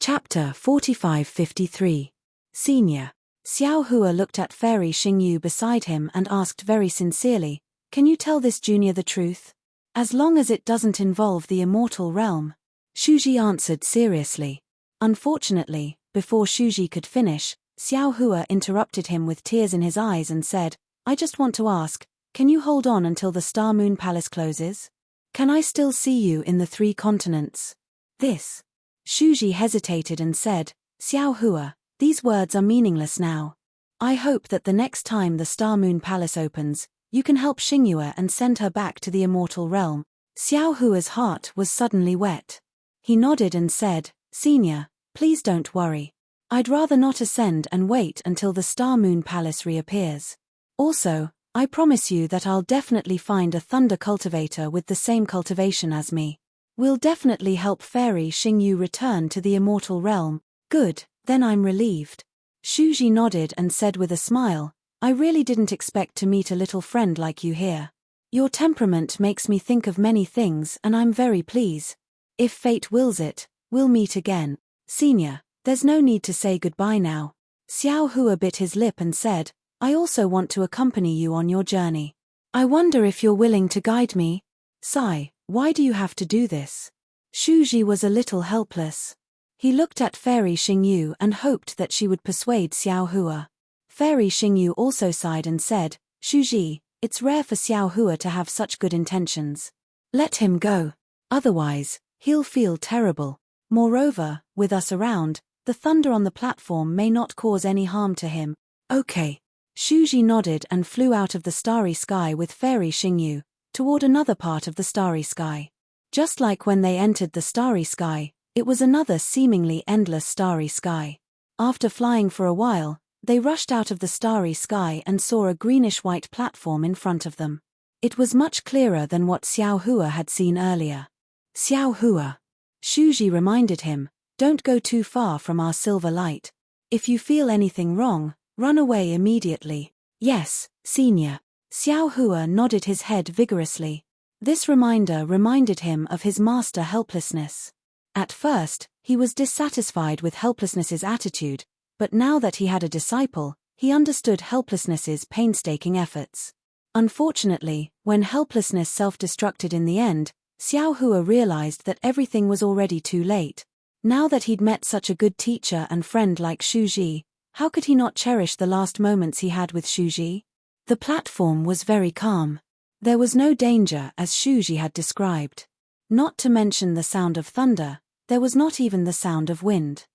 Chapter 45-53. Senior. Xiao Hua looked at Fairy Xingyu beside him and asked very sincerely, "Can you tell this junior the truth? As long as it doesn't involve the immortal realm." Shuji answered seriously. Unfortunately, before Shuji could finish, Xiao Hua interrupted him with tears in his eyes and said, "I just want to ask, can you hold on until the Star Moon Palace closes? Can I still see you in the 3 continents?" This. Shuji hesitated and said, "Xiao Hua, these words are meaningless now. I hope that the next time the Star Moon Palace opens, you can help Xingyue and send her back to the immortal realm." Xiao Hua's heart was suddenly wet. He nodded and said, "Senior, please don't worry. I'd rather not ascend and wait until the Star Moon Palace reappears. Also, I promise you that I'll definitely find a thunder cultivator with the same cultivation as me. We'll definitely help Fairy Xingyu return to the immortal realm." "Good, then I'm relieved." Shuji nodded and said with a smile, "I really didn't expect to meet a little friend like you here. Your temperament makes me think of many things and I'm very pleased. If fate wills it, we'll meet again. Senior, there's no need to say goodbye now." Xiao Hua bit his lip and said, "I also want to accompany you on your journey. I wonder if you're willing to guide me?" "Sigh, why do you have to do this?" Shuji was a little helpless. He looked at Fairy Xingyu and hoped that she would persuade Xiao Hua. Fairy Xingyu also sighed and said, "Shuji, it's rare for Xiao Hua to have such good intentions. Let him go. Otherwise, he'll feel terrible. Moreover, with us around, the thunder on the platform may not cause any harm to him." "Okay." Shuji nodded and flew out of the starry sky with Fairy Xingyu, toward another part of the starry sky. Just like when they entered the starry sky, it was another seemingly endless starry sky. After flying for a while, they rushed out of the starry sky and saw a greenish-white platform in front of them. It was much clearer than what Xiao Hua had seen earlier. "Xiao Hua," Shuji reminded him, "don't go too far from our silver light. If you feel anything wrong, run away immediately." "Yes, Senior." Xiao Hua nodded his head vigorously. This reminder reminded him of his master Helplessness. At first, he was dissatisfied with Helplessness's attitude, but now that he had a disciple, he understood Helplessness's painstaking efforts. Unfortunately, when Helplessness self-destructed in the end, Xiao Hua realized that everything was already too late. Now that he'd met such a good teacher and friend like Shuji, how could he not cherish the last moments he had with Shuji? The platform was very calm. There was no danger as Shuji had described. Not to mention the sound of thunder, there was not even the sound of wind.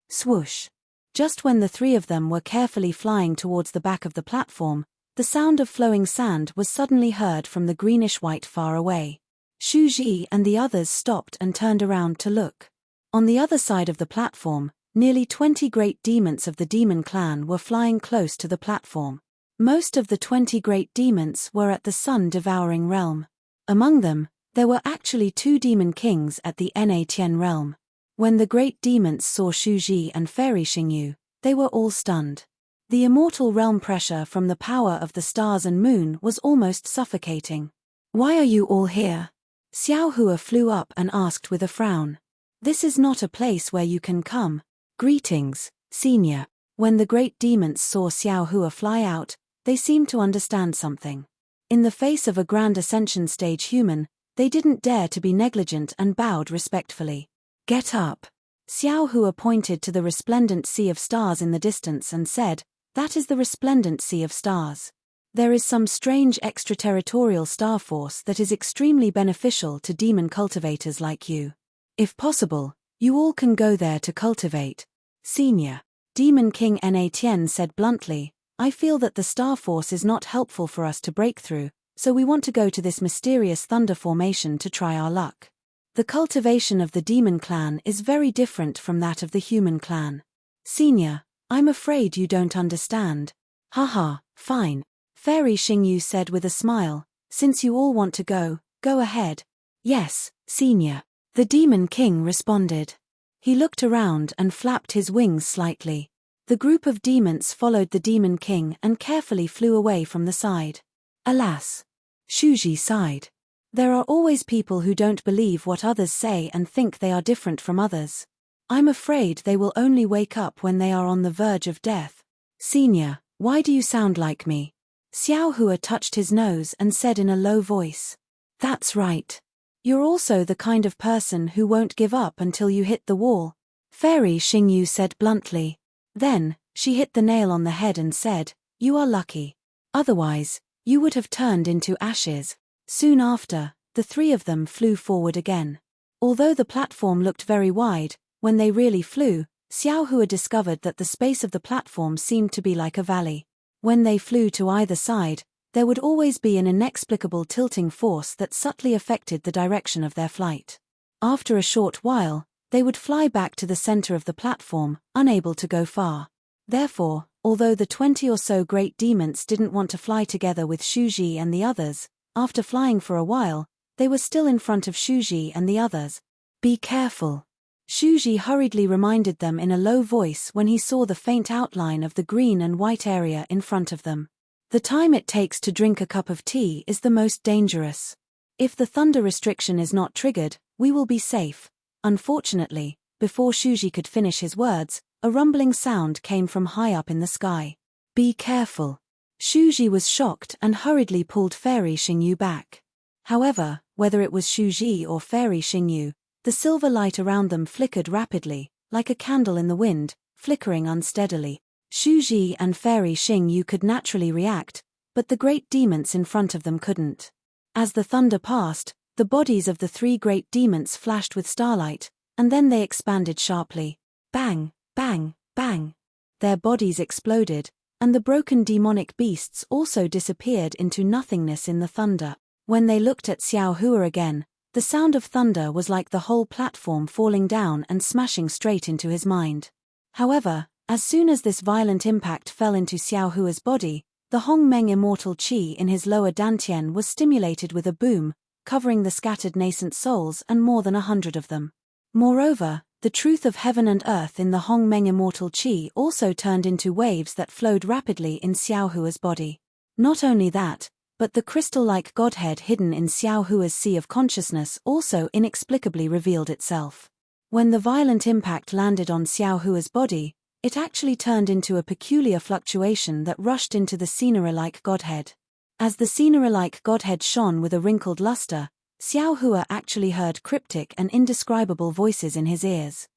Swoosh. Just when the 3 of them were carefully flying towards the back of the platform, the sound of flowing sand was suddenly heard from the greenish-white far away. Shuji and the others stopped and turned around to look. On the other side of the platform, nearly 20 great demons of the demon clan were flying close to the platform. Most of the 20 great demons were at the sun-devouring realm. Among them, there were actually 2 demon kings at the Enrich realm. When the great demons saw Shuji and Fairy Xingyu, they were all stunned. The immortal realm pressure from the power of the stars and moon was almost suffocating. "Why are you all here?" Xiao Hua flew up and asked with a frown. "This is not a place where you can come." "Greetings, Senior." When the great demons saw Xiao Hua fly out, they seemed to understand something. In the face of a grand ascension stage human, they didn't dare to be negligent and bowed respectfully. "Get up." Xiao Hua pointed to the resplendent sea of stars in the distance and said, "That is the resplendent sea of stars. There is some strange extraterritorial star force that is extremely beneficial to demon cultivators like you. If possible, you all can go there to cultivate." "Senior." Demon King N.A.Tien said bluntly, "I feel that the star force is not helpful for us to break through, so we want to go to this mysterious thunder formation to try our luck. The cultivation of the demon clan is very different from that of the human clan." "Senior, I'm afraid you don't understand." "Haha, fine." Fairy Xingyu said with a smile, "Since you all want to go, go ahead." "Yes, Senior." The demon king responded. He looked around and flapped his wings slightly. The group of demons followed the demon king and carefully flew away from the side. "Alas." Shuji sighed. "There are always people who don't believe what others say and think they are different from others. I'm afraid they will only wake up when they are on the verge of death. Senior, why do you sound like me? Xiao Hua touched his nose and said in a low voice. That's right. You're also the kind of person who won't give up until you hit the wall, Fairy Xingyu said bluntly. Then, she hit the nail on the head and said, you are lucky. Otherwise, you would have turned into ashes. Soon after, the three of them flew forward again. Although the platform looked very wide, when they really flew, Xiao Hua discovered that the space of the platform seemed to be like a valley. When they flew to either side, there would always be an inexplicable tilting force that subtly affected the direction of their flight. After a short while, they would fly back to the center of the platform, unable to go far. Therefore, although the 20 or so great demons didn't want to fly together with Shuji and the others, after flying for a while, they were still in front of Shuji and the others. Be careful. Shuji hurriedly reminded them in a low voice when he saw the faint outline of the green and white area in front of them. The time it takes to drink a cup of tea is the most dangerous. If the thunder restriction is not triggered, we will be safe. Unfortunately, before Shuji could finish his words, a rumbling sound came from high up in the sky. Be careful. Shuji was shocked and hurriedly pulled Fairy Xingyu back. However, whether it was Shuji or Fairy Xingyu, the silver light around them flickered rapidly, like a candle in the wind, flickering unsteadily. Shuji and Fairy Xingyu could naturally react, but the great demons in front of them couldn't. As the thunder passed, the bodies of the three great demons flashed with starlight, and then they expanded sharply. Bang, bang, bang. Their bodies exploded, and the broken demonic beasts also disappeared into nothingness in the thunder. When they looked at Xiao Hua again, the sound of thunder was like the whole platform falling down and smashing straight into his mind. However, as soon as this violent impact fell into Xiao Hua's body, the Hong Meng immortal qi in his lower dantian was stimulated with a boom, covering the scattered nascent souls and more than 100 of them. Moreover, the truth of heaven and earth in the Hong Meng immortal qi also turned into waves that flowed rapidly in Xiao Hua's body. Not only that, but the crystal-like godhead hidden in Xiao Hua's sea of consciousness also inexplicably revealed itself. When the violent impact landed on Xiao Hua's body, it actually turned into a peculiar fluctuation that rushed into the Sinara-like godhead. As the Sinara-like godhead shone with a wrinkled luster, Xiao Hua actually heard cryptic and indescribable voices in his ears.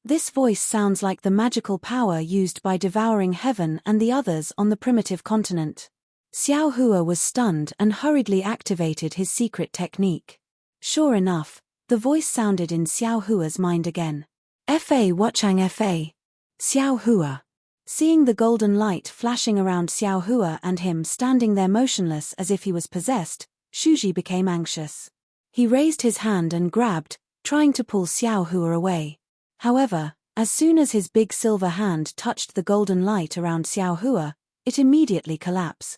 This voice sounds like the magical power used by devouring heaven and the others on the primitive continent. Xiao Hua was stunned and hurriedly activated his secret technique. Sure enough, the voice sounded in Xiao Hua's mind again. Fa Wachang Fa. Xiao Hua. Seeing the golden light flashing around Xiao Hua and him standing there motionless as if he was possessed, Shuji became anxious. He raised his hand and grabbed, trying to pull Xiao Hua away. However, as soon as his big silver hand touched the golden light around Xiao Hua, it immediately collapsed.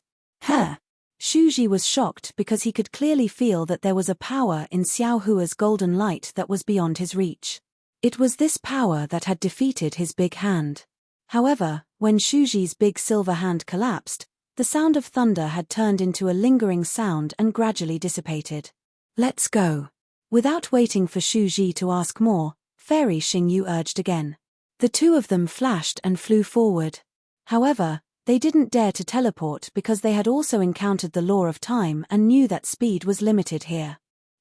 Shuji was shocked because he could clearly feel that there was a power in Xiao Hua's golden light that was beyond his reach. It was this power that had defeated his big hand. However, when Shuji's big silver hand collapsed, the sound of thunder had turned into a lingering sound and gradually dissipated. Let's go. Without waiting for Shuji to ask more, Fairy Xingyu urged again. The two of them flashed and flew forward. However, they didn't dare to teleport because they had also encountered the law of time and knew that speed was limited here.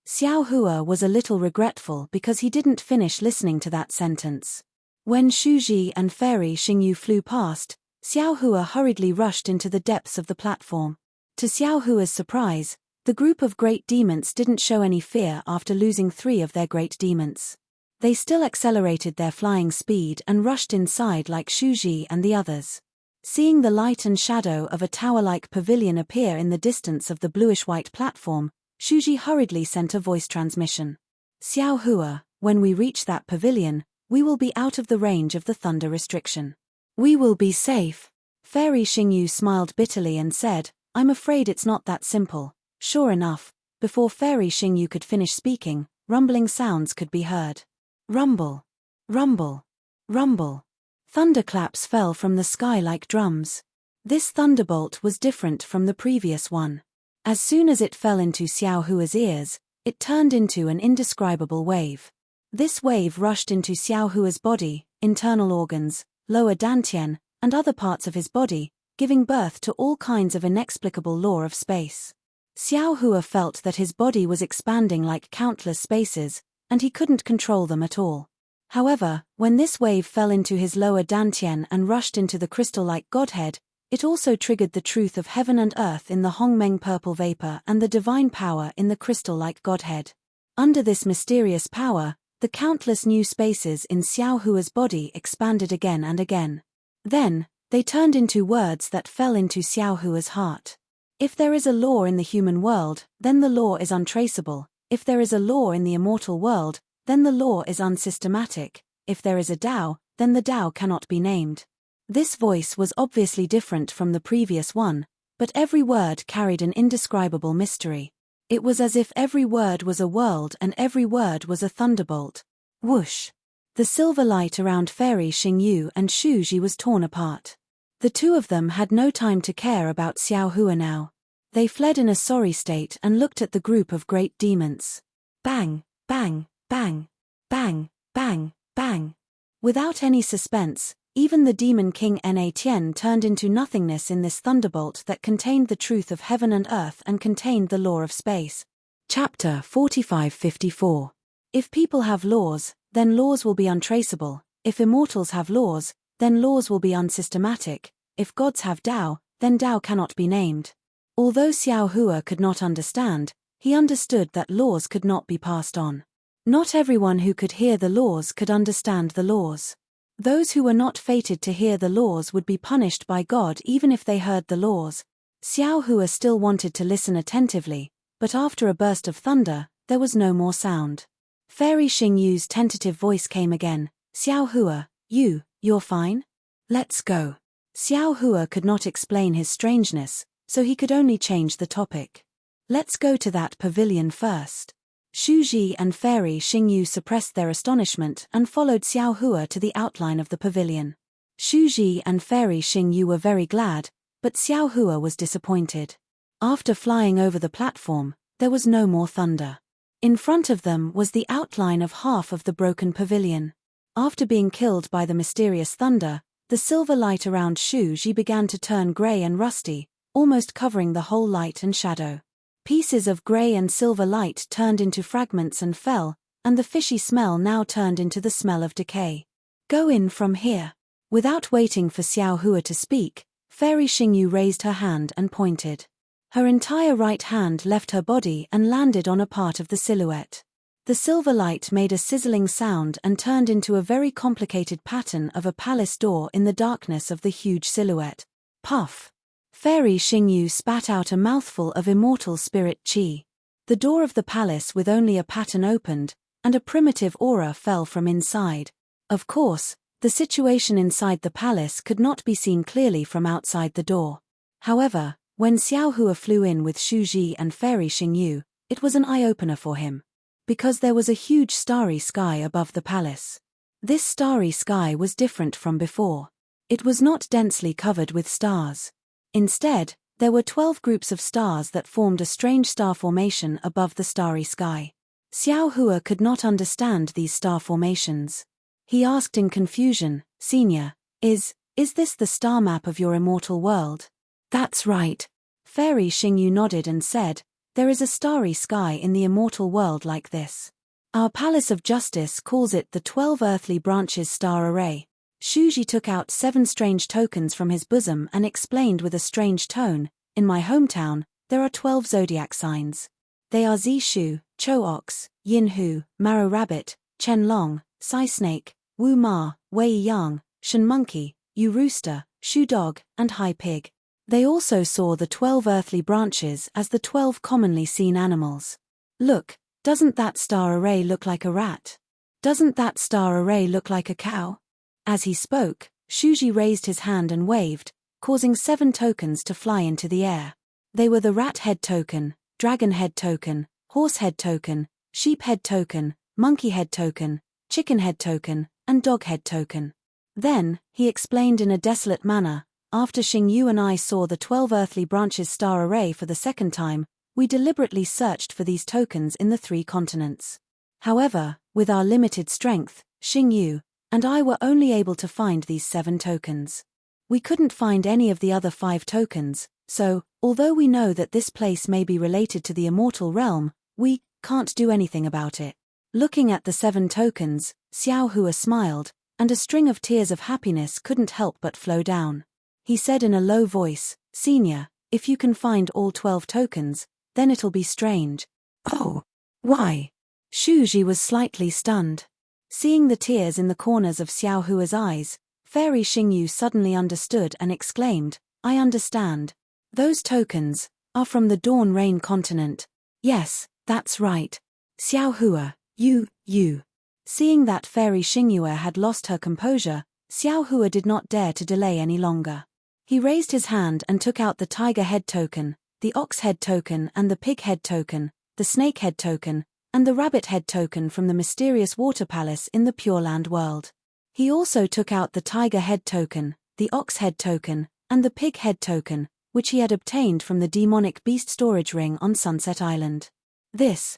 Xiao Hua was a little regretful because he didn't finish listening to that sentence. When Shuji and Fairy Xingyu flew past, Xiao Hua hurriedly rushed into the depths of the platform. To Xiao Hua's surprise, the group of great demons didn't show any fear after losing 3 of their great demons. They still accelerated their flying speed and rushed inside like Shuji and the others. Seeing the light and shadow of a tower-like pavilion appear in the distance of the bluish-white platform, Shuji hurriedly sent a voice transmission. Xiao Hua, when we reach that pavilion, we will be out of the range of the thunder restriction. We will be safe. Fairy Xingyu smiled bitterly and said, I'm afraid it's not that simple. Sure enough, before Fairy Xingyu could finish speaking, rumbling sounds could be heard. Rumble. Rumble. Rumble. Thunderclaps fell from the sky like drums. This thunderbolt was different from the previous one. As soon as it fell into Xiao Hua's ears, it turned into an indescribable wave. This wave rushed into Xiaohua's body, internal organs, lower dantian, and other parts of his body, giving birth to all kinds of inexplicable law of space. Xiaohua felt that his body was expanding like countless spaces, and he couldn't control them at all. However, when this wave fell into his lower dantian and rushed into the crystal-like godhead, it also triggered the truth of heaven and earth in the Hongmeng purple vapor and the divine power in the crystal-like godhead. Under this mysterious power, the countless new spaces in Xiaohua's body expanded again and again. Then, they turned into words that fell into Xiaohua's heart. If there is a law in the human world, then the law is untraceable. If there is a law in the immortal world, then the law is unsystematic. If there is a Tao, then the Tao cannot be named. This voice was obviously different from the previous one, but every word carried an indescribable mystery. It was as if every word was a world and every word was a thunderbolt. Whoosh! The silver light around Fairy Xingyu and Shu Ji was torn apart. The two of them had no time to care about Xiaohua now. They fled in a sorry state and looked at the group of great demons. Bang, bang, bang, bang, bang, bang. Without any suspense, even the demon king Na Tian turned into nothingness in this thunderbolt that contained the truth of heaven and earth and contained the law of space. Chapter 4554. If people have laws, then laws will be untraceable. If immortals have laws, then laws will be unsystematic. If gods have Tao, then Tao cannot be named. Although Xiaohua could not understand, he understood that laws could not be passed on. Not everyone who could hear the laws could understand the laws. Those who were not fated to hear the laws would be punished by God even if they heard the laws. Xiaohua still wanted to listen attentively, but after a burst of thunder, there was no more sound. Fairy Xingyu's tentative voice came again. Xiaohua, you're fine? Let's go. Xiaohua could not explain his strangeness, so he could only change the topic. Let's go to that pavilion first. Shu Ji and Fairy Xingyu suppressed their astonishment and followed Xiaohua to the outline of the pavilion. Shu Ji and Fairy Xingyu were very glad, but Xiaohua was disappointed. After flying over the platform, there was no more thunder. In front of them was the outline of half of the broken pavilion. After being killed by the mysterious thunder, the silver light around Shu Ji began to turn grey and rusty, almost covering the whole light and shadow. Pieces of grey and silver light turned into fragments and fell, and the fishy smell now turned into the smell of decay. Go in from here. Without waiting for Xiaohua to speak, Fairy Xingyu raised her hand and pointed. Her entire right hand left her body and landed on a part of the silhouette. The silver light made a sizzling sound and turned into a very complicated pattern of a palace door in the darkness of the huge silhouette. Puff! Fairy Xingyu spat out a mouthful of immortal spirit qi. The door of the palace with only a pattern opened, and a primitive aura fell from inside. Of course, the situation inside the palace could not be seen clearly from outside the door. However, when Xiaohua flew in with Shu Ji and Fairy Xingyu, it was an eye-opener for him. Because there was a huge starry sky above the palace. This starry sky was different from before. It was not densely covered with stars. Instead, there were 12 groups of stars that formed a strange star formation above the starry sky. Xiaohua could not understand these star formations. He asked in confusion, Senior, is this the star map of your immortal world? That's right. Fairy Xingyu nodded and said, there is a starry sky in the immortal world like this. Our Palace of Justice calls it the 12 earthly branches star array. Shu Ji took out 7 strange tokens from his bosom and explained with a strange tone, in my hometown, there are 12 zodiac signs. They are Zishu, Cho Ox, Yin Hu, Marrow Rabbit, Chen Long, Sai Snake, Wu Ma, Wei Yang, Shen Monkey, Yu Rooster, Shu Dog, and Hai Pig. They also saw the 12 earthly branches as the 12 commonly seen animals. Look, doesn't that star array look like a rat? Doesn't that star array look like a cow? As he spoke, Shu Ji raised his hand and waved, causing 7 tokens to fly into the air. They were the rat head token, dragon head token, horse head token, sheep head token, monkey head token, chicken head token, and dog head token. Then, he explained in a desolate manner, after Xingyu and I saw the 12 earthly branches star array for the second time, we deliberately searched for these tokens in the 3 continents. However, With our limited strength, Xingyu and I were only able to find these 7 tokens. We couldn't find any of the other 5 tokens, so, although we know that this place may be related to the immortal realm, we can't do anything about it. Looking at the 7 tokens, Xiao Hua smiled, and a string of tears of happiness couldn't help but flow down. He said in a low voice, "Senior, if you can find all 12 tokens, then it'll be strange." "Oh, why?" Shuji was slightly stunned. Seeing the tears in the corners of Xiao Hua's eyes, Fairy Xingyu suddenly understood and exclaimed, "I understand. Those tokens are from the Dawn Rain continent." "Yes, that's right. Xiao Hua, you. Seeing that Fairy Xingyu had lost her composure, Xiao Hua did not dare to delay any longer. He raised his hand and took out the tiger head token, the ox head token and the pig head token, the snake head token, and the rabbit head token from the mysterious water palace in the Pure Land world. He also took out the tiger head token, the ox head token, and the pig head token, which he had obtained from the demonic beast storage ring on Sunset Island. This,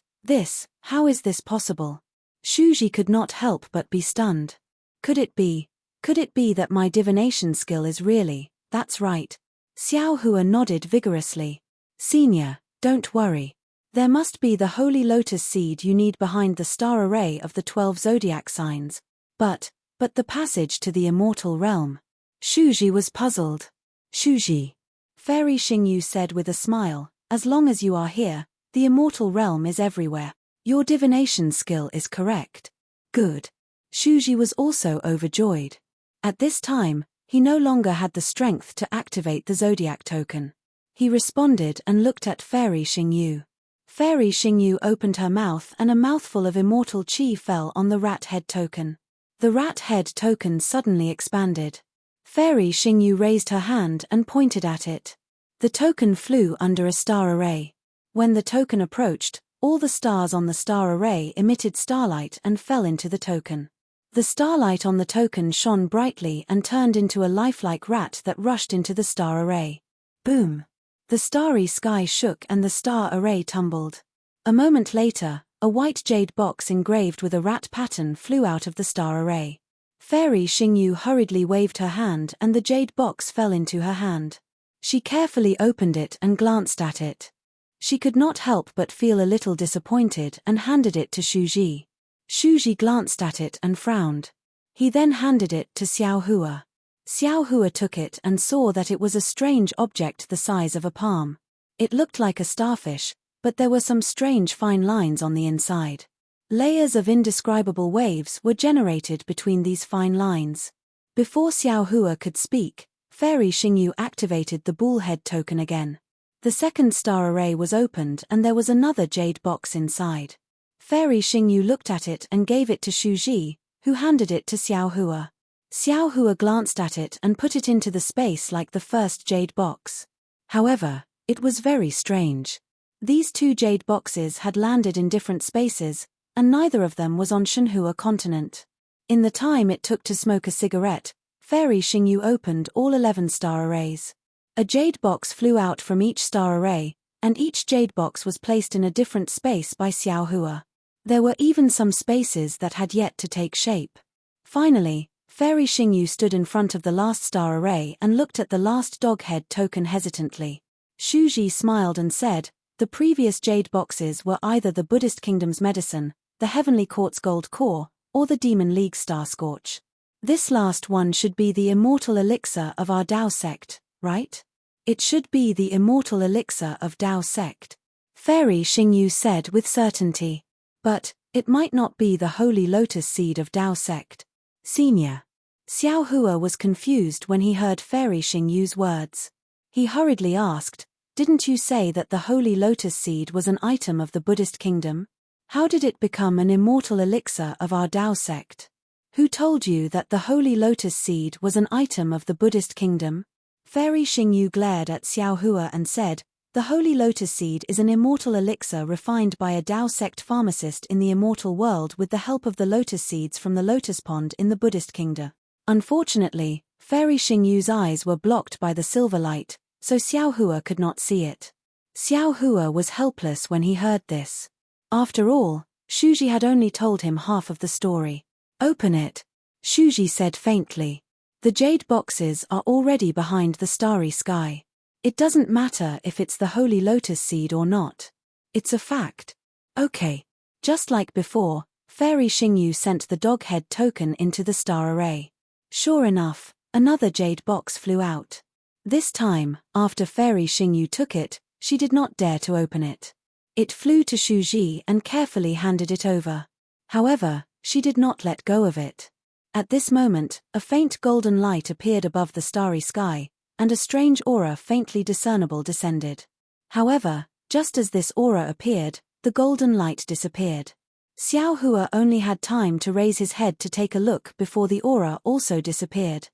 how is this possible? Shuji could not help but be stunned. Could it be that my divination skill is really, that's right? Xiao Hua nodded vigorously. "Senior, don't worry. There must be the holy lotus seed you need behind the star array of the 12 zodiac signs. But the passage to the immortal realm." Shuji was puzzled. "Shuji," Fairy Xingyu said with a smile, "as long as you are here, the immortal realm is everywhere. Your divination skill is correct." "Good." Shuji was also overjoyed. At this time, he no longer had the strength to activate the zodiac token. He responded and looked at Fairy Xingyu. Fairy Xingyu opened her mouth and a mouthful of immortal qi fell on the rat head token. The rat head token suddenly expanded. Fairy Xingyu raised her hand and pointed at it. The token flew under a star array. When the token approached, all the stars on the star array emitted starlight and fell into the token. The starlight on the token shone brightly and turned into a lifelike rat that rushed into the star array. Boom! The starry sky shook and the star array tumbled. A moment later, a white jade box engraved with a rat pattern flew out of the star array. Fairy Xingyu hurriedly waved her hand and the jade box fell into her hand. She carefully opened it and glanced at it. She could not help but feel a little disappointed and handed it to Shuji. Shuji glanced at it and frowned. He then handed it to Xiao Hua. Xiao Hua took it and saw that it was a strange object the size of a palm. It looked like a starfish, but there were some strange fine lines on the inside. Layers of indescribable waves were generated between these fine lines. Before Xiao Hua could speak, Fairy Xingyu activated the bullhead token again. The second star array was opened and there was another jade box inside. Fairy Xingyu looked at it and gave it to Shuji, who handed it to Xiao Hua. Xiao Hua glanced at it and put it into the space like the first jade box. However, it was very strange. These 2 jade boxes had landed in different spaces, and neither of them was on Shenhua continent. In the time it took to smoke a cigarette, Fairy Xingyu opened all 11 star arrays. A jade box flew out from each star array, and each jade box was placed in a different space by Xiao Hua. There were even some spaces that had yet to take shape. Finally, Fairy Xingyu stood in front of the last star array and looked at the last dog head token hesitantly. Shuji smiled and said, "The previous jade boxes were either the Buddhist Kingdom's medicine, the Heavenly Court's gold core, or the Demon League's star scorch. This last one should be the immortal elixir of our Dao sect, right? It should be the immortal elixir of Dao sect," Fairy Xingyu said with certainty. "But it might not be the holy lotus seed of Dao sect." "Senior." Xiao Hua was confused when he heard Fairy Xingyu's words. He hurriedly asked, "Didn't you say that the holy lotus seed was an item of the Buddhist kingdom? How did it become an immortal elixir of our Dao sect? Who told you that the holy lotus seed was an item of the Buddhist kingdom?" Fairy Xingyu glared at Xiao Hua and said, "The holy lotus seed is an immortal elixir refined by a Dao sect pharmacist in the immortal world with the help of the lotus seeds from the lotus pond in the Buddhist kingdom." Unfortunately, Fairy Xingyu's eyes were blocked by the silver light, so Xiao Hua could not see it. Xiao Hua was helpless when he heard this. After all, Shuji had only told him half of the story. Open it, Shuji said faintly. The jade boxes are already behind the starry sky. It doesn't matter if it's the holy lotus seed or not. It's a fact. Okay. Just like before, Fairy Xingyu sent the dog head token into the star array. Sure enough, another jade box flew out. This time, after Fairy Xingyu took it, she did not dare to open it. It flew to Shuji and carefully handed it over. However, she did not let go of it. At this moment, a faint golden light appeared above the starry sky, and a strange aura faintly discernible descended. However, just as this aura appeared, the golden light disappeared. Xiao Hua only had time to raise his head to take a look before the aura also disappeared.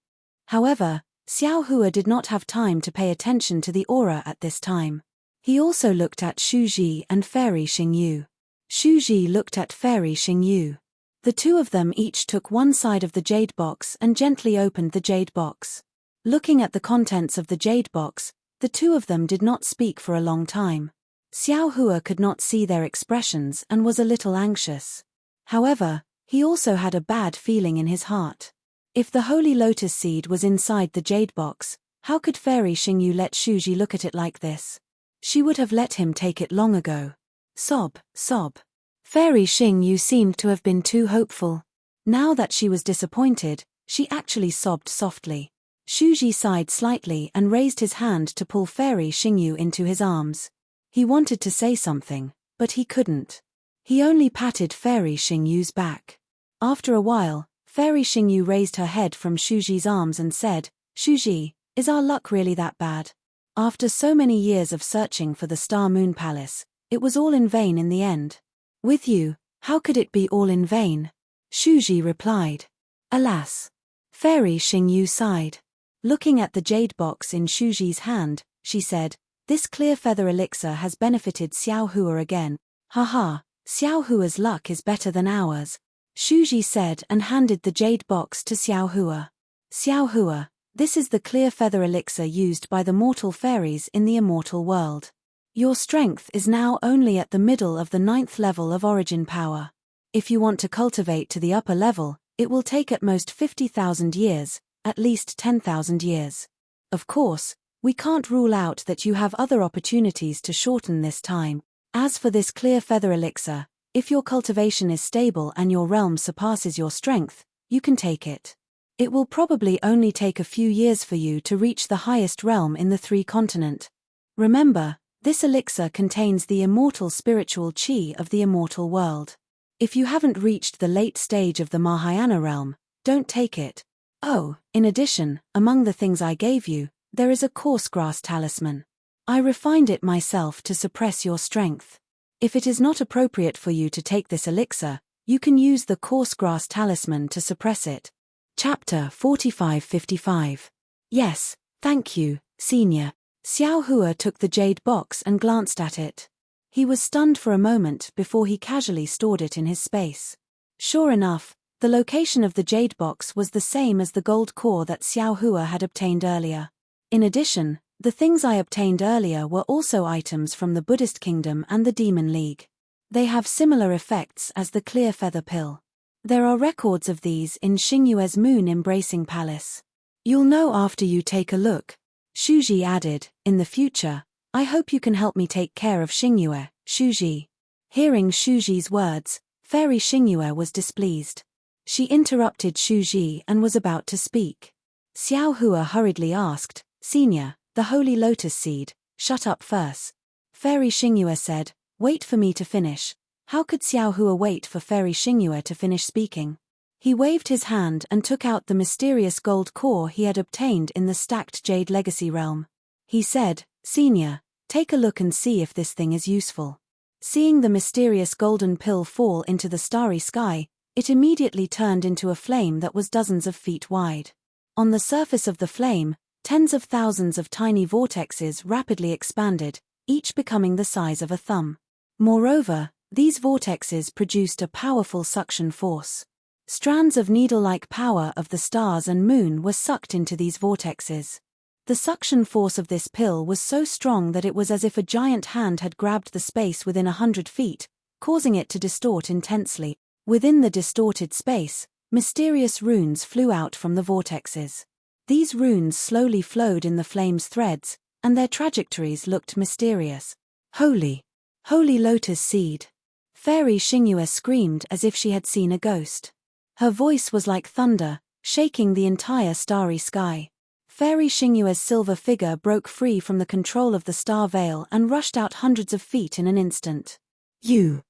However, Xiao Hua did not have time to pay attention to the aura at this time. He also looked at Shuji and Fairy Xingyu. Shuji looked at Fairy Xingyu. The two of them each took one side of the jade box and gently opened the jade box. Looking at the contents of the jade box, the two of them did not speak for a long time. Xiao Hua could not see their expressions and was a little anxious. However, he also had a bad feeling in his heart. If the holy lotus seed was inside the jade box, how could Fairy Xingyu let Shuji look at it like this? She would have let him take it long ago. Sob, sob. Fairy Xingyu seemed to have been too hopeful. Now that she was disappointed, she actually sobbed softly. Shuji sighed slightly and raised his hand to pull Fairy Xingyu into his arms. He wanted to say something, but he couldn't. He only patted Fairy Xingyu's back. After a while, Fairy Xingyu raised her head from Shuji's arms and said, "Shuji, is our luck really that bad? After so many years of searching for the Star Moon Palace, it was all in vain in the end. With you, how could it be all in vain?" Shuji replied. "Alas." Fairy Xingyu sighed. Looking at the jade box in Shuji's hand, she said, "This clear feather elixir has benefited Xiao Hua again. Haha, Xiao Hua's luck is better than ours," Shuji said and handed the jade box to Xiao Hua. "Xiao Hua, this is the clear feather elixir used by the mortal fairies in the immortal world. Your strength is now only at the middle of the 9th level of origin power. If you want to cultivate to the upper level, it will take at most 50,000 years, at least 10,000 years. Of course, we can't rule out that you have other opportunities to shorten this time. As for this clear feather elixir, if your cultivation is stable and your realm surpasses your strength, you can take it. It will probably only take a few years for you to reach the highest realm in the 3 continent. Remember, this elixir contains the immortal spiritual chi of the immortal world. If you haven't reached the late stage of the Mahayana realm, don't take it. Oh, in addition, among the things I gave you, there is a coarse grass talisman. I refined it myself to suppress your strength. If it is not appropriate for you to take this elixir, you can use the coarse grass talisman to suppress it." Chapter 45-55. Yes, thank you, Senior. Xiao Hua took the jade box and glanced at it. He was stunned for a moment before he casually stored it in his space. Sure enough, the location of the jade box was the same as the gold core that Xiao Hua had obtained earlier. In addition, the things I obtained earlier were also items from the Buddhist Kingdom and the Demon League. They have similar effects as the clear feather pill. There are records of these in Xingyue's moon-embracing palace. You'll know after you take a look. Shuji added, "In the future, I hope you can help me take care of Xingyue, Shuji." Hearing Shuji's words, Fairy Xingyue was displeased. She interrupted Shuji and was about to speak. Xiao Hua hurriedly asked, "Senior, the holy lotus seed, shut up first." Fairy Xingyue said, "Wait for me to finish." How could Xiao Hua wait for Fairy Xingyue to finish speaking? He waved his hand and took out the mysterious gold core he had obtained in the stacked jade legacy realm. He said, "Senior, take a look and see if this thing is useful." Seeing the mysterious golden pill fall into the starry sky, it immediately turned into a flame that was dozens of feet wide. On the surface of the flame, tens of thousands of tiny vortexes rapidly expanded, each becoming the size of a thumb. Moreover, these vortexes produced a powerful suction force. Strands of needle-like power of the stars and moon were sucked into these vortexes. The suction force of this pill was so strong that it was as if a giant hand had grabbed the space within 100 feet, causing it to distort intensely. Within the distorted space, mysterious runes flew out from the vortexes. These runes slowly flowed in the flame's threads, and their trajectories looked mysterious. Holy lotus seed. Fairy Xingyue screamed as if she had seen a ghost. Her voice was like thunder, shaking the entire starry sky. Fairy Xingyue's silver figure broke free from the control of the star veil and rushed out hundreds of feet in an instant. You,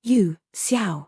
Xiao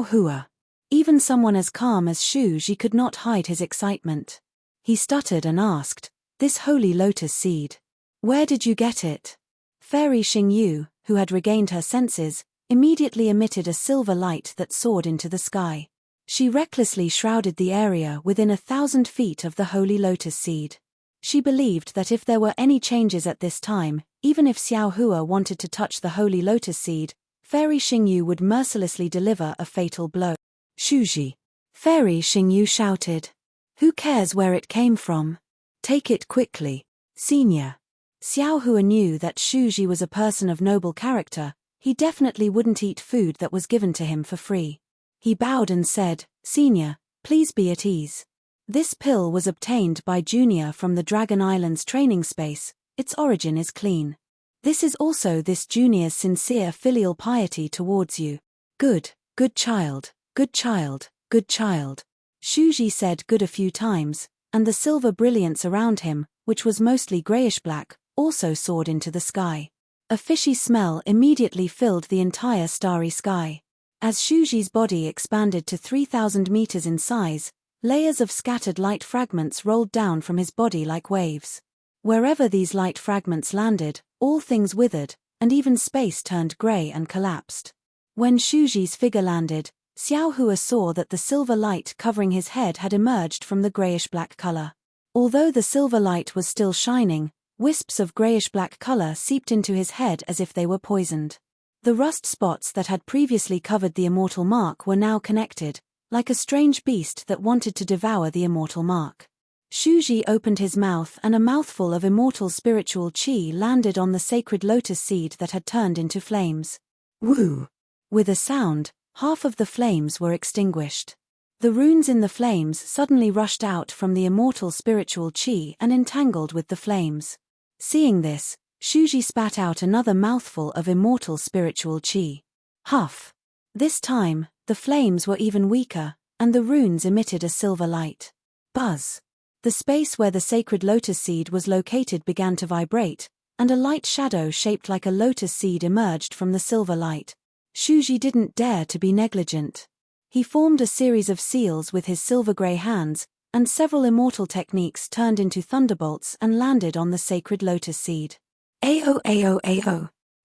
Hua. Even someone as calm as Shu Ji could not hide his excitement. He stuttered and asked, "This holy lotus seed. Where did you get it?" Fairy Xingyu, who had regained her senses, immediately emitted a silver light that soared into the sky. She recklessly shrouded the area within 1,000 feet of the holy lotus seed. She believed that if there were any changes at this time, even if Xiao Hua wanted to touch the holy lotus seed, Fairy Xingyu would mercilessly deliver a fatal blow. Shuji. Fairy Xingyu shouted. Who cares where it came from? Take it quickly. Senior. Xiao Hua knew that Shuji was a person of noble character. He definitely wouldn't eat food that was given to him for free. He bowed and said, "Senior, please be at ease. This pill was obtained by Junior from the Dragon Island's training space. Its origin is clean. This is also this Junior's sincere filial piety towards you. Good child, good child, good child." Shuji said good a few times, and the silver brilliance around him, which was mostly grayish-black, also soared into the sky. A fishy smell immediately filled the entire starry sky. As Shuji's body expanded to 3,000 meters in size, layers of scattered light fragments rolled down from his body like waves. Wherever these light fragments landed, all things withered, and even space turned gray and collapsed. When Shuji's figure landed, Xiao Hua saw that the silver light covering his head had emerged from the grayish-black color. Although the silver light was still shining, wisps of grayish-black color seeped into his head as if they were poisoned. The rust spots that had previously covered the immortal mark were now connected, like a strange beast that wanted to devour the immortal mark. Shuji opened his mouth and a mouthful of immortal spiritual qi landed on the sacred lotus seed that had turned into flames. Woo! With a sound, half of the flames were extinguished. The runes in the flames suddenly rushed out from the immortal spiritual qi and entangled with the flames. Seeing this, Shuji spat out another mouthful of immortal spiritual qi. Huff! This time, the flames were even weaker, and the runes emitted a silver light. Buzz! The space where the sacred lotus seed was located began to vibrate, and a light shadow shaped like a lotus seed emerged from the silver light. Shuji didn't dare to be negligent. He formed a series of seals with his silver-gray hands, and several immortal techniques turned into thunderbolts and landed on the sacred lotus seed. Ao.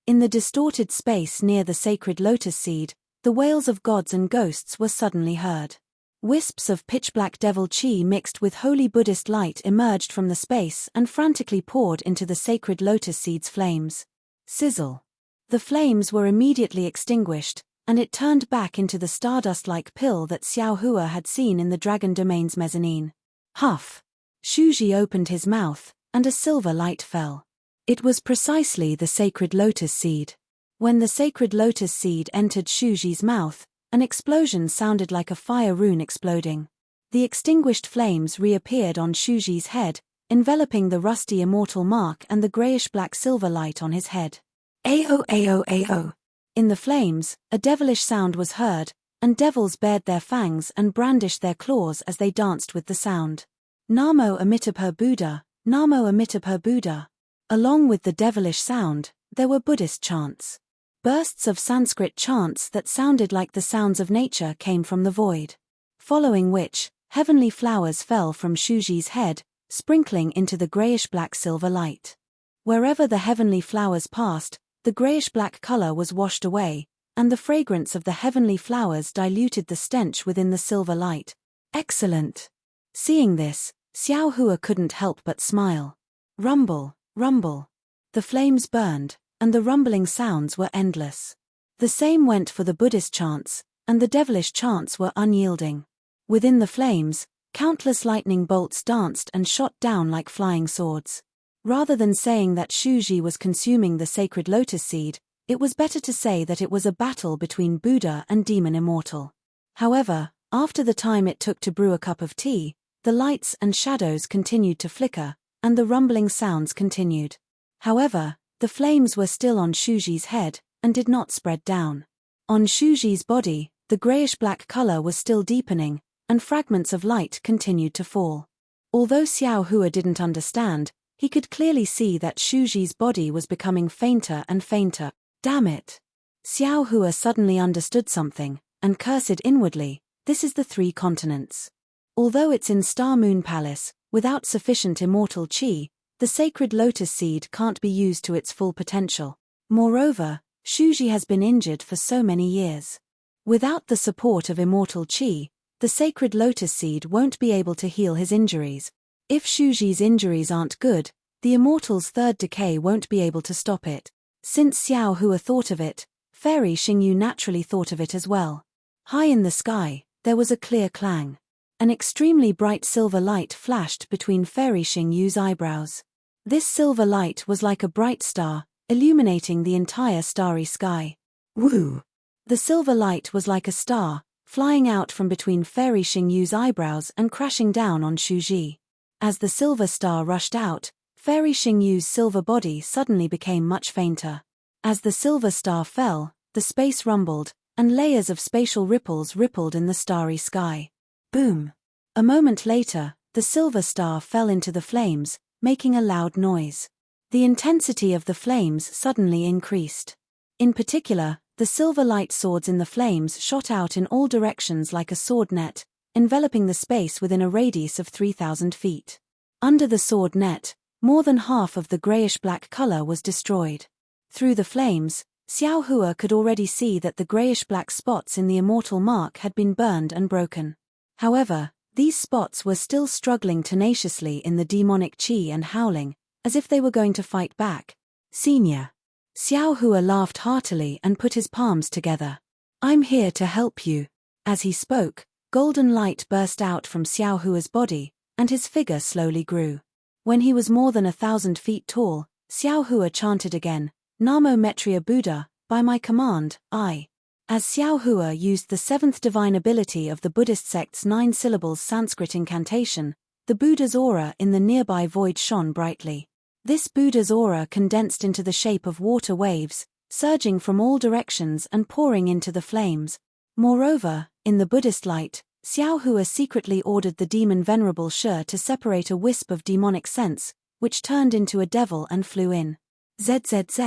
In the distorted space near the sacred lotus seed, the wails of gods and ghosts were suddenly heard. Wisps of pitch-black devil chi mixed with holy Buddhist light emerged from the space and frantically poured into the sacred lotus seed's flames. Sizzle. The flames were immediately extinguished, and it turned back into the stardust-like pill that Xiao Hua had seen in the Dragon Domain's mezzanine. Huff! Shuji opened his mouth, and a silver light fell. It was precisely the sacred lotus seed. When the sacred lotus seed entered Shuji's mouth, an explosion sounded like a fire rune exploding. The extinguished flames reappeared on Shuji's head, enveloping the rusty immortal mark and the grayish-black silver light on his head. Ao. In the flames, a devilish sound was heard, and devils bared their fangs and brandished their claws as they danced with the sound. Namo Amitabha Buddha, Namo Amitabha Buddha. Along with the devilish sound, there were Buddhist chants. Bursts of Sanskrit chants that sounded like the sounds of nature came from the void. Following which, heavenly flowers fell from Shuji's head, sprinkling into the grayish-black silver light. Wherever the heavenly flowers passed, the grayish-black color was washed away, and the fragrance of the heavenly flowers diluted the stench within the silver light. Excellent! Seeing this, Xiao Hua couldn't help but smile. Rumble, rumble. The flames burned, and the rumbling sounds were endless. The same went for the Buddhist chants, and the devilish chants were unyielding. Within the flames, countless lightning bolts danced and shot down like flying swords. Rather than saying that Shuji was consuming the sacred lotus seed, It was better to say that it was a battle between Buddha and Demon Immortal. However, after the time it took to brew a cup of tea, the lights and shadows continued to flicker, and the rumbling sounds continued. However, the flames were still on Shuji's head, and did not spread down. On Shuji's body, the grayish-black color was still deepening, and fragments of light continued to fall. Although Xiao Hua didn't understand, he could clearly see that Shuji's body was becoming fainter and fainter. Damn it! Xiao Hua suddenly understood something, and cursed inwardly, this is the 3 continents. Although it's in Star Moon Palace, without sufficient immortal chi, the sacred lotus seed can't be used to its full potential. Moreover, Shuji has been injured for so many years. Without the support of immortal chi, the sacred lotus seed won't be able to heal his injuries. If Shuji's injuries aren't good, the immortal's 3rd decay won't be able to stop it. Since Xiao Hua thought of it, Fairy Xingyu naturally thought of it as well. High in the sky, there was a clear clang. An extremely bright silver light flashed between Fairy Xingyu's eyebrows. This silver light was like a bright star, illuminating the entire starry sky. Woo! The silver light was like a star, flying out from between Fairy Xingyu's eyebrows and crashing down on Shuji. As the silver star rushed out, Fairy Xingyu's silver body suddenly became much fainter. As the silver star fell, the space rumbled, and layers of spatial ripples rippled in the starry sky. Boom! A moment later, the silver star fell into the flames, making a loud noise. The intensity of the flames suddenly increased. In particular, the silver light swords in the flames shot out in all directions like a sword net, enveloping the space within a radius of 3,000 feet. Under the sword net, more than half of the grayish-black color was destroyed. Through the flames, Xiao Hua could already see that the grayish-black spots in the immortal mark had been burned and broken. However, these spots were still struggling tenaciously in the demonic chi and howling, as if they were going to fight back. Senior. Xiao Hua laughed heartily and put his palms together. I'm here to help you. As he spoke, golden light burst out from Xiao Hua's body, and his figure slowly grew. When he was more than 1,000 feet tall, Xiao Hua chanted again, Namo Metria Buddha, by my command, I. As Xiao Hua used the 7th divine ability of the Buddhist sect's 9 syllables Sanskrit incantation, the Buddha's aura in the nearby void shone brightly. This Buddha's aura condensed into the shape of water waves, surging from all directions and pouring into the flames. Moreover, in the Buddhist light, Xiao Hua secretly ordered the demon Venerable Shi to separate a wisp of demonic sense, which turned into a devil and flew in. ZZZ.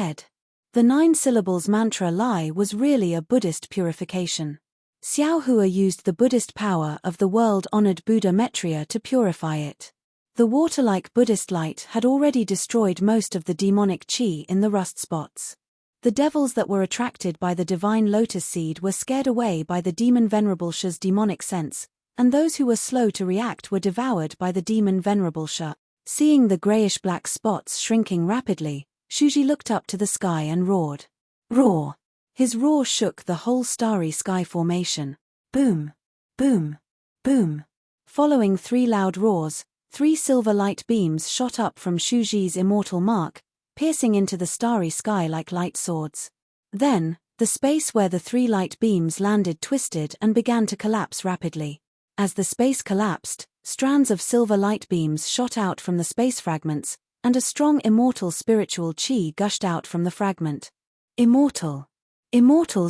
The 9 syllables mantra Lai was really a Buddhist purification. Xiao Hua used the Buddhist power of the world-honored Buddha Metria to purify it. The water-like Buddhist light had already destroyed most of the demonic chi in the rust spots. The devils that were attracted by the divine lotus seed were scared away by the demon Venerable Shi's demonic sense, and those who were slow to react were devoured by the demon Venerable Shi. Seeing the grayish-black spots shrinking rapidly, Shuji looked up to the sky and roared. Roar! His roar shook the whole starry sky formation. Boom! Boom! Boom! Following 3 loud roars, 3 silver light beams shot up from Shuji's immortal mark, piercing into the starry sky like light swords. Then, the space where the 3 light beams landed twisted and began to collapse rapidly. As the space collapsed, strands of silver light beams shot out from the space fragments, and a strong immortal spiritual chi gushed out from the fragment. Immortal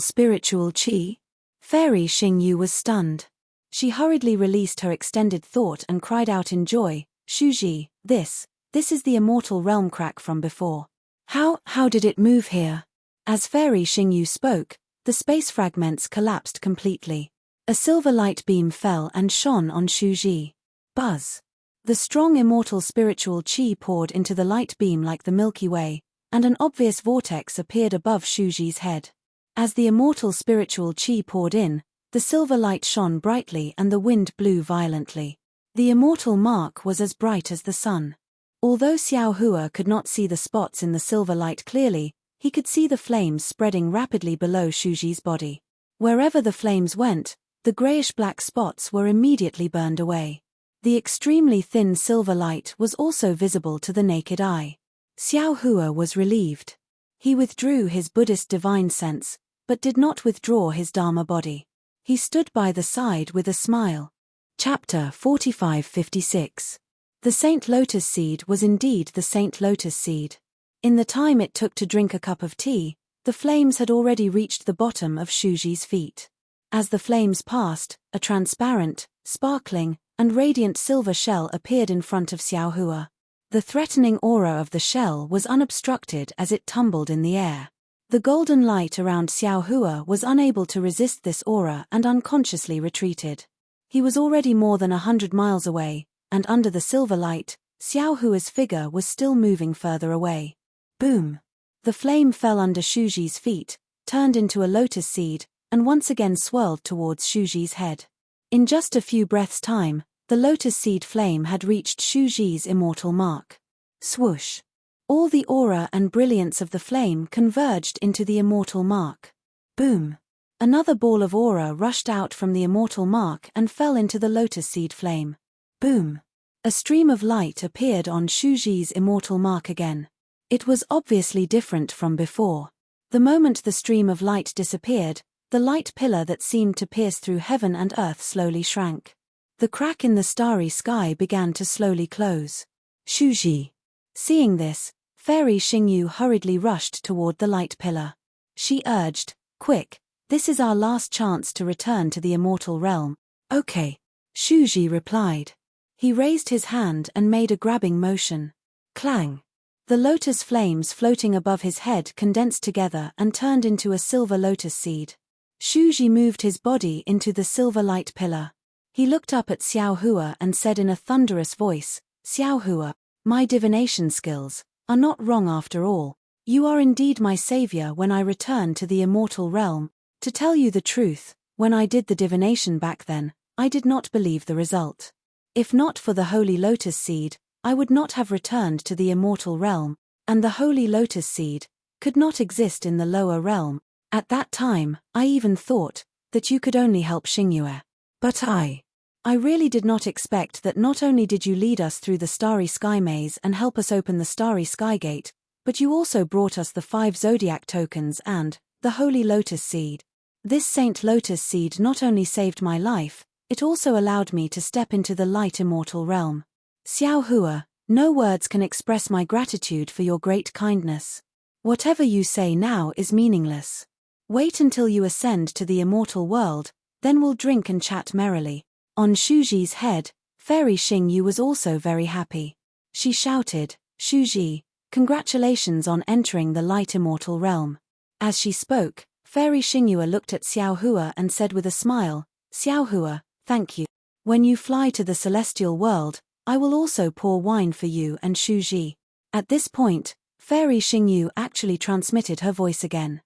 spiritual chi? Fairy Xingyu was stunned. She hurriedly released her extended thought and cried out in joy, Shuji, this is the immortal realm crack from before. How did it move here? As Fairy Xingyu spoke, the space fragments collapsed completely. A silver light beam fell and shone on Shuji. Buzz. The strong immortal spiritual chi poured into the light beam like the Milky Way, and an obvious vortex appeared above Shuji's head. As the immortal spiritual chi poured in, the silver light shone brightly and the wind blew violently. The immortal mark was as bright as the sun. Although Xiao Hua could not see the spots in the silver light clearly, he could see the flames spreading rapidly below Shuji's body. Wherever the flames went, the grayish-black spots were immediately burned away. The extremely thin silver light was also visible to the naked eye. Xiao Hua was relieved. He withdrew his Buddhist divine sense, but did not withdraw his Dharma body. He stood by the side with a smile. Chapter 45-56. The Saint Lotus Seed was indeed the Saint Lotus Seed. In the time it took to drink a cup of tea, the flames had already reached the bottom of Shuji's feet. As the flames passed, a transparent, sparkling, and radiant silver shell appeared in front of Xiaohua. The threatening aura of the shell was unobstructed as it tumbled in the air. The golden light around Xiaohua was unable to resist this aura and unconsciously retreated. He was already more than 100 miles away, and under the silver light, Xiaohua's figure was still moving further away. Boom! The flame fell under Shuji's feet, turned into a lotus seed, and once again swirled towards Shuji's head. In just a few breaths' time, the lotus seed flame had reached Shuji's immortal mark. Swoosh! All the aura and brilliance of the flame converged into the immortal mark. Boom! Another ball of aura rushed out from the immortal mark and fell into the lotus seed flame. Boom! A stream of light appeared on Shuji's immortal mark again. It was obviously different from before. The moment the stream of light disappeared, the light pillar that seemed to pierce through heaven and earth slowly shrank. The crack in the starry sky began to slowly close. Shuji! Seeing this, Fairy Xingyu hurriedly rushed toward the light pillar. She urged, "Quick, this is our last chance to return to the immortal realm." "Okay," Shuji replied. He raised his hand and made a grabbing motion. Clang! The lotus flames floating above his head condensed together and turned into a silver lotus seed. Shuji moved his body into the silver light pillar. He looked up at Xiaohua and said in a thunderous voice, "Xiaohua, my divination skills are not wrong after all. You are indeed my savior when I return to the immortal realm. To tell you the truth, when I did the divination back then, I did not believe the result. If not for the holy lotus seed, I would not have returned to the immortal realm, and the holy lotus seed could not exist in the lower realm. At that time, I even thought that you could only help Xingyue. But I really did not expect that not only did you lead us through the starry sky maze and help us open the starry sky gate, but you also brought us the 5 zodiac tokens and the holy lotus seed. This Saint Lotus Seed not only saved my life, it also allowed me to step into the light immortal realm. Xiaohua, no words can express my gratitude for your great kindness. Whatever you say now is meaningless. Wait until you ascend to the immortal world, then we'll drink and chat merrily." On Shuji's head, Fairy Xingyu was also very happy. She shouted, "Shuji, congratulations on entering the light immortal realm." As she spoke, Fairy Xingyu looked at Xiaohua and said with a smile, "Xiaohua, thank you. When you fly to the celestial world, I will also pour wine for you and Shuji." At this point, Fairy Xingyu actually transmitted her voice again.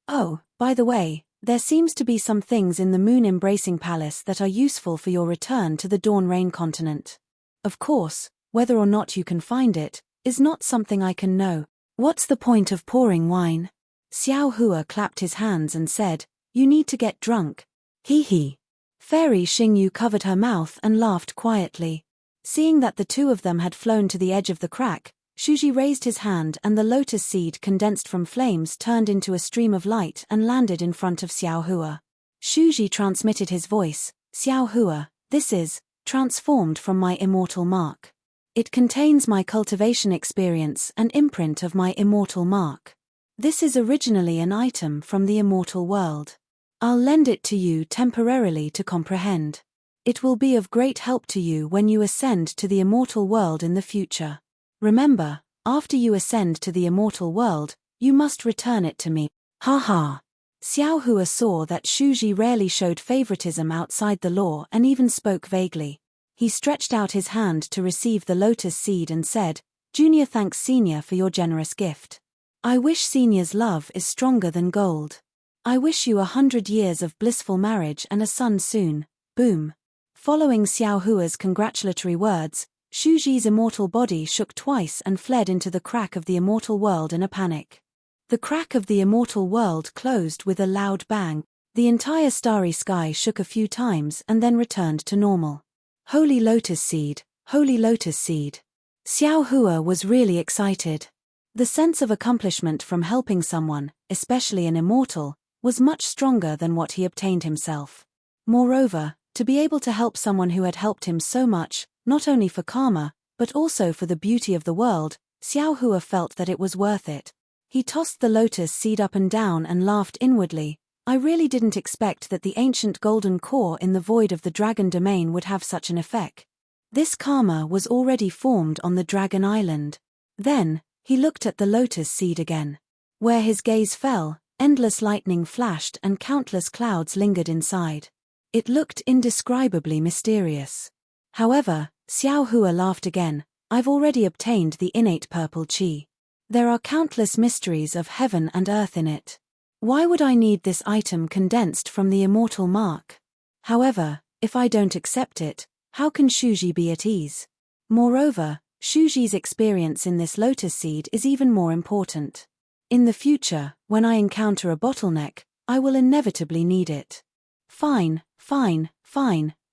"Oh, by the way, there seems to be some things in the moon-embracing palace that are useful for your return to the Dawn Rain continent. Of course, whether or not you can find it, is not something I can know." "What's the point of pouring wine?" Xiaohua clapped his hands and said, "You need to get drunk." "Hee hee." Fairy Xingyu covered her mouth and laughed quietly. Seeing that the two of them had flown to the edge of the crack, Shuji raised his hand and the lotus seed condensed from flames turned into a stream of light and landed in front of Xiaohua. Shuji transmitted his voice, "Xiaohua, this is transformed from my immortal mark. It contains my cultivation experience and imprint of my immortal mark. This is originally an item from the immortal world. I'll lend it to you temporarily to comprehend. It will be of great help to you when you ascend to the immortal world in the future. Remember, after you ascend to the immortal world, you must return it to me." "Ha ha." Xiaohua saw that Shuji rarely showed favoritism outside the law and even spoke vaguely. He stretched out his hand to receive the lotus seed and said, "Junior thanks Senior for your generous gift. I wish Senior's love is stronger than gold. I wish you 100 years of blissful marriage and a son soon." Boom. Following Xiaohua's congratulatory words, Shuji's immortal body shook twice and fled into the crack of the immortal world in a panic. The crack of the immortal world closed with a loud bang. The entire starry sky shook a few times and then returned to normal. Holy Lotus Seed, Holy Lotus Seed. Xiaohua was really excited. The sense of accomplishment from helping someone, especially an immortal, was much stronger than what he obtained himself. Moreover, to be able to help someone who had helped him so much, not only for karma, but also for the beauty of the world, Xiao Hua felt that it was worth it. He tossed the lotus seed up and down and laughed inwardly. I really didn't expect that the ancient golden core in the void of the dragon domain would have such an effect. This karma was already formed on the dragon island. Then, he looked at the lotus seed again. Where his gaze fell, endless lightning flashed and countless clouds lingered inside. It looked indescribably mysterious. However, Xiao Hua laughed again. I've already obtained the innate purple chi. There are countless mysteries of heaven and earth in it. Why would I need this item condensed from the immortal mark? However, if I don't accept it, how can Shuji be at ease? Moreover, Shuji's experience in this lotus seed is even more important. In the future, when I encounter a bottleneck, I will inevitably need it. Fine.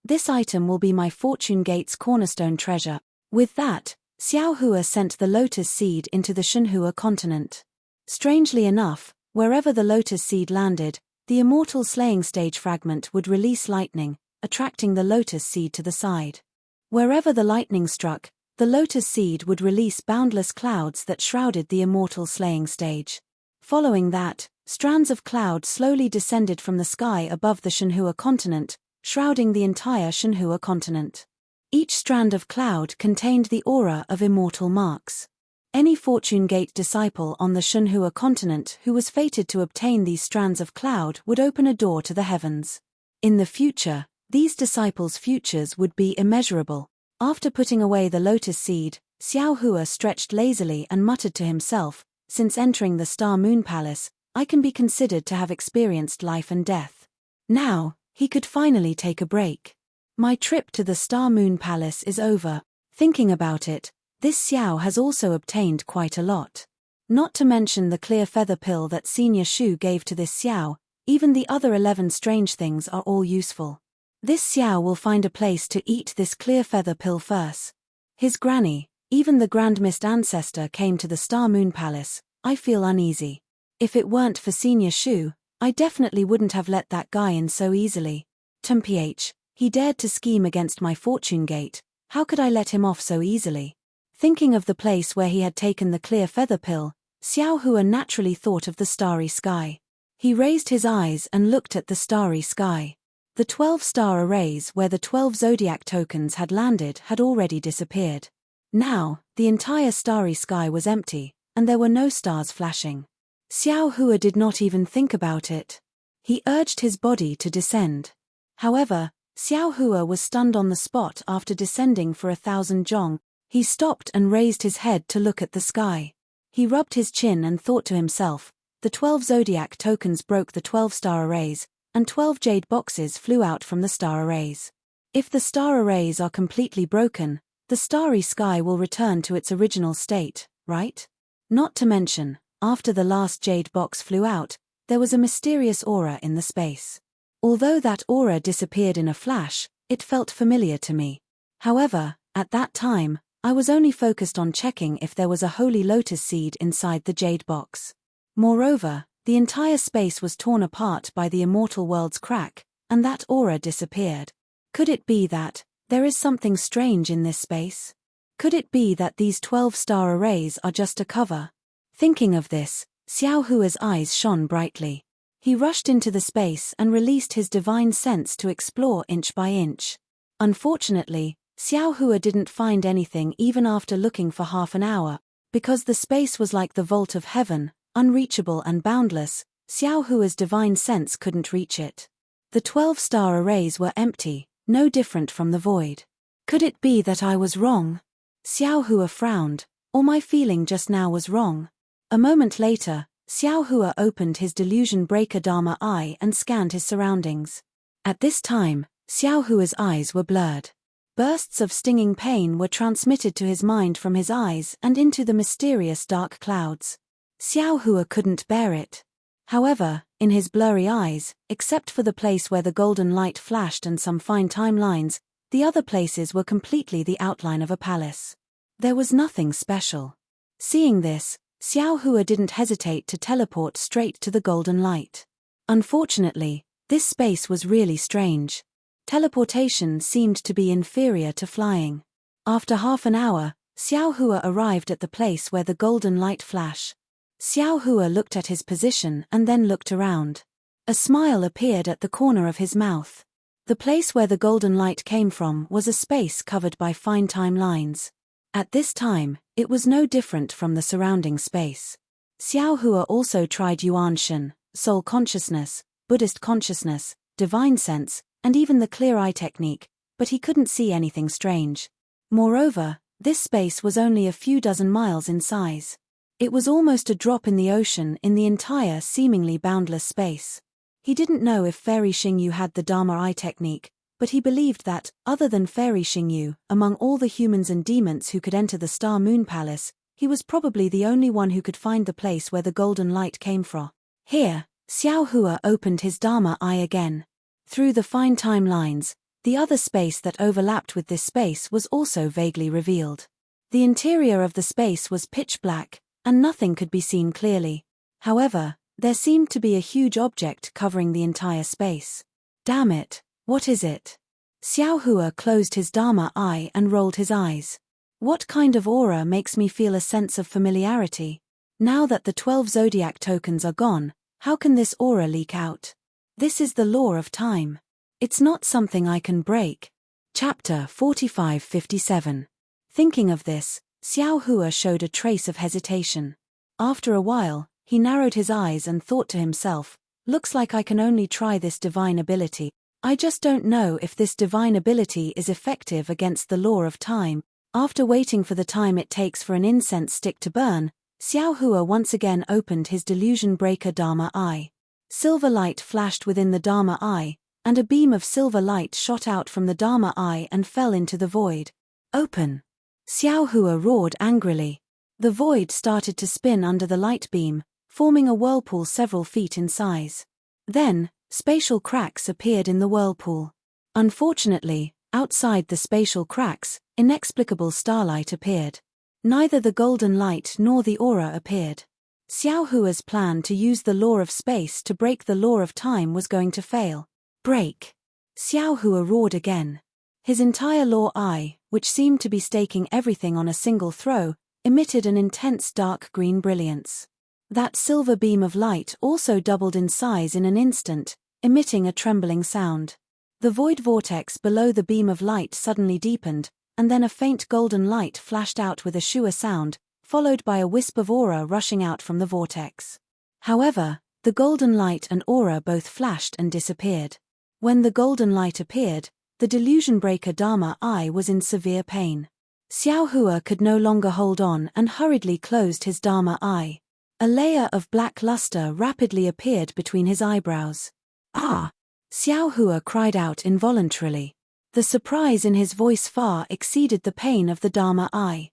This item will be my Fortune Gate's cornerstone treasure. With that, Xiao Hua sent the lotus seed into the Shenhua continent. Strangely enough, wherever the lotus seed landed, the immortal slaying stage fragment would release lightning, attracting the lotus seed to the side. Wherever the lightning struck, the lotus seed would release boundless clouds that shrouded the immortal slaying stage. Following that, strands of cloud slowly descended from the sky above the Shenhua continent, shrouding the entire Shenhua continent. Each strand of cloud contained the aura of immortal marks. Any Fortune Gate disciple on the Shenhua continent who was fated to obtain these strands of cloud would open a door to the heavens. In the future, these disciples' futures would be immeasurable. After putting away the lotus seed, Xiao Hua stretched lazily and muttered to himself, since entering the Star Moon Palace, I can be considered to have experienced life and death. Now, he could finally take a break. My trip to the Star Moon Palace is over. Thinking about it, this Xiao has also obtained quite a lot. Not to mention the clear feather pill that Senior Shu gave to this Xiao, even the other 11 strange things are all useful. This Xiao will find a place to eat this clear feather pill first. His granny, even the Grand Mist Ancestor came to the Star Moon Palace. I feel uneasy. If it weren't for Senior Shu, I definitely wouldn't have let that guy in so easily. Mph, he dared to scheme against my Fortune Gate. How could I let him off so easily? Thinking of the place where he had taken the clear feather pill, Xiao Hua naturally thought of the starry sky. He raised his eyes and looked at the starry sky. The 12-star arrays where the 12 zodiac tokens had landed had already disappeared. Now, the entire starry sky was empty, and there were no stars flashing. Xiao Hua did not even think about it. He urged his body to descend. However, Xiao Hua was stunned on the spot after descending for 1,000 zhong. He stopped and raised his head to look at the sky. He rubbed his chin and thought to himself, the 12 zodiac tokens broke the 12-star arrays, and 12 jade boxes flew out from the star arrays. If the star arrays are completely broken, the starry sky will return to its original state, right? Not to mention, after the last jade box flew out, there was a mysterious aura in the space. Although that aura disappeared in a flash, it felt familiar to me. However, at that time, I was only focused on checking if there was a holy lotus seed inside the jade box. Moreover, the entire space was torn apart by the immortal world's crack, and that aura disappeared. Could it be that there is something strange in this space? Could it be that these 12-star arrays are just a cover? Thinking of this, Xiao Hua's eyes shone brightly. He rushed into the space and released his divine sense to explore inch by inch. Unfortunately, Xiao Hua didn't find anything even after looking for half an hour, because the space was like the vault of heaven, unreachable and boundless. Xiao Hua's divine sense couldn't reach it. The 12-star arrays were empty, no different from the void. Could it be that I was wrong? Xiao Hua frowned, or my feeling just now was wrong. A moment later, Xiao Hua opened his delusion breaker Dharma eye and scanned his surroundings. At this time, Xiao Hua's eyes were blurred. Bursts of stinging pain were transmitted to his mind from his eyes and into the mysterious dark clouds. Xiao Hua couldn't bear it. However, in his blurry eyes, except for the place where the golden light flashed and some fine time lines, the other places were completely the outline of a palace. There was nothing special. Seeing this, Xiao Hua didn't hesitate to teleport straight to the golden light. Unfortunately, this space was really strange. Teleportation seemed to be inferior to flying. After half an hour, Xiao Hua arrived at the place where the golden light flashed. Xiao Hua looked at his position and then looked around. A smile appeared at the corner of his mouth. The place where the golden light came from was a space covered by fine time lines. At this time, it was no different from the surrounding space. Xiao Hua also tried Yuan Shen, soul consciousness, Buddhist consciousness, divine sense, and even the clear eye technique, but he couldn't see anything strange. Moreover, this space was only a few dozen miles in size. It was almost a drop in the ocean in the entire seemingly boundless space. He didn't know if Fairy Xingyu had the Dharma eye technique, but he believed that, other than Fairy Xingyu, among all the humans and demons who could enter the Star Moon Palace, he was probably the only one who could find the place where the golden light came from. Here, Xiao Hua opened his Dharma eye again. Through the fine time lines, the other space that overlapped with this space was also vaguely revealed. The interior of the space was pitch black, and nothing could be seen clearly. However, there seemed to be a huge object covering the entire space. Damn it, what is it? Xiao Hua closed his Dharma eye and rolled his eyes. What kind of aura makes me feel a sense of familiarity? Now that the 12 zodiac tokens are gone, how can this aura leak out? This is the law of time. It's not something I can break. Chapter 45-57. Thinking of this, Xiao Hua showed a trace of hesitation. After a while, he narrowed his eyes and thought to himself, looks like I can only try this divine ability. I just don't know if this divine ability is effective against the law of time. After waiting for the time it takes for an incense stick to burn, Xiao Hua once again opened his delusion breaker Dharma eye. Silver light flashed within the Dharma eye, and a beam of silver light shot out from the Dharma eye and fell into the void. Open! Xiao Hua roared angrily. The void started to spin under the light beam, forming a whirlpool several feet in size. Then, spatial cracks appeared in the whirlpool. Unfortunately, outside the spatial cracks, inexplicable starlight appeared. Neither the golden light nor the aura appeared. Xiao Hua's plan to use the law of space to break the law of time was going to fail. Break! Xiao Hua roared again. His entire law eye, which seemed to be staking everything on a single throw, emitted an intense dark green brilliance. That silver beam of light also doubled in size in an instant, emitting a trembling sound. The void vortex below the beam of light suddenly deepened, and then a faint golden light flashed out with a shua sound, followed by a wisp of aura rushing out from the vortex. However, the golden light and aura both flashed and disappeared. When the golden light appeared, the delusion breaker Dharma eye was in severe pain. Xiao Hua could no longer hold on and hurriedly closed his Dharma eye. A layer of black luster rapidly appeared between his eyebrows. Ah! Xiao Hua cried out involuntarily. The surprise in his voice far exceeded the pain of the Dharma eye.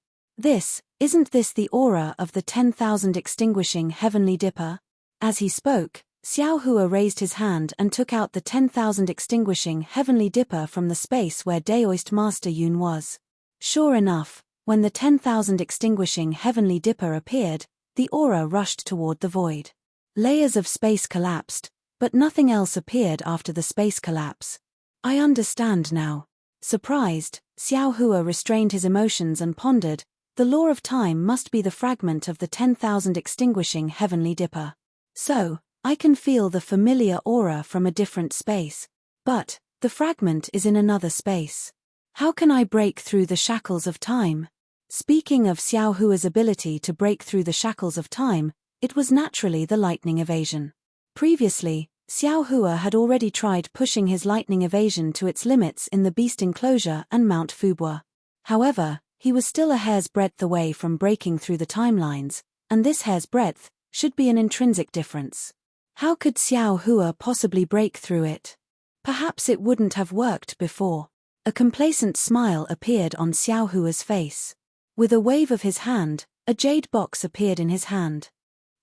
Isn't this the aura of the 10,000 extinguishing heavenly dipper? As he spoke, Xiao Hua raised his hand and took out the 10,000 extinguishing heavenly dipper from the space where Daoist Master Yun was. Sure enough, when the 10,000 extinguishing heavenly dipper appeared, the aura rushed toward the void. Layers of space collapsed, but nothing else appeared after the space collapse. I understand now. Surprised, Xiao Hua restrained his emotions and pondered, the law of time must be the fragment of the 10,000 extinguishing heavenly dipper. So, I can feel the familiar aura from a different space. But, the fragment is in another space. How can I break through the shackles of time? Speaking of Xiao Hua's ability to break through the shackles of time, it was naturally the lightning evasion. Previously, Xiao Hua had already tried pushing his lightning evasion to its limits in the Beast Enclosure and Mount Fubua. However, he was still a hair's breadth away from breaking through the timelines, and this hair's breadth should be an intrinsic difference. How could Xiao Hua possibly break through it? Perhaps it wouldn't have worked before. A complacent smile appeared on Xiao Hua's face. With a wave of his hand, a jade box appeared in his hand.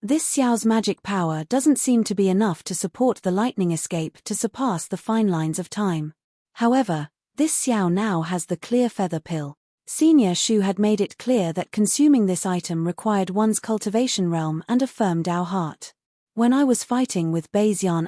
This Xiao's magic power doesn't seem to be enough to support the lightning escape to surpass the fine lines of time. However, this Xiao now has the clear feather pill. Senior Shu had made it clear that consuming this item required one's cultivation realm and a firm Dao heart. When I was fighting with Beizian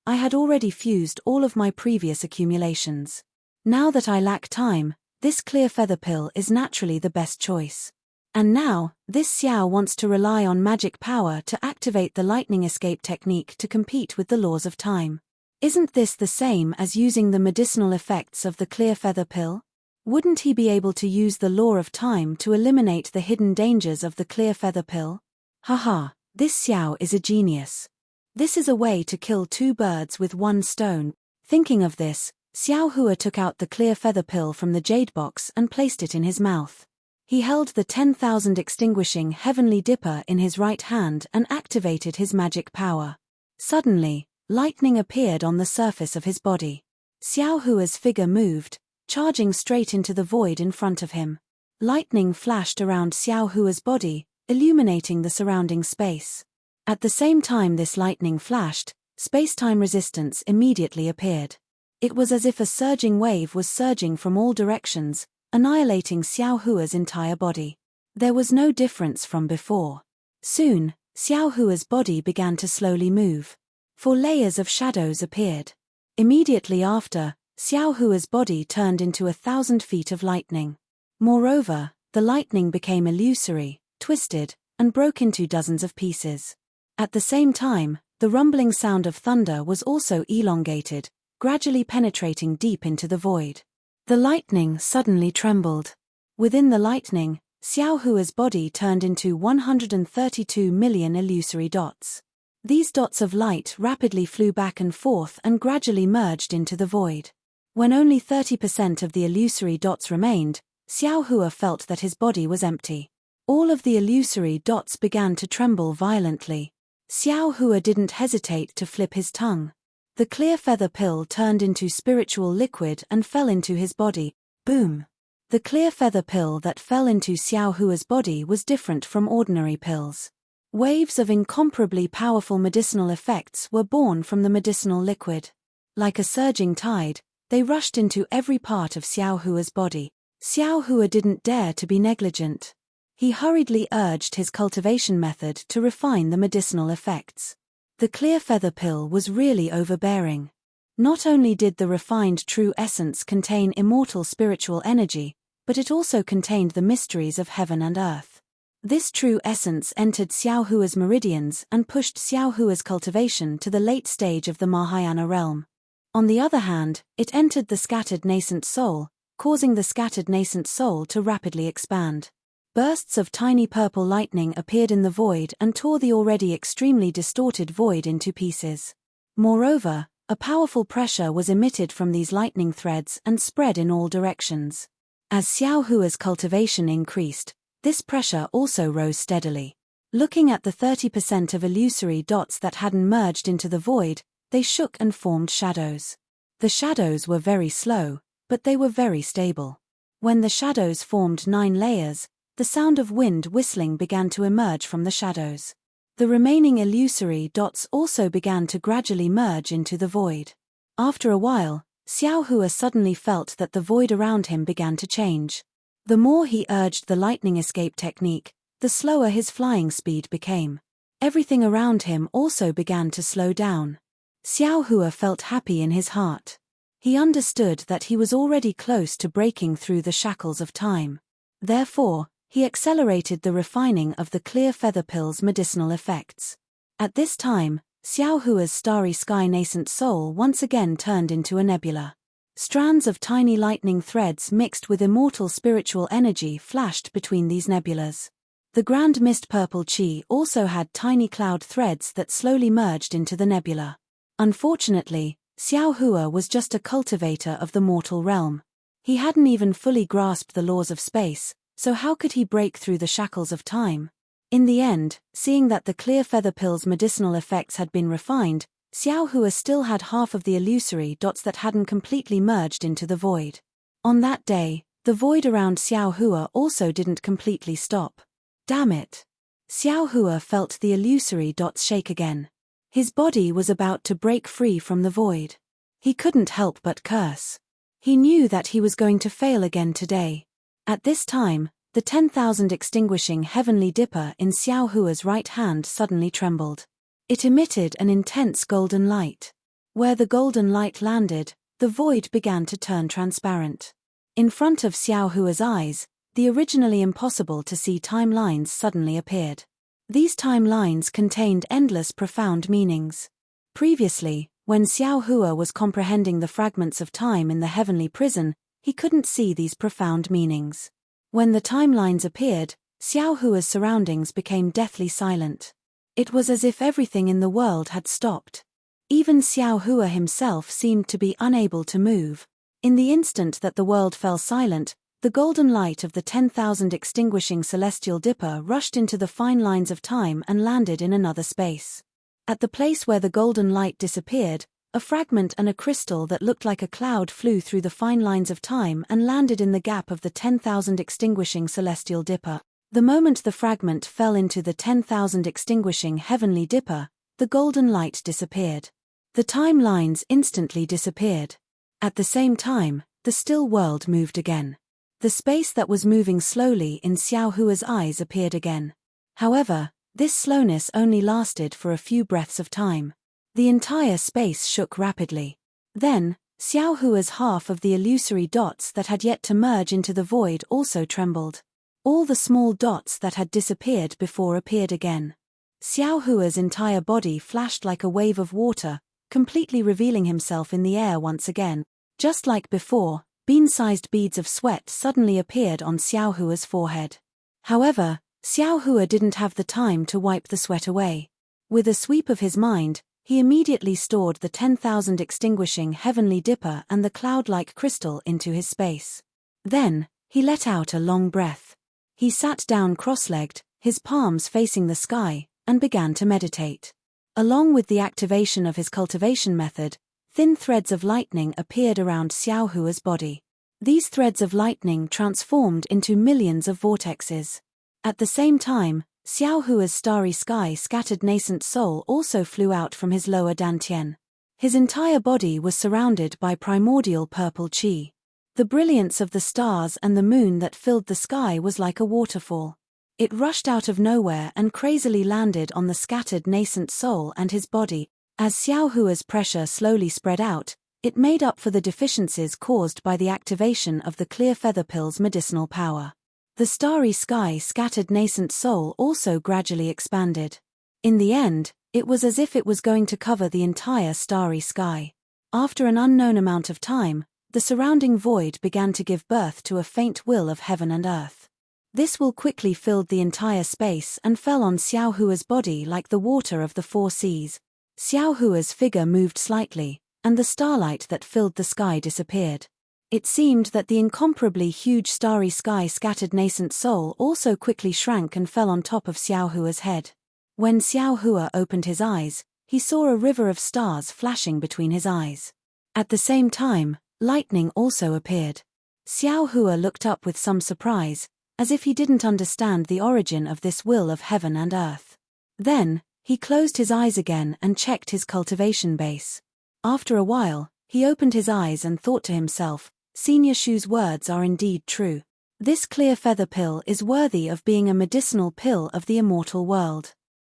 I had already fused all of my previous accumulations. Now that I lack time, this clear feather pill is naturally the best choice. And now, this Xiao wants to rely on magic power to activate the lightning escape technique to compete with the laws of time. Isn't this the same as using the medicinal effects of the clear feather pill? Wouldn't he be able to use the law of time to eliminate the hidden dangers of the clear feather pill? Haha, this Xiao is a genius. This is a way to kill two birds with one stone. Thinking of this, Xiao Hua took out the clear feather pill from the jade box and placed it in his mouth. He held the 10,000 extinguishing heavenly dipper in his right hand and activated his magic power. Suddenly, lightning appeared on the surface of his body. Xiao Hua's figure moved, charging straight into the void in front of him. Lightning flashed around Xiao Hua's body, illuminating the surrounding space. At the same time this lightning flashed, space-time resistance immediately appeared. It was as if a surging wave was surging from all directions, annihilating Xiao Hua's entire body. There was no difference from before. Soon, Xiao Hua's body began to slowly move. 4 layers of shadows appeared. Immediately after, Xiao Hua's body turned into 1,000 feet of lightning. Moreover, the lightning became illusory, twisted, and broke into dozens of pieces. At the same time, the rumbling sound of thunder was also elongated, gradually penetrating deep into the void. The lightning suddenly trembled. Within the lightning, Xiao Hua's body turned into 132 million illusory dots. These dots of light rapidly flew back and forth and gradually merged into the void. When only 30% of the illusory dots remained, Xiao Hua felt that his body was empty. All of the illusory dots began to tremble violently. Xiao Hua didn't hesitate to flip his tongue. The clear feather pill turned into spiritual liquid and fell into his body. Boom! The clear feather pill that fell into Xiao Hua's body was different from ordinary pills. Waves of incomparably powerful medicinal effects were born from the medicinal liquid. Like a surging tide, they rushed into every part of Xiao Hua's body. Xiao Hua didn't dare to be negligent. He hurriedly urged his cultivation method to refine the medicinal effects. The clear feather pill was really overbearing. Not only did the refined true essence contain immortal spiritual energy, but it also contained the mysteries of heaven and earth. This true essence entered Xiao Hua's meridians and pushed Xiao Hua's cultivation to the late stage of the Mahayana realm. On the other hand, it entered the scattered nascent soul, causing the scattered nascent soul to rapidly expand. Bursts of tiny purple lightning appeared in the void and tore the already extremely distorted void into pieces. Moreover, a powerful pressure was emitted from these lightning threads and spread in all directions. As Xiao Hua's cultivation increased, this pressure also rose steadily. Looking at the 30% of illusory dots that hadn't merged into the void, they shook and formed shadows. The shadows were very slow, but they were very stable. When the shadows formed 9 layers, the sound of wind whistling began to emerge from the shadows. The remaining illusory dots also began to gradually merge into the void. After a while, Xiao Hua suddenly felt that the void around him began to change. The more he urged the lightning escape technique, the slower his flying speed became. Everything around him also began to slow down. Xiao Hua felt happy in his heart. He understood that he was already close to breaking through the shackles of time. Therefore, he accelerated the refining of the clear feather pill's medicinal effects. At this time, Xiao Hua's starry sky nascent soul once again turned into a nebula. Strands of tiny lightning threads mixed with immortal spiritual energy flashed between these nebulas. The grand mist purple chi also had tiny cloud threads that slowly merged into the nebula. Unfortunately, Xiao Hua was just a cultivator of the mortal realm. He hadn't even fully grasped the laws of space, so how could he break through the shackles of time? In the end, seeing that the clear feather pill's medicinal effects had been refined, Xiao Hua still had half of the illusory dots that hadn't completely merged into the void. On that day, the void around Xiao Hua also didn't completely stop. Damn it! Xiao Hua felt the illusory dots shake again. His body was about to break free from the void. He couldn't help but curse. He knew that he was going to fail again today. At this time, the 10,000 extinguishing heavenly dipper in Xiao Hua's right hand suddenly trembled. It emitted an intense golden light. Where the golden light landed, the void began to turn transparent. In front of Xiao Hua's eyes, the originally impossible to see timelines suddenly appeared. These timelines contained endless profound meanings. Previously, when Xiao Hua was comprehending the fragments of time in the heavenly prison, he couldn't see these profound meanings. When the timelines appeared, Xiao Hua's surroundings became deathly silent. It was as if everything in the world had stopped. Even Xiao Hua himself seemed to be unable to move. In the instant that the world fell silent, the golden light of the 10,000 extinguishing celestial dipper rushed into the fine lines of time and landed in another space. At the place where the golden light disappeared, a fragment and a crystal that looked like a cloud flew through the fine lines of time and landed in the gap of the 10,000 extinguishing celestial dipper. The moment the fragment fell into the 10,000 extinguishing heavenly dipper, the golden light disappeared. The timelines instantly disappeared. At the same time, the still world moved again. The space that was moving slowly in Xiao Hua's eyes appeared again. However, this slowness only lasted for a few breaths of time. The entire space shook rapidly. Then, Xiao Hua's half of the illusory dots that had yet to merge into the void also trembled. All the small dots that had disappeared before appeared again. Xiao Hua's entire body flashed like a wave of water, completely revealing himself in the air once again. Just like before, bean-sized beads of sweat suddenly appeared on Xiao Hua's forehead. However, Xiao Hua didn't have the time to wipe the sweat away. With a sweep of his mind, he immediately stored the 10,000 extinguishing heavenly dipper and the cloud-like crystal into his space. Then, he let out a long breath. He sat down cross-legged, his palms facing the sky, and began to meditate. Along with the activation of his cultivation method, thin threads of lightning appeared around Xiao Hua's body. These threads of lightning transformed into millions of vortexes. At the same time, Xiao Hua's starry sky scattered nascent soul also flew out from his lower dantian. His entire body was surrounded by primordial purple qi. The brilliance of the stars and the moon that filled the sky was like a waterfall. It rushed out of nowhere and crazily landed on the scattered nascent soul and his body. As Xiao Hua's pressure slowly spread out, it made up for the deficiencies caused by the activation of the clear feather pill's medicinal power. The starry sky scattered nascent soul also gradually expanded. In the end, it was as if it was going to cover the entire starry sky. After an unknown amount of time, the surrounding void began to give birth to a faint will of heaven and earth. This will quickly filled the entire space and fell on Xiao Hua's body like the water of the four seas. Xiao Hua's figure moved slightly, and the starlight that filled the sky disappeared. It seemed that the incomparably huge starry sky scattered nascent soul also quickly shrank and fell on top of Xiao Hua's head. When Xiao Hua opened his eyes, he saw a river of stars flashing between his eyes. At the same time, lightning also appeared. Xiao Hua looked up with some surprise, as if he didn't understand the origin of this will of heaven and earth. Then, he closed his eyes again and checked his cultivation base. After a while, he opened his eyes and thought to himself, Senior Shu's words are indeed true. This clear feather pill is worthy of being a medicinal pill of the immortal world.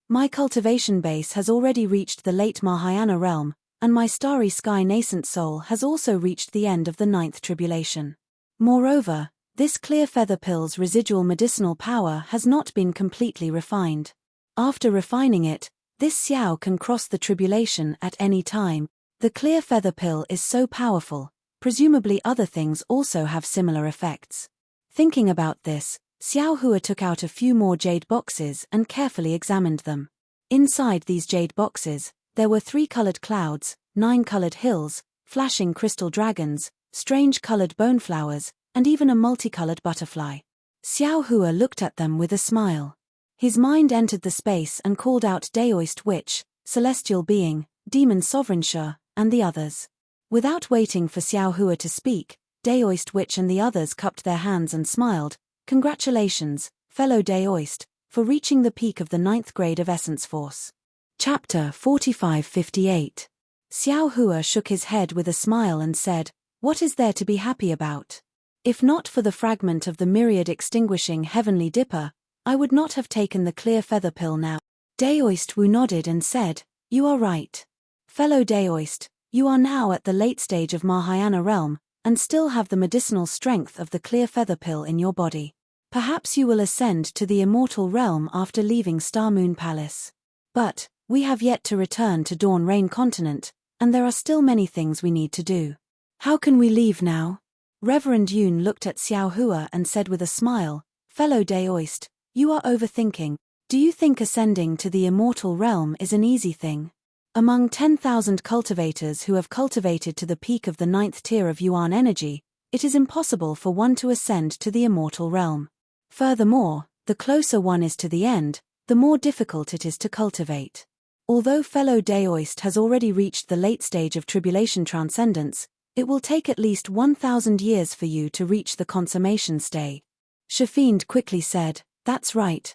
My cultivation base has already reached the late Mahayana realm, and my starry sky nascent soul has also reached the end of the ninth tribulation. Moreover, this clear feather pill's residual medicinal power has not been completely refined. After refining it, this Xiao can cross the tribulation at any time. The clear feather pill is so powerful, presumably other things also have similar effects. Thinking about this, Xiao Hua took out a few more jade boxes and carefully examined them. Inside these jade boxes, there were 3 colored clouds, 9 colored hills, flashing crystal dragons, strange colored bone flowers, and even a multicolored butterfly. Xiao Hua looked at them with a smile. His mind entered the space and called out Daoist Witch, Celestial Being, Demon Sovereignshire, and the others. Without waiting for Xiao Hua to speak, Daoist Witch and the others cupped their hands and smiled. Congratulations, fellow Daoist, for reaching the peak of the 9th grade of Essence Force. Chapter 4558. Xiao Hua shook his head with a smile and said, What is there to be happy about? If not for the fragment of the myriad extinguishing heavenly dipper, I would not have taken the clear feather pill now. Daoist Wu nodded and said, "You are right. Fellow Daoist, you are now at the late stage of Mahayana realm, and still have the medicinal strength of the clear feather pill in your body. Perhaps you will ascend to the immortal realm after leaving Star Moon Palace. But, we have yet to return to Dawn Rain Continent, and there are still many things we need to do. How can we leave now?" Reverend Yun looked at Xiao Hua and said with a smile, "Fellow Daoist, you are overthinking. Do you think ascending to the immortal realm is an easy thing? Among 10,000 cultivators who have cultivated to the peak of the 9th tier of Yuan energy, it is impossible for one to ascend to the immortal realm. Furthermore, the closer one is to the end, the more difficult it is to cultivate. Although fellow Daoist has already reached the late stage of tribulation transcendence, it will take at least 1,000 years for you to reach the consummation stage." Shafiend quickly said, That's right.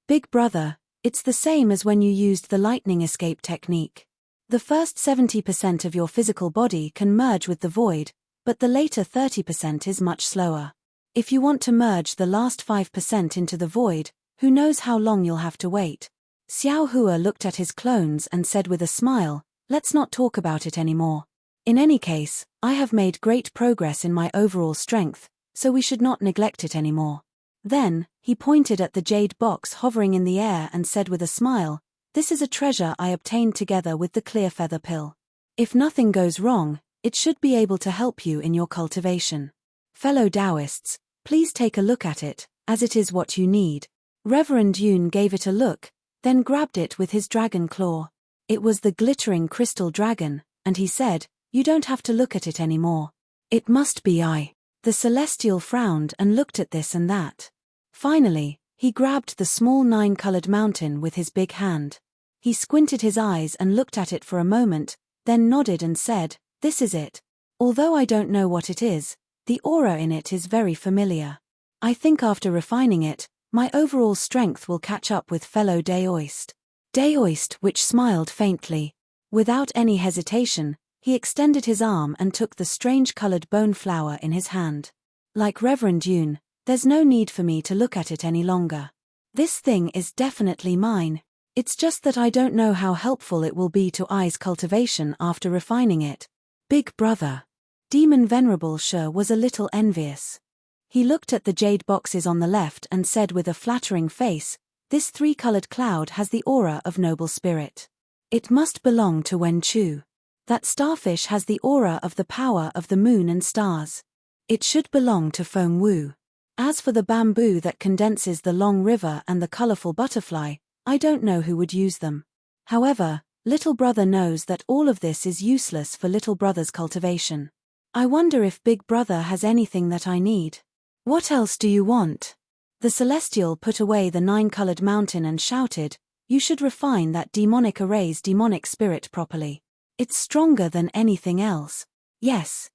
Big brother, it's the same as when you used the lightning escape technique. The first 70% of your physical body can merge with the void, but the later 30% is much slower. If you want to merge the last 5% into the void, who knows how long you'll have to wait. Xiao Hua looked at his clones and said with a smile, "Let's not talk about it anymore. In any case, I have made great progress in my overall strength, so we should not neglect it anymore." Then, he pointed at the jade box hovering in the air and said with a smile, "This is a treasure I obtained together with the clear feather pill. If nothing goes wrong, it should be able to help you in your cultivation. Fellow Taoists, please take a look at it, as it is what you need." Reverend Yun gave it a look, then grabbed it with his dragon claw. It was the glittering crystal dragon, and he said, "You don't have to look at it anymore. It must be I." The Celestial frowned and looked at this and that. Finally, he grabbed the small 9-colored mountain with his big hand. He squinted his eyes and looked at it for a moment, then nodded and said, "This is it. Although I don't know what it is, the aura in it is very familiar. I think after refining it, my overall strength will catch up with fellow Daoist." Daoist, which smiled faintly. Without any hesitation, he extended his arm and took the strange-colored bone flower in his hand. Like Reverend Yun, there's no need for me to look at it any longer. This thing is definitely mine. It's just that I don't know how helpful it will be to I's cultivation after refining it. Big brother. Demon Venerable Sha was a little envious. He looked at the jade boxes on the left and said with a flattering face, "This 3-colored cloud has the aura of noble spirit. It must belong to Wen Chu. That starfish has the aura of the power of the moon and stars. It should belong to Feng Wu. As for the bamboo that condenses the long river and the colorful butterfly, I don't know who would use them. However, little brother knows that all of this is useless for little brother's cultivation. I wonder if big brother has anything that I need. What else do you want?" The Celestial put away the 9-colored mountain and shouted, "You should refine that demonic array's demonic spirit properly. It's stronger than anything else." Yes.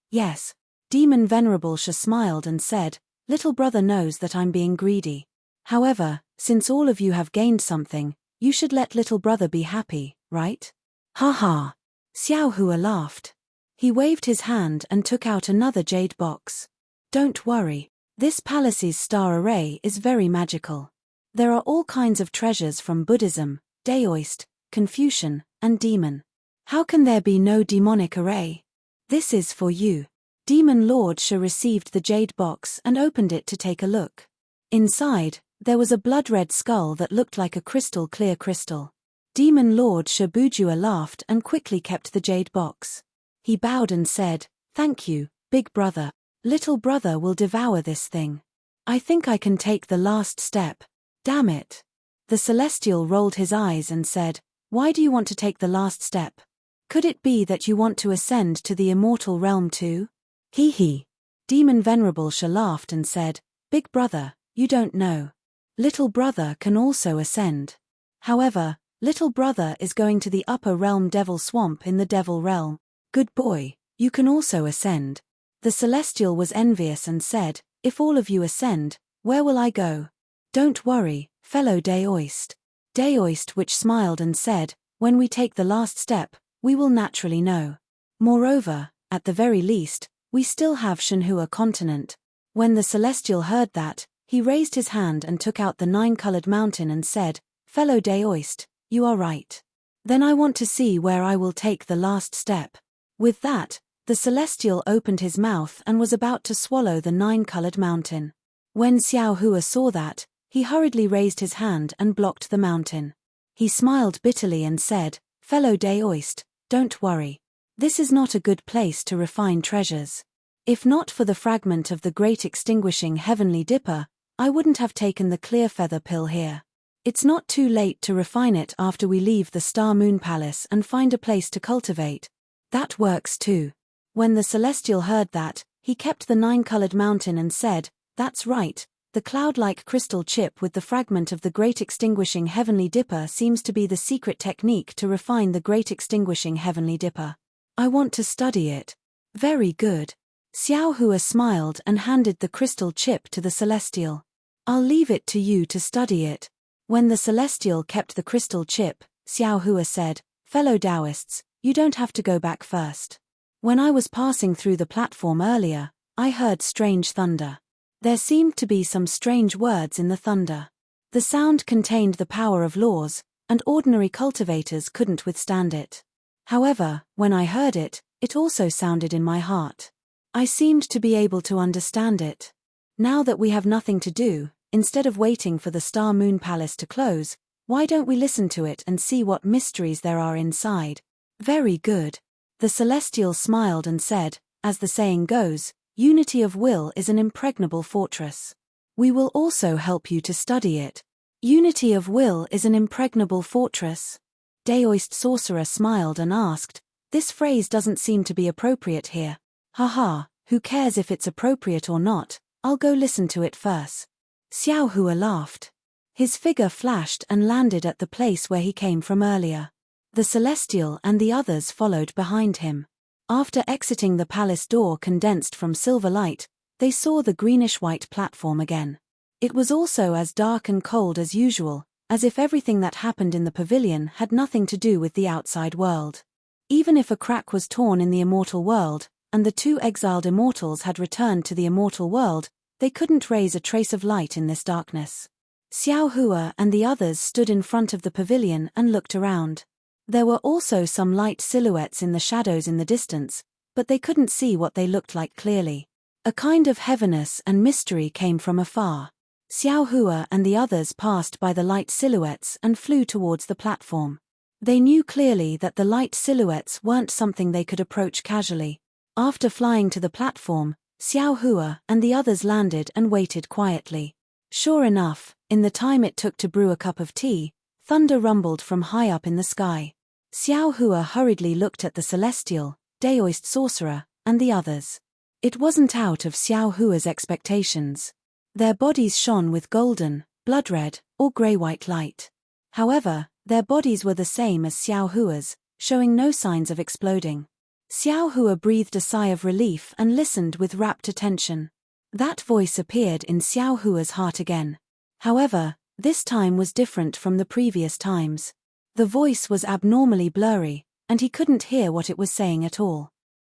Demon Venerable Sha smiled and said, "Little brother knows that I'm being greedy. However, since all of you have gained something, you should let little brother be happy, right?" "Ha ha." Xiao Hua laughed. He waved his hand and took out another jade box. "Don't worry. This palace's star array is very magical. There are all kinds of treasures from Buddhism, Daoist, Confucian, and Demon. How can there be no demonic array? This is for you." Demon Lord Sha received the jade box and opened it to take a look. Inside, there was a blood-red skull that looked like a crystal-clear crystal. Demon Lord Sha Bujua laughed and quickly kept the jade box. He bowed and said, "Thank you, big brother. Little brother will devour this thing. I think I can take the last step." "Damn it." The Celestial rolled his eyes and said, "Why do you want to take the last step? Could it be that you want to ascend to the immortal realm too?" Hee. Demon Venerable Sha laughed and said, "Big brother, you don't know. Little brother can also ascend. However, little brother is going to the upper realm Devil Swamp in the Devil Realm. Good boy, you can also ascend." The Celestial was envious and said, "If all of you ascend, where will I go?" "Don't worry, fellow Daoist." Daoist, which smiled and said, "When we take the last step, we will naturally know. Moreover, at the very least, We still have Shenhua continent. When the Celestial heard that, he raised his hand and took out the 9-colored mountain and said, "Fellow Daoist, you are right. Then I want to see where I will take the last step." With that, the Celestial opened his mouth and was about to swallow the 9-colored mountain. When Xiao Hua saw that, he hurriedly raised his hand and blocked the mountain. He smiled bitterly and said, "Fellow Daoist, don't worry. This is not a good place to refine treasures. If not for the fragment of the great extinguishing heavenly dipper, I wouldn't have taken the clear feather pill here. It's not too late to refine it after we leave the Star Moon Palace and find a place to cultivate. That works too." When the Celestial heard that, he kept the 9-colored mountain and said, "That's right, the cloud-like crystal chip with the fragment of the great extinguishing heavenly dipper seems to be the secret technique to refine the great extinguishing heavenly dipper. I want to study it." "Very good." Xiao Hua smiled and handed the crystal chip to the Celestial. "I'll leave it to you to study it." When the Celestial kept the crystal chip, Xiao Hua said, "Fellow Taoists, you don't have to go back first. When I was passing through the platform earlier, I heard strange thunder. There seemed to be some strange words in the thunder. The sound contained the power of laws, and ordinary cultivators couldn't withstand it. However, when I heard it, it also sounded in my heart. I seemed to be able to understand it. Now that we have nothing to do, instead of waiting for the Star Moon Palace to close, why don't we listen to it and see what mysteries there are inside?" "Very good." The Celestial smiled and said, "As the saying goes, unity of will is an impregnable fortress. We will also help you to study it." "Unity of will is an impregnable fortress?" Daoist Sorcerer smiled and asked, "This phrase doesn't seem to be appropriate here." "Haha, who cares if it's appropriate or not, I'll go listen to it first." Xiao Hua laughed. His figure flashed and landed at the place where he came from earlier. The Celestial and the others followed behind him. After exiting the palace door condensed from silver light, they saw the greenish-white platform again. It was also as dark and cold as usual, as if everything that happened in the pavilion had nothing to do with the outside world. Even if a crack was torn in the immortal world, and the 2 exiled immortals had returned to the immortal world, they couldn't raise a trace of light in this darkness. Xiao Hua and the others stood in front of the pavilion and looked around. There were also some light silhouettes in the shadows in the distance, but they couldn't see what they looked like clearly. A kind of heaviness and mystery came from afar. Xiao Hua and the others passed by the light silhouettes and flew towards the platform. They knew clearly that the light silhouettes weren't something they could approach casually. After flying to the platform, Xiao Hua and the others landed and waited quietly. Sure enough, in the time it took to brew a cup of tea, thunder rumbled from high up in the sky. Xiao Hua hurriedly looked at the Celestial, Daoist Sorcerer, and the others. It wasn't out of Xiao Hua's expectations. Their bodies shone with golden, blood-red, or grey-white light. However, their bodies were the same as Xiao Hua's, showing no signs of exploding. Xiao Hua breathed a sigh of relief and listened with rapt attention. That voice appeared in Xiao Hua's heart again. However, this time was different from the previous times. The voice was abnormally blurry, and he couldn't hear what it was saying at all.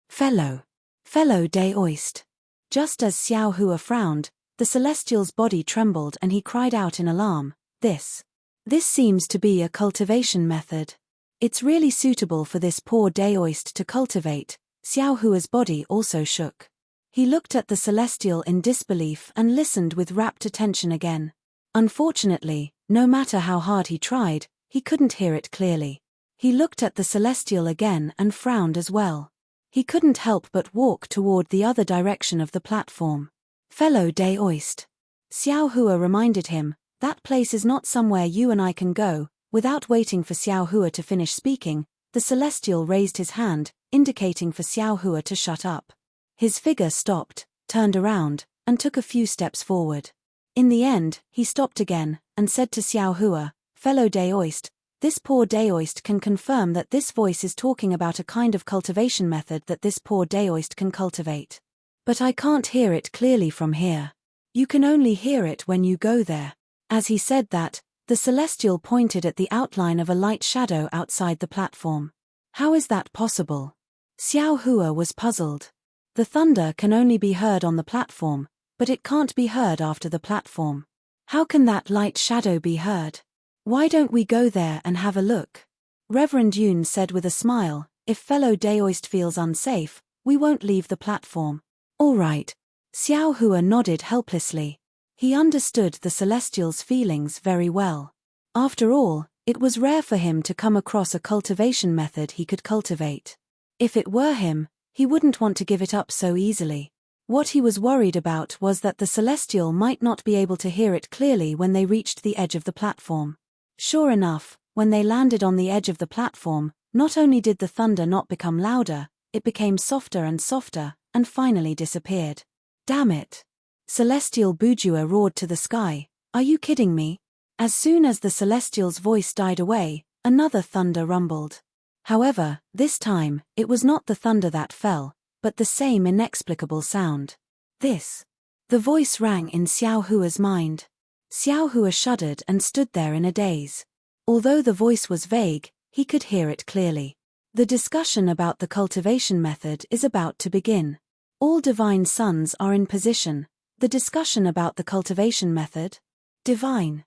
Fellow Daoist." Just as Xiao Hua frowned, the Celestial's body trembled and he cried out in alarm, This seems to be a cultivation method. It's really suitable for this poor Daoist to cultivate." Xiao Hua's body also shook. He looked at the Celestial in disbelief and listened with rapt attention again. Unfortunately, no matter how hard he tried, he couldn't hear it clearly. He looked at the Celestial again and frowned as well. He couldn't help but walk toward the other direction of the platform. "Fellow Daoist." Xiao Hua reminded him, "That place is not somewhere you and I can go." Without waiting for Xiao Hua to finish speaking, the Celestial raised his hand, indicating for Xiao Hua to shut up. His figure stopped, turned around, and took a few steps forward. In the end, he stopped again, and said to Xiao Hua, "Fellow Daoist, this poor Daoist can confirm that this voice is talking about a kind of cultivation method that this poor Daoist can cultivate. But I can't hear it clearly from here. You can only hear it when you go there." As he said that, the Celestial pointed at the outline of a light shadow outside the platform. "How is that possible?" Xiao Hua was puzzled. The thunder can only be heard on the platform, but it can't be heard after the platform. How can that light shadow be heard? Why don't we go there and have a look? Reverend Yoon said with a smile, if fellow Daoist feels unsafe, we won't leave the platform. All right. Xiao Hua nodded helplessly. He understood the Celestial's feelings very well. After all, it was rare for him to come across a cultivation method he could cultivate. If it were him, he wouldn't want to give it up so easily. What he was worried about was that the Celestial might not be able to hear it clearly when they reached the edge of the platform. Sure enough, when they landed on the edge of the platform, not only did the thunder not become louder, it became softer and finally disappeared. Damn it! Celestial Bujua roared to the sky, are you kidding me? As soon as the Celestial's voice died away, another thunder rumbled. However, this time, it was not the thunder that fell, but the same inexplicable sound. This. The voice rang in Xiao Hua's mind. Xiao Hua shuddered and stood there in a daze. Although the voice was vague, he could hear it clearly. The discussion about the cultivation method is about to begin. All divine sons are in position. The discussion about the cultivation method? Divine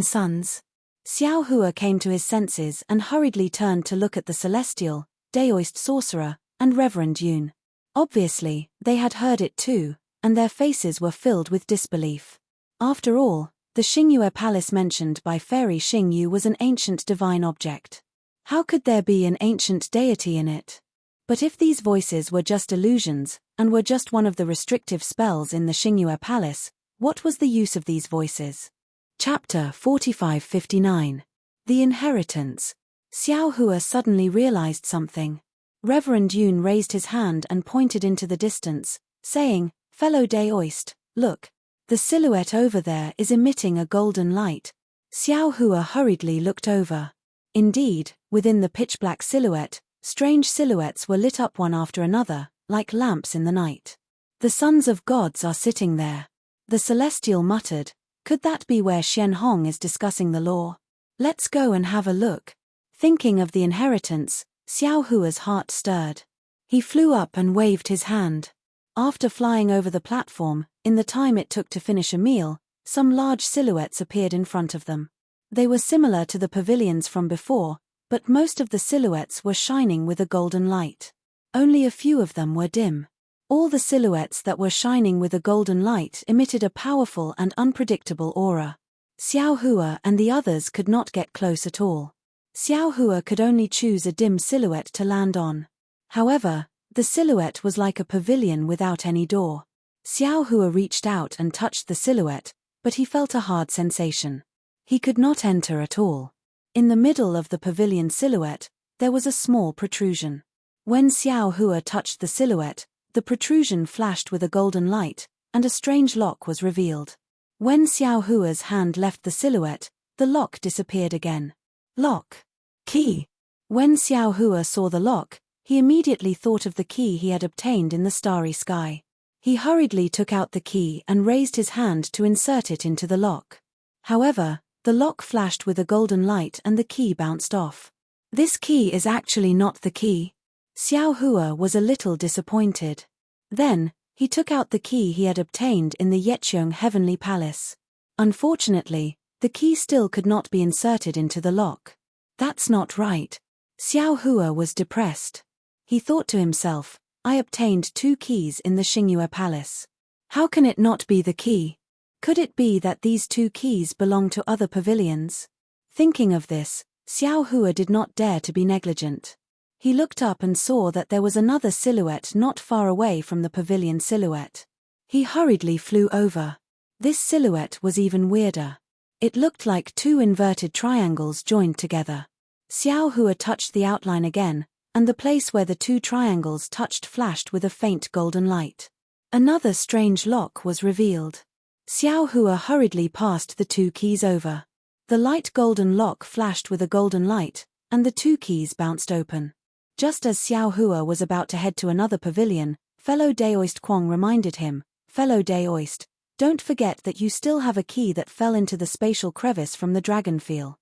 sons. Xiao Hua came to his senses and hurriedly turned to look at the Celestial, Daoist sorcerer, and Reverend Yoon. Obviously, they had heard it too, and their faces were filled with disbelief. After all, the Xingyue palace mentioned by Fairy Xingyu was an ancient divine object. How could there be an ancient deity in it? But if these voices were just illusions, and were just one of the restrictive spells in the Xingyue palace, what was the use of these voices? Chapter 4559. The Inheritance. Xiao Hua suddenly realized something. Reverend Yoon raised his hand and pointed into the distance, saying, fellow Daoist, look. The silhouette over there is emitting a golden light. Xiao Hua hurriedly looked over. Indeed, within the pitch-black silhouette, strange silhouettes were lit up one after another, like lamps in the night. The sons of gods are sitting there. The Celestial muttered, could that be where Xian Hong is discussing the law? Let's go and have a look. Thinking of the inheritance, Xiao Hua's heart stirred. He flew up and waved his hand. After flying over the platform, in the time it took to finish a meal, some large silhouettes appeared in front of them. They were similar to the pavilions from before, but most of the silhouettes were shining with a golden light. Only a few of them were dim. All the silhouettes that were shining with a golden light emitted a powerful and unpredictable aura. Xiao Hua and the others could not get close at all. Xiao Hua could only choose a dim silhouette to land on. However, the silhouette was like a pavilion without any door. Xiao Hua reached out and touched the silhouette, but he felt a hard sensation. He could not enter at all. In the middle of the pavilion silhouette, there was a small protrusion. When Xiao Hua touched the silhouette, the protrusion flashed with a golden light, and a strange lock was revealed. When Xiao Hua's hand left the silhouette, the lock disappeared again. Lock. Key. When Xiao Hua saw the lock, he immediately thought of the key he had obtained in the starry sky. He hurriedly took out the key and raised his hand to insert it into the lock. However, the lock flashed with a golden light and the key bounced off. This key is actually not the key. Xiao Hua was a little disappointed. Then, he took out the key he had obtained in the Yecheong Heavenly Palace. Unfortunately, the key still could not be inserted into the lock. That's not right. Xiao Hua was depressed. He thought to himself, I obtained 2 keys in the Xingyue Palace. How can it not be the key? Could it be that these 2 keys belong to other pavilions? Thinking of this, Xiao Hua did not dare to be negligent. He looked up and saw that there was another silhouette not far away from the pavilion silhouette. He hurriedly flew over. This silhouette was even weirder. It looked like 2 inverted triangles joined together. Xiao Hua touched the outline again, and the place where the 2 triangles touched flashed with a faint golden light. Another strange lock was revealed. Xiao Hua hurriedly passed the 2 keys over. The light golden lock flashed with a golden light, and the 2 keys bounced open. Just as Xiao Hua was about to head to another pavilion, fellow Daoist Kwong reminded him, fellow Daoist, don't forget that you still have a key that fell into the spatial crevice from the dragon field.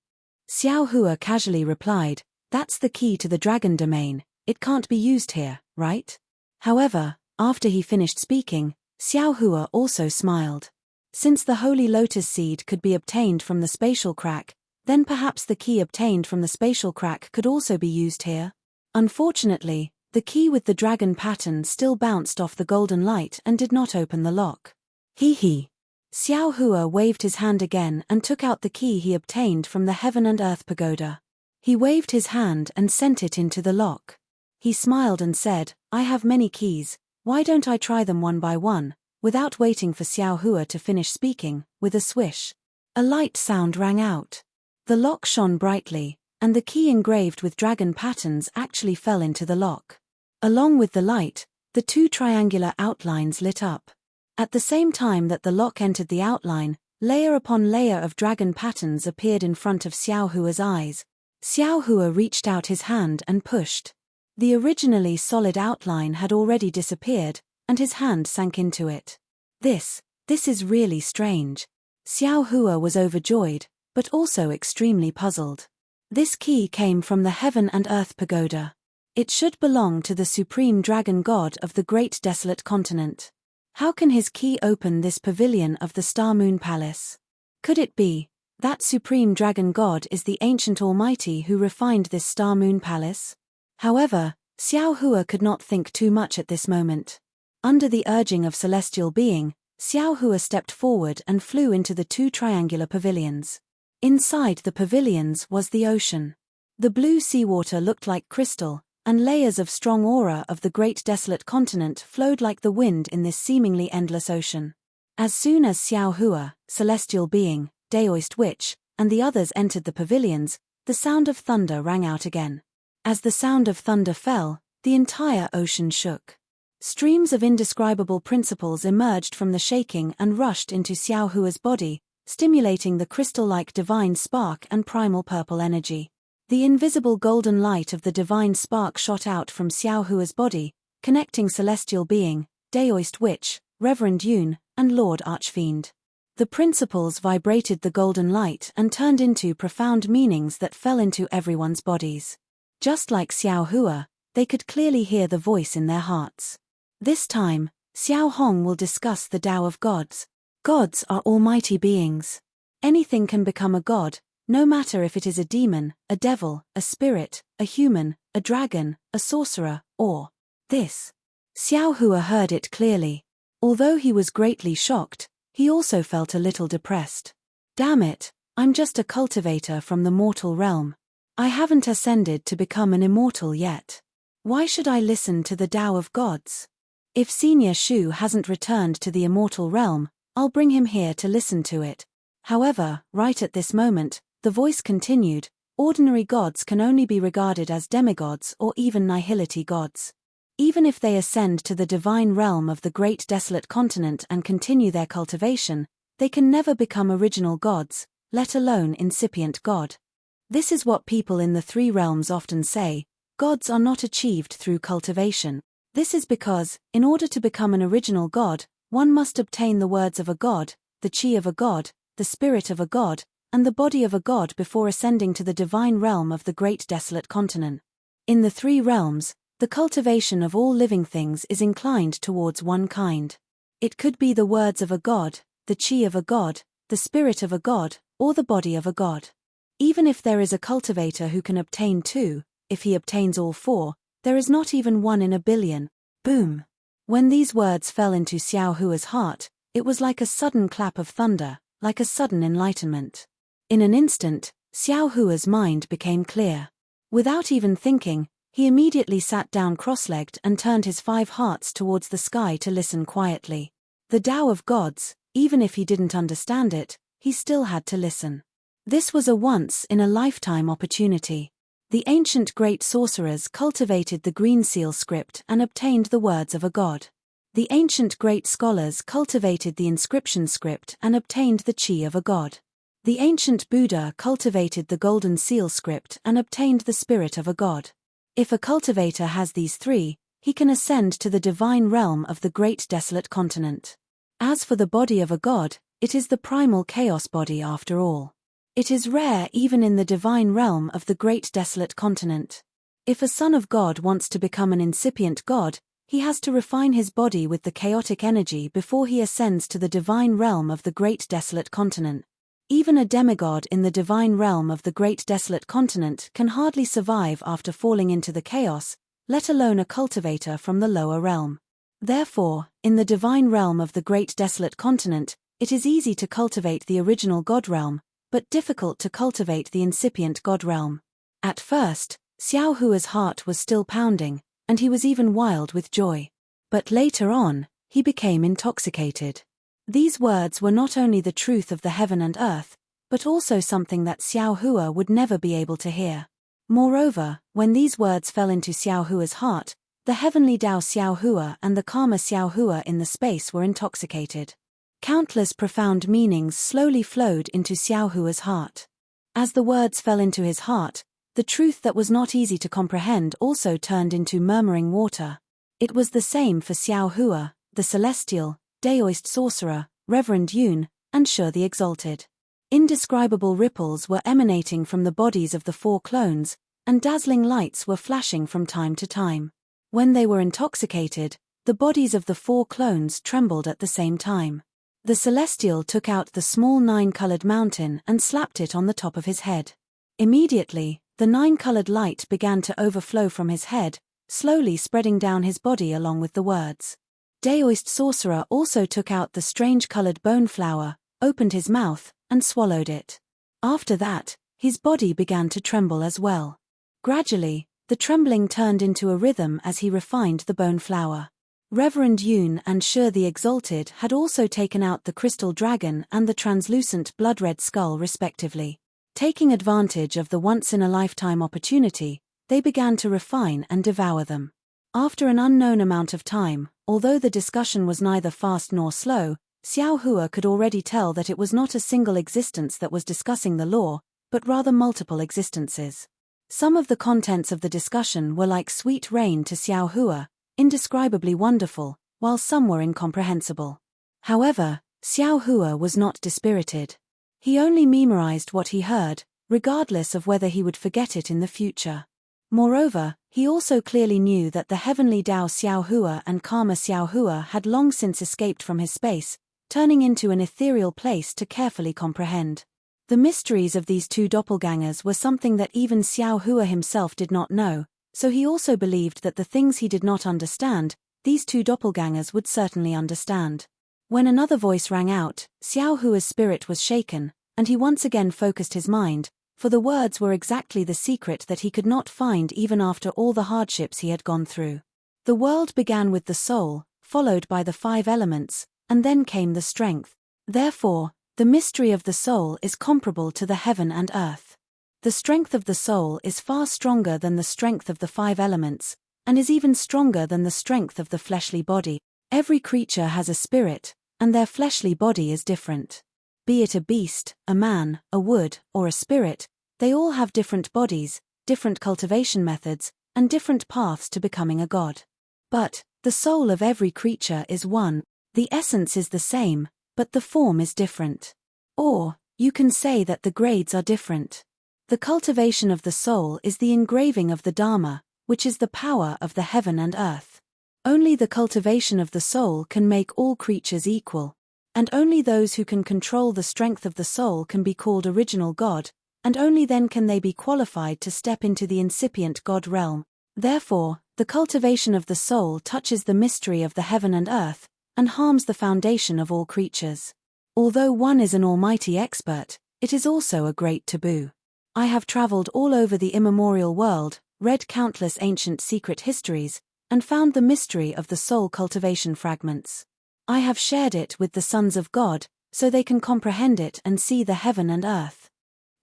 Xiao Hua casually replied, that's the key to the dragon domain, it can't be used here, right? However, After he finished speaking, Xiao Hua also smiled. Since the holy lotus seed could be obtained from the spatial crack, then perhaps the key obtained from the spatial crack could also be used here. Unfortunately, the key with the dragon pattern still bounced off the golden light and did not open the lock. He. Xiao Hua waved his hand again and took out the key he obtained from the heaven and earth pagoda. He waved his hand and sent it into the lock. He smiled and said, "I have many keys, why don't I try them one by one?" Without waiting for Xiao Hua to finish speaking, with a swish, a light sound rang out. The lock shone brightly, and the key engraved with dragon patterns actually fell into the lock. Along with the light, the two triangular outlines lit up. At the same time that the lock entered the outline, layer upon layer of dragon patterns appeared in front of Xiao Hua's eyes. Xiao Hua reached out his hand and pushed. The originally solid outline had already disappeared, and his hand sank into it. This is really strange. Xiao Hua was overjoyed, but also extremely puzzled. This key came from the heaven and earth pagoda. It should belong to the supreme dragon god of the great desolate continent. How can his key open this pavilion of the Star Moon Palace? Could it be that supreme dragon god is the ancient almighty who refined this Star Moon Palace? However, Xiao Hua could not think too much at this moment. Under the urging of celestial being, Xiao Hua stepped forward and flew into the two triangular pavilions. Inside the pavilions was the ocean. The blue seawater looked like crystal, and layers of strong aura of the great desolate continent flowed like the wind in this seemingly endless ocean. As soon as Xiao Hua, celestial being, Daoist witch, and the others entered the pavilions, the sound of thunder rang out again. As the sound of thunder fell, the entire ocean shook. Streams of indescribable principles emerged from the shaking and rushed into Xiao Hua's body, stimulating the crystal-like divine spark and primal purple energy. The invisible golden light of the divine spark shot out from Xiao Hua's body, connecting celestial being, Daoist witch, Reverend Yun, and Lord Archfiend. The principles vibrated the golden light and turned into profound meanings that fell into everyone's bodies. Just like Xiao Hua, they could clearly hear the voice in their hearts. This time, Xiao Hong will discuss the Tao of gods. Gods are almighty beings. Anything can become a god, no matter if it is a demon, a devil, a spirit, a human, a dragon, a sorcerer, or this. Xiao Hua heard it clearly. Although he was greatly shocked, he also felt a little depressed. Damn it, I'm just a cultivator from the mortal realm. I haven't ascended to become an immortal yet. Why should I listen to the Tao of gods? If Senior Shu hasn't returned to the immortal realm, I'll bring him here to listen to it. However, right at this moment, the voice continued, ordinary gods can only be regarded as demigods or even nihility gods. Even if they ascend to the divine realm of the great desolate continent and continue their cultivation, they can never become original gods, let alone incipient god. This is what people in the three realms often say, gods are not achieved through cultivation. This is because, in order to become an original god, one must obtain the words of a god, the chi of a god, the spirit of a god, and the body of a god before ascending to the divine realm of the great desolate continent. In the three realms, the cultivation of all living things is inclined towards one kind. It could be the words of a god, the chi of a god, the spirit of a god, or the body of a god. Even if there is a cultivator who can obtain two, if he obtains all four, there is not even one in a billion. Boom! When these words fell into Xiao Hua's heart, it was like a sudden clap of thunder, like a sudden enlightenment. In an instant, Xiao Hua's mind became clear. Without even thinking, he immediately sat down cross-legged and turned his 5 hearts towards the sky to listen quietly. The Tao of gods, even if he didn't understand it, he still had to listen. This was a once-in-a-lifetime opportunity. The ancient great sorcerers cultivated the green seal script and obtained the words of a god. The ancient great scholars cultivated the inscription script and obtained the chi of a god. The ancient Buddha cultivated the golden seal script and obtained the spirit of a god. If a cultivator has these three, he can ascend to the divine realm of the great desolate continent. As for the body of a god, it is the primal chaos body after all. It is rare even in the divine realm of the great desolate continent. If a son of God wants to become an incipient god, he has to refine his body with the chaotic energy before he ascends to the divine realm of the Great Desolate Continent. Even a demigod in the divine realm of the Great Desolate Continent can hardly survive after falling into the chaos, let alone a cultivator from the lower realm. Therefore, in the divine realm of the Great Desolate Continent, it is easy to cultivate the original God realm, but difficult to cultivate the incipient God realm. At first, Xiao Hua's heart was still pounding, and he was even wild with joy. But later on, he became intoxicated. These words were not only the truth of the heaven and earth, but also something that Xiao Hua would never be able to hear. Moreover, when these words fell into Xiao Hua's heart, the heavenly Tao Xiao Hua and the karma Xiao Hua in the space were intoxicated. Countless profound meanings slowly flowed into Xiao Hua's heart. As the words fell into his heart, the truth that was not easy to comprehend also turned into murmuring water. It was the same for Xiao Hua, the celestial, Daoist sorcerer, Reverend Yun, and Shi the Exalted. Indescribable ripples were emanating from the bodies of the four clones, and dazzling lights were flashing from time to time. When they were intoxicated, the bodies of the four clones trembled at the same time. The celestial took out the small nine-colored mountain and slapped it on the top of his head. Immediately, the nine-colored light began to overflow from his head, slowly spreading down his body along with the words. Daoist sorcerer also took out the strange-colored bone flower, opened his mouth, and swallowed it. After that, his body began to tremble as well. Gradually, the trembling turned into a rhythm as he refined the bone flower. Reverend Yun and Shi the Exalted had also taken out the crystal dragon and the translucent blood-red skull respectively. Taking advantage of the once-in-a-lifetime opportunity, they began to refine and devour them. After an unknown amount of time, although the discussion was neither fast nor slow, Xiao Hua could already tell that it was not a single existence that was discussing the law, but rather multiple existences. Some of the contents of the discussion were like sweet rain to Xiao Hua, indescribably wonderful, while some were incomprehensible. However, Xiao Hua was not dispirited. He only memorized what he heard, regardless of whether he would forget it in the future. Moreover, he also clearly knew that the heavenly Tao Xiao Hua and karma Xiao Hua had long since escaped from his space, turning into an ethereal place to carefully comprehend. The mysteries of these two doppelgangers were something that even Xiao Hua himself did not know, so he also believed that the things he did not understand, these two doppelgangers would certainly understand. When another voice rang out, Xiao Hua's spirit was shaken, and he once again focused his mind, for the words were exactly the secret that he could not find even after all the hardships he had gone through. The world began with the soul, followed by the 5 elements, and then came the strength. Therefore, the mystery of the soul is comparable to the heaven and earth. The strength of the soul is far stronger than the strength of the 5 elements, and is even stronger than the strength of the fleshly body. Every creature has a spirit, and their fleshly body is different. Be it a beast, a man, a wood, or a spirit, they all have different bodies, different cultivation methods, and different paths to becoming a god. But, the soul of every creature is one, the essence is the same, but the form is different. Or, you can say that the grades are different. The cultivation of the soul is the engraving of the Dharma, which is the power of the heaven and earth. Only the cultivation of the soul can make all creatures equal, and only those who can control the strength of the soul can be called original God, and only then can they be qualified to step into the incipient God realm. Therefore, the cultivation of the soul touches the mystery of the heaven and earth, and harms the foundation of all creatures. Although one is an almighty expert, it is also a great taboo. I have traveled all over the immemorial world, read countless ancient secret histories, and found the mystery of the soul cultivation fragments. I have shared it with the sons of God, so they can comprehend it and see the heaven and earth.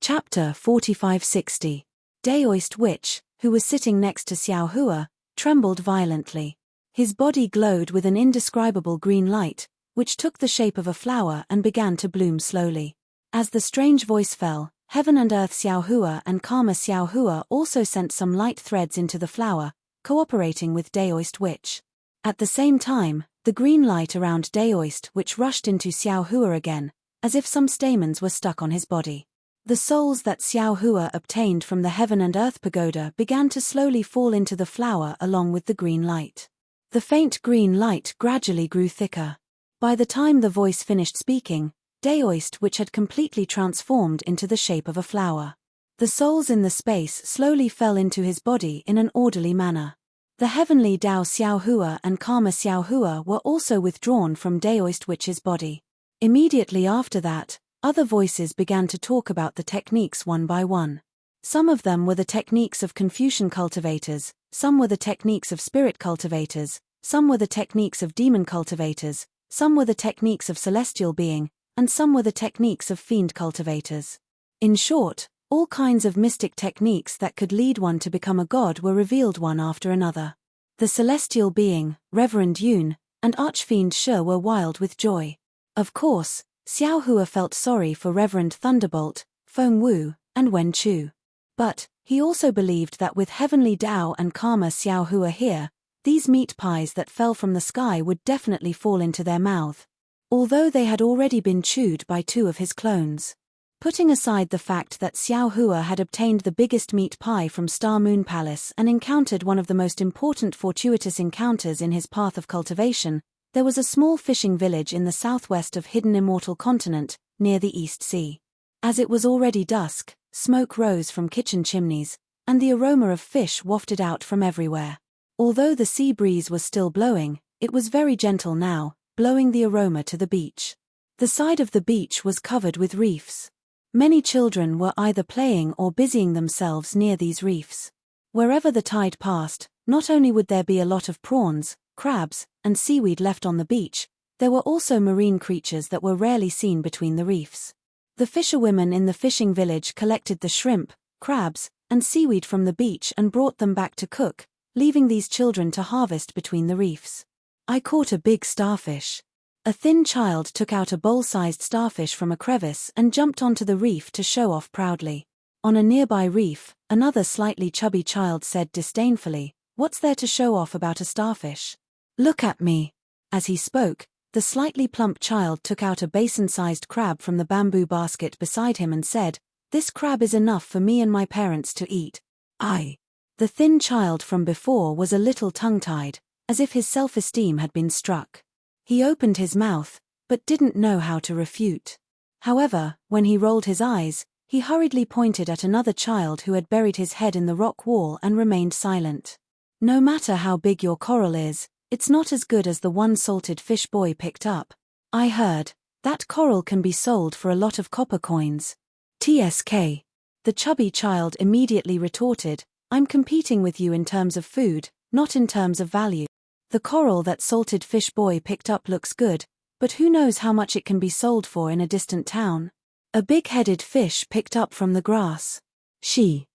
Chapter 4560. Daoist Witch, who was sitting next to Xiao Hua, trembled violently. His body glowed with an indescribable green light, which took the shape of a flower and began to bloom slowly. As the strange voice fell, Heaven and Earth Xiao Hua and Karma Xiao Hua also sent some light threads into the flower, cooperating with Daoist Witch. At the same time, the green light around Daoist Witch rushed into Xiao Hua again, as if some stamens were stuck on his body. The souls that Xiao Hua obtained from the Heaven and Earth Pagoda began to slowly fall into the flower along with the green light. The faint green light gradually grew thicker. By the time the voice finished speaking, Daoist, which had completely transformed into the shape of a flower. The souls in the space slowly fell into his body in an orderly manner. The heavenly Dao Xiaohua and Karma Xiaohua were also withdrawn from Daoist Witch's body. Immediately after that, other voices began to talk about the techniques one by one. Some of them were the techniques of Confucian cultivators, some were the techniques of spirit cultivators, some were the techniques of demon cultivators, some were the techniques of celestial being, and some were the techniques of fiend cultivators. In short, all kinds of mystic techniques that could lead one to become a god were revealed one after another. The celestial being, Reverend Yun, and Archfiend Shi were wild with joy. Of course, Xiaohua felt sorry for Reverend Thunderbolt, Feng Wu, and Wen Chu. But he also believed that with Heavenly Dao and Karma Xiaohua here, these meat pies that fell from the sky would definitely fall into their mouth, although they had already been chewed by 2 of his clones. Putting aside the fact that Xiaohua had obtained the biggest meat pie from Star Moon Palace and encountered one of the most important fortuitous encounters in his path of cultivation, there was a small fishing village in the southwest of Hidden Immortal Continent, near the East Sea. As it was already dusk, smoke rose from kitchen chimneys, and the aroma of fish wafted out from everywhere. Although the sea breeze was still blowing, it was very gentle now, blowing the aroma to the beach. The side of the beach was covered with reefs. Many children were either playing or busying themselves near these reefs. Wherever the tide passed, not only would there be a lot of prawns, crabs, and seaweed left on the beach, there were also marine creatures that were rarely seen between the reefs. The fisherwomen in the fishing village collected the shrimp, crabs, and seaweed from the beach and brought them back to cook, leaving these children to harvest between the reefs. I caught a big starfish. A thin child took out a bowl-sized starfish from a crevice and jumped onto the reef to show off proudly. On a nearby reef, another slightly chubby child said disdainfully, "What's there to show off about a starfish? Look at me." As he spoke, the slightly plump child took out a basin-sized crab from the bamboo basket beside him and said, "This crab is enough for me and my parents to eat." The thin child from before was a little tongue-tied, as if his self-esteem had been struck. He opened his mouth, but didn't know how to refute. However, when he rolled his eyes, he hurriedly pointed at another child who had buried his head in the rock wall and remained silent. "No matter how big your coral is, it's not as good as the one salted fish boy picked up. I heard that coral can be sold for a lot of copper coins." TSK. The chubby child immediately retorted, "I'm competing with you in terms of food, not in terms of value. The coral that salted fish boy picked up looks good, but who knows how much it can be sold for in a distant town? A big-headed fish picked up from the grass. She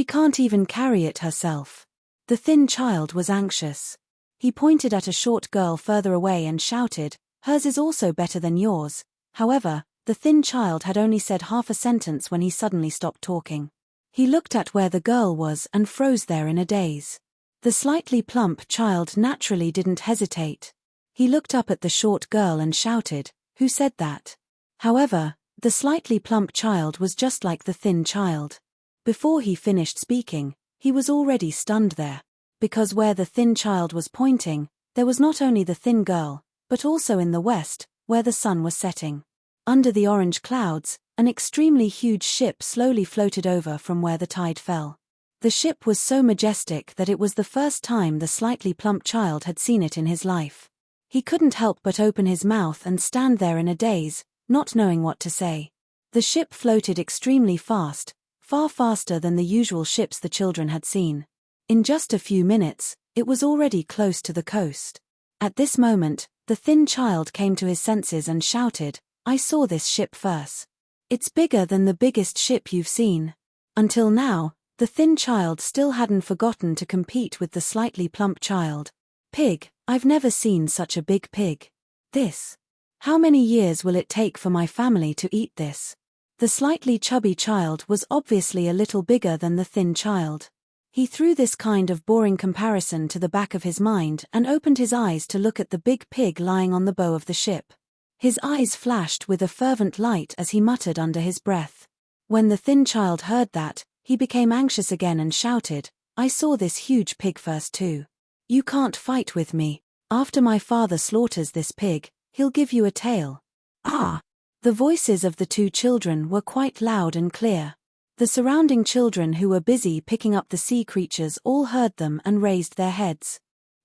can't even carry it herself." The thin child was anxious. He pointed at a short girl further away and shouted, "Hers is also better than yours." However, the thin child had only said half a sentence when he suddenly stopped talking. He looked at where the girl was and froze there in a daze. The slightly plump child naturally didn't hesitate. He looked up at the short girl and shouted, "Who said that?" However, the slightly plump child was just like the thin child. Before he finished speaking, he was already stunned there. Because where the thin child was pointing, there was not only the thin girl, but also in the west, where the sun was setting. Under the orange clouds, an extremely huge ship slowly floated over from where the tide fell. The ship was so majestic that it was the first time the slightly plump child had seen it in his life. He couldn't help but open his mouth and stand there in a daze, not knowing what to say. The ship floated extremely fast, far faster than the usual ships the children had seen. In just a few minutes, it was already close to the coast. At this moment, the thin child came to his senses and shouted, "I saw this ship first. It's bigger than the biggest ship you've seen." Until now, the thin child still hadn't forgotten to compete with the slightly plump child. "Pig, I've never seen such a big pig. This. How many years will it take for my family to eat this?" The slightly chubby child was obviously a little bigger than the thin child. He threw this kind of boring comparison to the back of his mind and opened his eyes to look at the big pig lying on the bow of the ship. His eyes flashed with a fervent light as he muttered under his breath. When the thin child heard that, he became anxious again and shouted, "I saw this huge pig first too. You can't fight with me. After my father slaughters this pig, he'll give you a tail. Ah! The voices of the two children were quite loud and clear. The surrounding children who were busy picking up the sea creatures all heard them and raised their heads.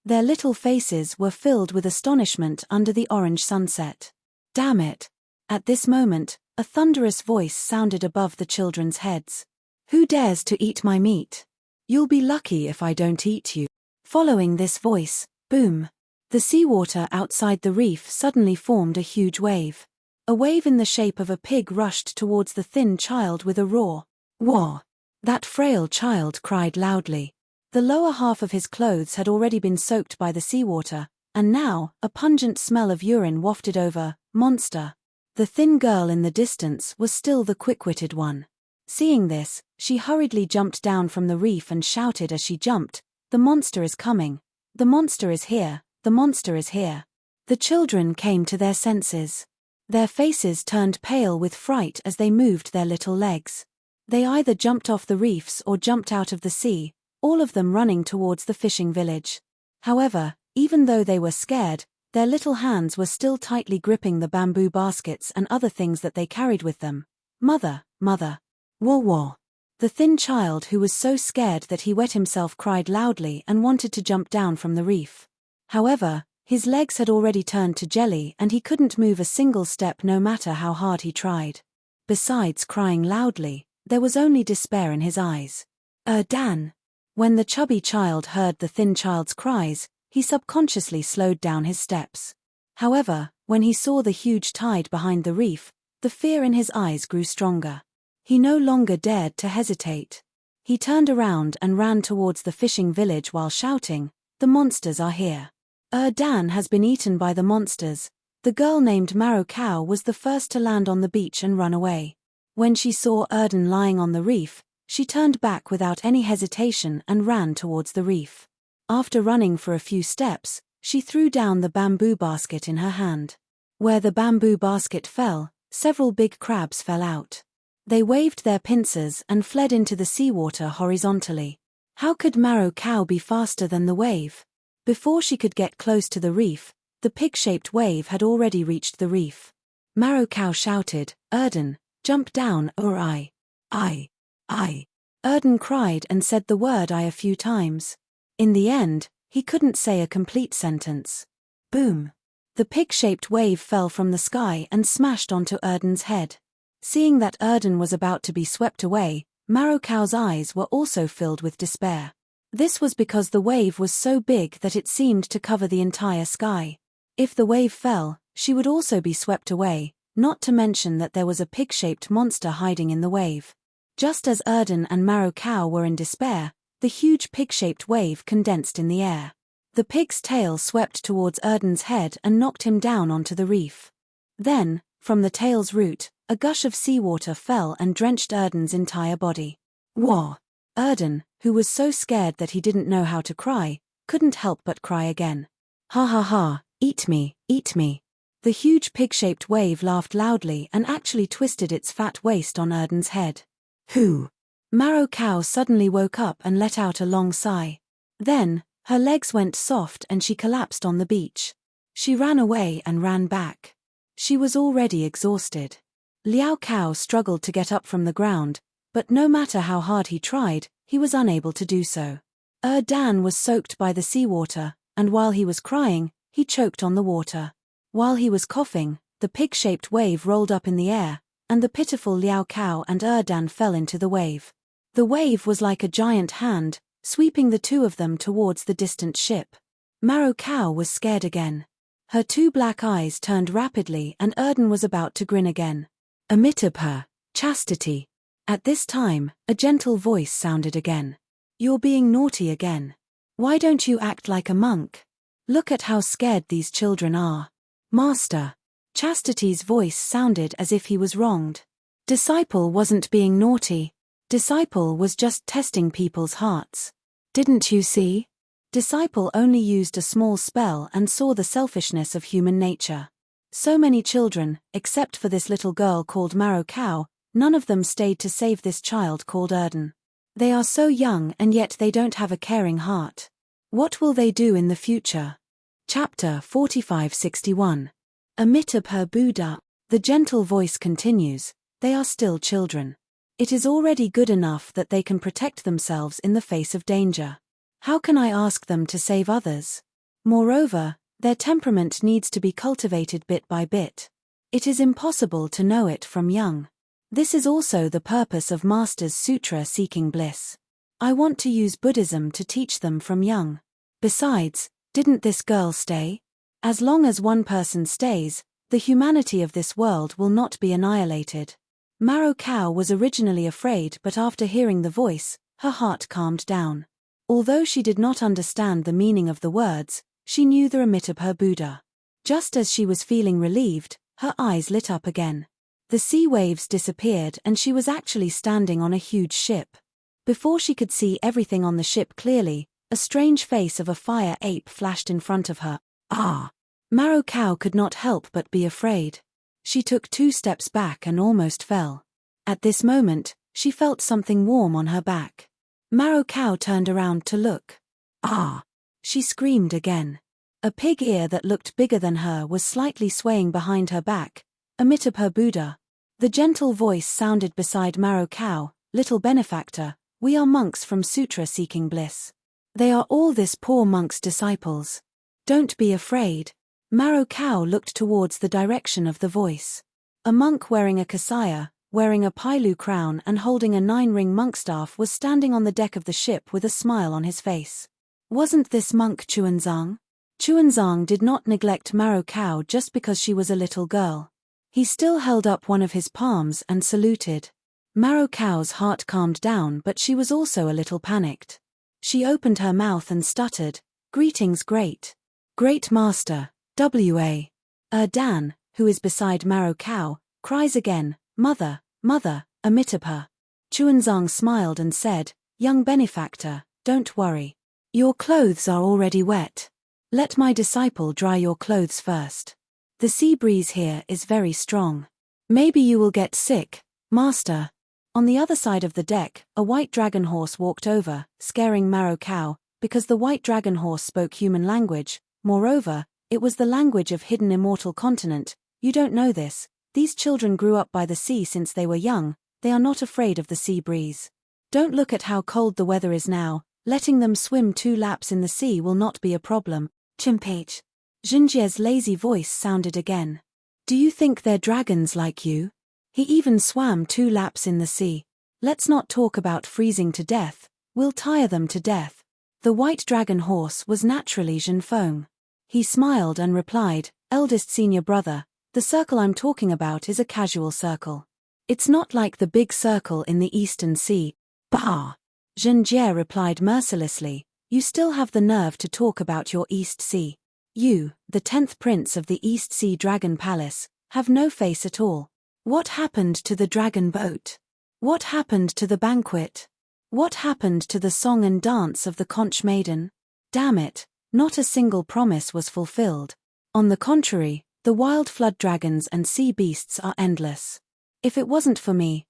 Their little faces were filled with astonishment under the orange sunset. Damn it! At this moment, a thunderous voice sounded above the children's heads. Who dares to eat my meat? You'll be lucky if I don't eat you. Following this voice, boom! The seawater outside the reef suddenly formed a huge wave. A wave in the shape of a pig rushed towards the thin child with a roar. Wah! That frail child cried loudly. The lower half of his clothes had already been soaked by the seawater, and now, a pungent smell of urine wafted over. Monster! The thin girl in the distance was still the quick-witted one. Seeing this, she hurriedly jumped down from the reef and shouted as she jumped, "The monster is coming! The monster is here! The monster is here!" The children came to their senses. Their faces turned pale with fright as they moved their little legs. They either jumped off the reefs or jumped out of the sea, all of them running towards the fishing village. However, even though they were scared, their little hands were still tightly gripping the bamboo baskets and other things that they carried with them. Mother, mother. Wah wah. The thin child who was so scared that he wet himself cried loudly and wanted to jump down from the reef. However, his legs had already turned to jelly and he couldn't move a single step no matter how hard he tried. Besides crying loudly, there was only despair in his eyes. Dan. When the chubby child heard the thin child's cries, he subconsciously slowed down his steps. However, when he saw the huge tide behind the reef, the fear in his eyes grew stronger. He no longer dared to hesitate. He turned around and ran towards the fishing village while shouting, "The monsters are here. Dan has been eaten by the monsters." The girl named Marrow Cow was the first to land on the beach and run away. When she saw Erden lying on the reef, she turned back without any hesitation and ran towards the reef. After running for a few steps, she threw down the bamboo basket in her hand. Where the bamboo basket fell, several big crabs fell out. They waved their pincers and fled into the seawater horizontally. How could Marrow Cow be faster than the wave? Before she could get close to the reef, the pig-shaped wave had already reached the reef. Marrow Cow shouted, "Erden, jump down or I. Erden cried and said the word I a few times. In the end, he couldn't say a complete sentence. Boom! The pig-shaped wave fell from the sky and smashed onto Erden's head. Seeing that Erden was about to be swept away, Marrow Cow's eyes were also filled with despair. This was because the wave was so big that it seemed to cover the entire sky. If the wave fell, she would also be swept away, not to mention that there was a pig-shaped monster hiding in the wave. Just as Erden and Marrow Cow were in despair, the huge pig-shaped wave condensed in the air. The pig's tail swept towards Erden's head and knocked him down onto the reef. Then, from the tail's root, a gush of seawater fell and drenched Erden's entire body. Wah! Erden, who was so scared that he didn't know how to cry, couldn't help but cry again. Ha ha ha, eat me, eat me. The huge pig-shaped wave laughed loudly and actually twisted its fat waist on Erden's head. Who? Marrow Cow suddenly woke up and let out a long sigh. Then, her legs went soft and she collapsed on the beach. She ran away and ran back. She was already exhausted. Liao Cow struggled to get up from the ground, but no matter how hard he tried, he was unable to do so. Dan was soaked by the seawater, and while he was crying, he choked on the water. While he was coughing, the pig-shaped wave rolled up in the air, and the pitiful Liao Cow and Dan fell into the wave. The wave was like a giant hand, sweeping the two of them towards the distant ship. Marrow Cow was scared again. Her two black eyes turned rapidly and Erden was about to grin again. Amitabha, chastity. At this time, a gentle voice sounded again. You're being naughty again. Why don't you act like a monk? Look at how scared these children are. Master. Chastity's voice sounded as if he was wronged. Disciple wasn't being naughty. Disciple was just testing people's hearts. Didn't you see? Disciple only used a small spell and saw the selfishness of human nature. So many children, except for this little girl called Marrow Cow, none of them stayed to save this child called Erden. They are so young and yet they don't have a caring heart. What will they do in the future? Chapter 4561. Amitabha Buddha. The gentle voice continues, they are still children. It is already good enough that they can protect themselves in the face of danger. How can I ask them to save others? Moreover, their temperament needs to be cultivated bit by bit. It is impossible to know it from young. This is also the purpose of Master's Sutra Seeking Bliss. I want to use Buddhism to teach them from young. Besides, didn't this girl stay? As long as one person stays, the humanity of this world will not be annihilated. Maro Cow was originally afraid, but after hearing the voice, her heart calmed down. Although she did not understand the meaning of the words, she knew the Amitabha Buddha. Just as she was feeling relieved, her eyes lit up again. The sea waves disappeared and she was actually standing on a huge ship. Before she could see everything on the ship clearly, a strange face of a fire ape flashed in front of her. Ah! Maro Cow could not help but be afraid. She took 2 steps back and almost fell. At this moment, she felt something warm on her back. Maro Cow turned around to look. Ah! She screamed again. A pig ear that looked bigger than her was slightly swaying behind her back. Amitabha Buddha. The gentle voice sounded beside Maro Cow, little benefactor, we are monks from Sutra Seeking Bliss. They are all this poor monk's disciples. Don't be afraid. Maro Cow looked towards the direction of the voice. A monk wearing a kasaya, wearing a pailu crown and holding a 9-ring monk staff was standing on the deck of the ship with a smile on his face. Wasn't this monk Chuanzang? Chuanzang did not neglect Maro Cow just because she was a little girl. He still held up one of his palms and saluted. Maro Cow's heart calmed down, but she was also a little panicked. She opened her mouth and stuttered, greetings great. Great Master, W.A. Dan, who is beside Maro Cow, cries again, Mother, Mother, Amitabha. Chuanzang smiled and said, young benefactor, don't worry. Your clothes are already wet. Let my disciple dry your clothes first. The sea breeze here is very strong. Maybe you will get sick, Master. On the other side of the deck, a white dragon horse walked over, scaring Maro Cow, because the white dragon horse spoke human language. Moreover, it was the language of hidden immortal continent. You don't know this. These children grew up by the sea since they were young. They are not afraid of the sea breeze. Don't look at how cold the weather is now. Letting them swim 2 laps in the sea will not be a problem. Chimpate. Jinjie's lazy voice sounded again. Do you think they're dragons like you? He even swam 2 laps in the sea. Let's not talk about freezing to death. We'll tire them to death. The white dragon horse was naturally Jinfeng. He smiled and replied, eldest senior brother, the circle I'm talking about is a casual circle. It's not like the big circle in the Eastern Sea. Bah! Jinjie replied mercilessly, you still have the nerve to talk about your East Sea. You, the 10th prince of the East Sea Dragon Palace, have no face at all. What happened to the dragon boat? What happened to the banquet? What happened to the song and dance of the conch maiden? Damn it, not a single promise was fulfilled. On the contrary, the wild flood dragons and sea beasts are endless. If it wasn't for me,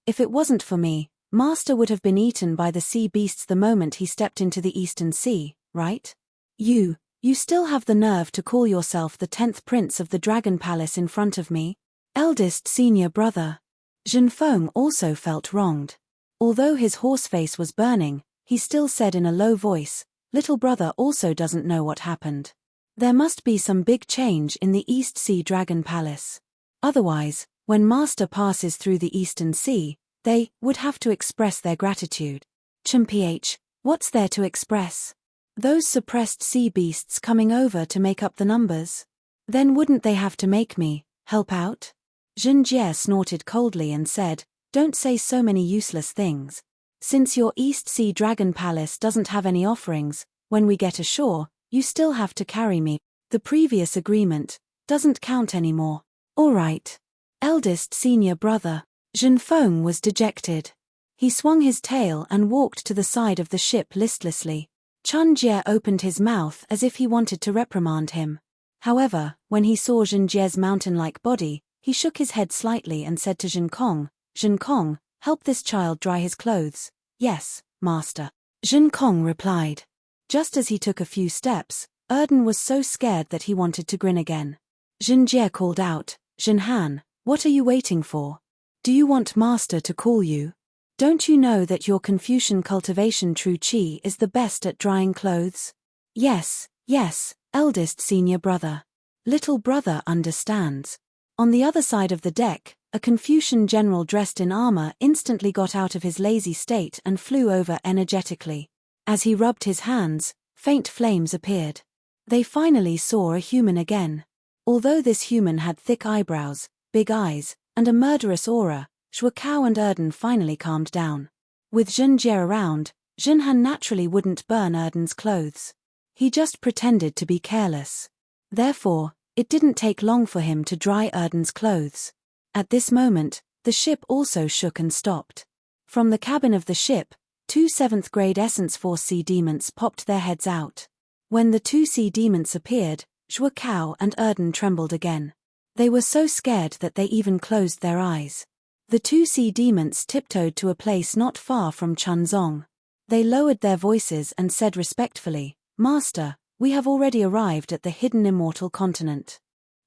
if it wasn't for me, Master would have been eaten by the sea beasts the moment he stepped into the Eastern Sea, right? You still have the nerve to call yourself the 10th prince of the Dragon Palace in front of me? Eldest senior brother. Jinfeng also felt wronged. Although his horse face was burning, he still said in a low voice, little brother also doesn't know what happened. There must be some big change in the East Sea Dragon Palace. Otherwise, when Master passes through the Eastern Sea, they would have to express their gratitude. Chimph, what's there to express? Those suppressed sea beasts coming over to make up the numbers? Then wouldn't they have to make me help out? Jinjie snorted coldly and said, don't say so many useless things. Since your East Sea Dragon Palace doesn't have any offerings, when we get ashore, you still have to carry me. The previous agreement doesn't count anymore. All right. Eldest senior brother. Jinfeng was dejected. He swung his tail and walked to the side of the ship listlessly. Chunjie opened his mouth as if he wanted to reprimand him. However, when he saw Jinjie's mountain-like body, he shook his head slightly and said to Jinkong, help this child dry his clothes. Yes, master. Jinkong replied. Just as he took a few steps, Erden was so scared that he wanted to grin again. Zhenjie called out, "Zhenhan, what are you waiting for? Do you want Master to call you? Don't you know that your Confucian cultivation true Qi is the best at drying clothes?" "Yes, yes, eldest senior brother. Little brother understands." On the other side of the deck, a Confucian general dressed in armor instantly got out of his lazy state and flew over energetically. As he rubbed his hands, faint flames appeared. They finally saw a human again. Although this human had thick eyebrows, big eyes, and a murderous aura, Zhuokao and Erden finally calmed down. With Zhenjie around, Zhenhan naturally wouldn't burn Erden's clothes. He just pretended to be careless. Therefore, it didn't take long for him to dry Erden's clothes. At this moment, the ship also shook and stopped. From the cabin of the ship, 2 7th-grade Essence Force Sea Demons popped their heads out. When the 2 sea demons appeared, Zhuokao and Erden trembled again. They were so scared that they even closed their eyes. The 2 sea demons tiptoed to a place not far from Chunzong. They lowered their voices and said respectfully, "Master, we have already arrived at the hidden immortal continent.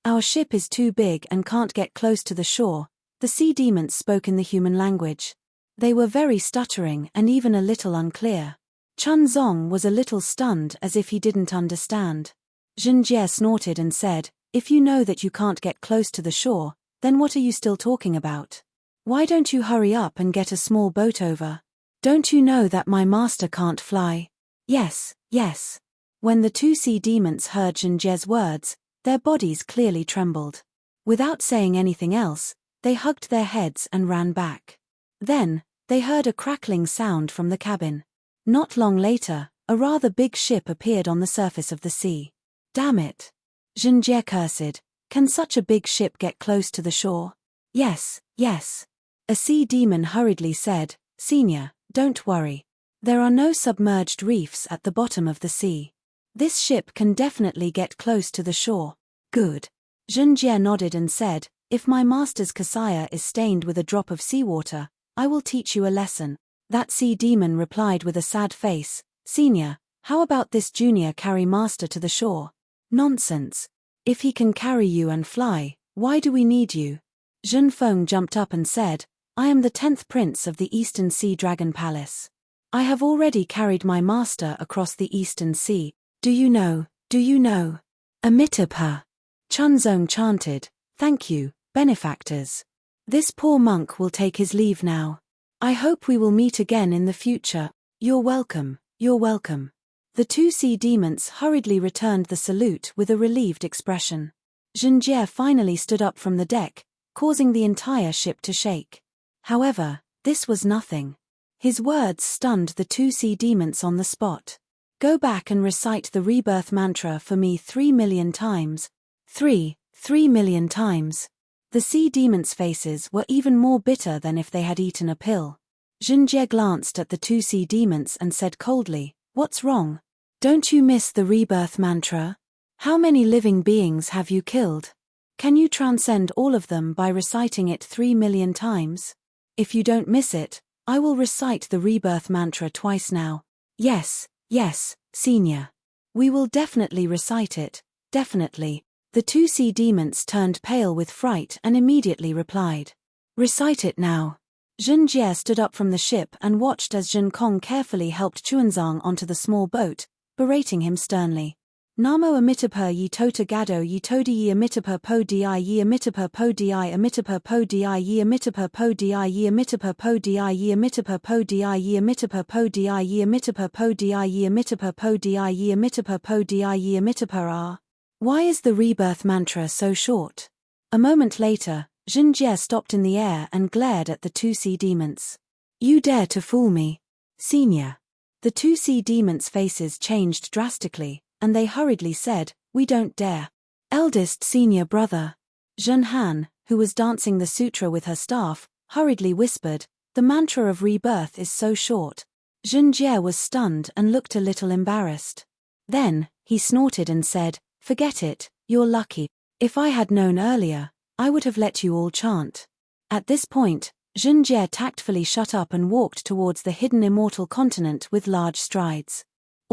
Our ship is too big and can't get close to the shore." The sea demons spoke in the human language. They were very stuttering and even a little unclear. Chunzong was a little stunned as if he didn't understand. Zhenjie snorted and said, "If you know that you can't get close to the shore, then what are you still talking about? Why don't you hurry up and get a small boat over? Don't you know that my master can't fly?" "Yes, yes." When the 2 sea demons heard Zhenjie's words, their bodies clearly trembled. Without saying anything else, they hugged their heads and ran back. Then, they heard a crackling sound from the cabin. Not long later, a rather big ship appeared on the surface of the sea. "Damn it!" Zhenjie cursed. "Can such a big ship get close to the shore?" "Yes, yes." A sea demon hurriedly said, "Senior, don't worry. There are no submerged reefs at the bottom of the sea. This ship can definitely get close to the shore." "Good." Zhenjie nodded and said, "If my master's kasaya is stained with a drop of seawater, I will teach you a lesson." That sea demon replied with a sad face, "Senior, how about this junior carry master to the shore?" "Nonsense. If he can carry you and fly, why do we need you?" Zhenfeng jumped up and said, "I am the 10th prince of the Eastern Sea Dragon Palace. I have already carried my master across the Eastern Sea. Do you know? Amitabha." Chunzong chanted, "Thank you, benefactors. This poor monk will take his leave now. I hope we will meet again in the future." "You're welcome, you're welcome." The 2 sea demons hurriedly returned the salute with a relieved expression. Zhenjie finally stood up from the deck, causing the entire ship to shake. However, this was nothing. His words stunned the 2 sea demons on the spot. "Go back and recite the rebirth mantra for me 3 million times. 3 million times." The sea demons' faces were even more bitter than if they had eaten a pill. Zhenjie glanced at the 2 sea demons and said coldly, "What's wrong? Don't you miss the rebirth mantra? How many living beings have you killed? Can you transcend all of them by reciting it 3 million times? If you don't miss it, I will recite the rebirth mantra twice now." "Yes, yes, senior. We will definitely recite it, definitely." The 2 sea demons turned pale with fright and immediately replied, "Recite it now." Zhenjie stood up from the ship and watched as Zhenkong carefully helped Chuanzang onto the small boat, berating him sternly. "Namo Amitabha yi tota gado yi todi yi Amitabha po di yi Amitabha po di Amitabha po di yi Amitabha po di yi Amitabha po di yi Amitabha po di yi Amitabha po di yi Amitabha po di yi Amitabha po di yi Amitabha po di yi Amitabha ah. Why is the rebirth mantra so short?" A moment later, Zhenjie stopped in the air and glared at the 2 sea demons. "You dare to fool me, senior." The 2 sea demons' faces changed drastically, and they hurriedly said, "We don't dare." "Eldest senior brother." Zhenhan, who was dancing the sutra with her staff, hurriedly whispered, "The mantra of rebirth is so short." Zhenjie was stunned and looked a little embarrassed. Then, he snorted and said, "Forget it, you're lucky. If I had known earlier, I would have let you all chant." At this point, Zhenjie tactfully shut up and walked towards the hidden immortal continent with large strides.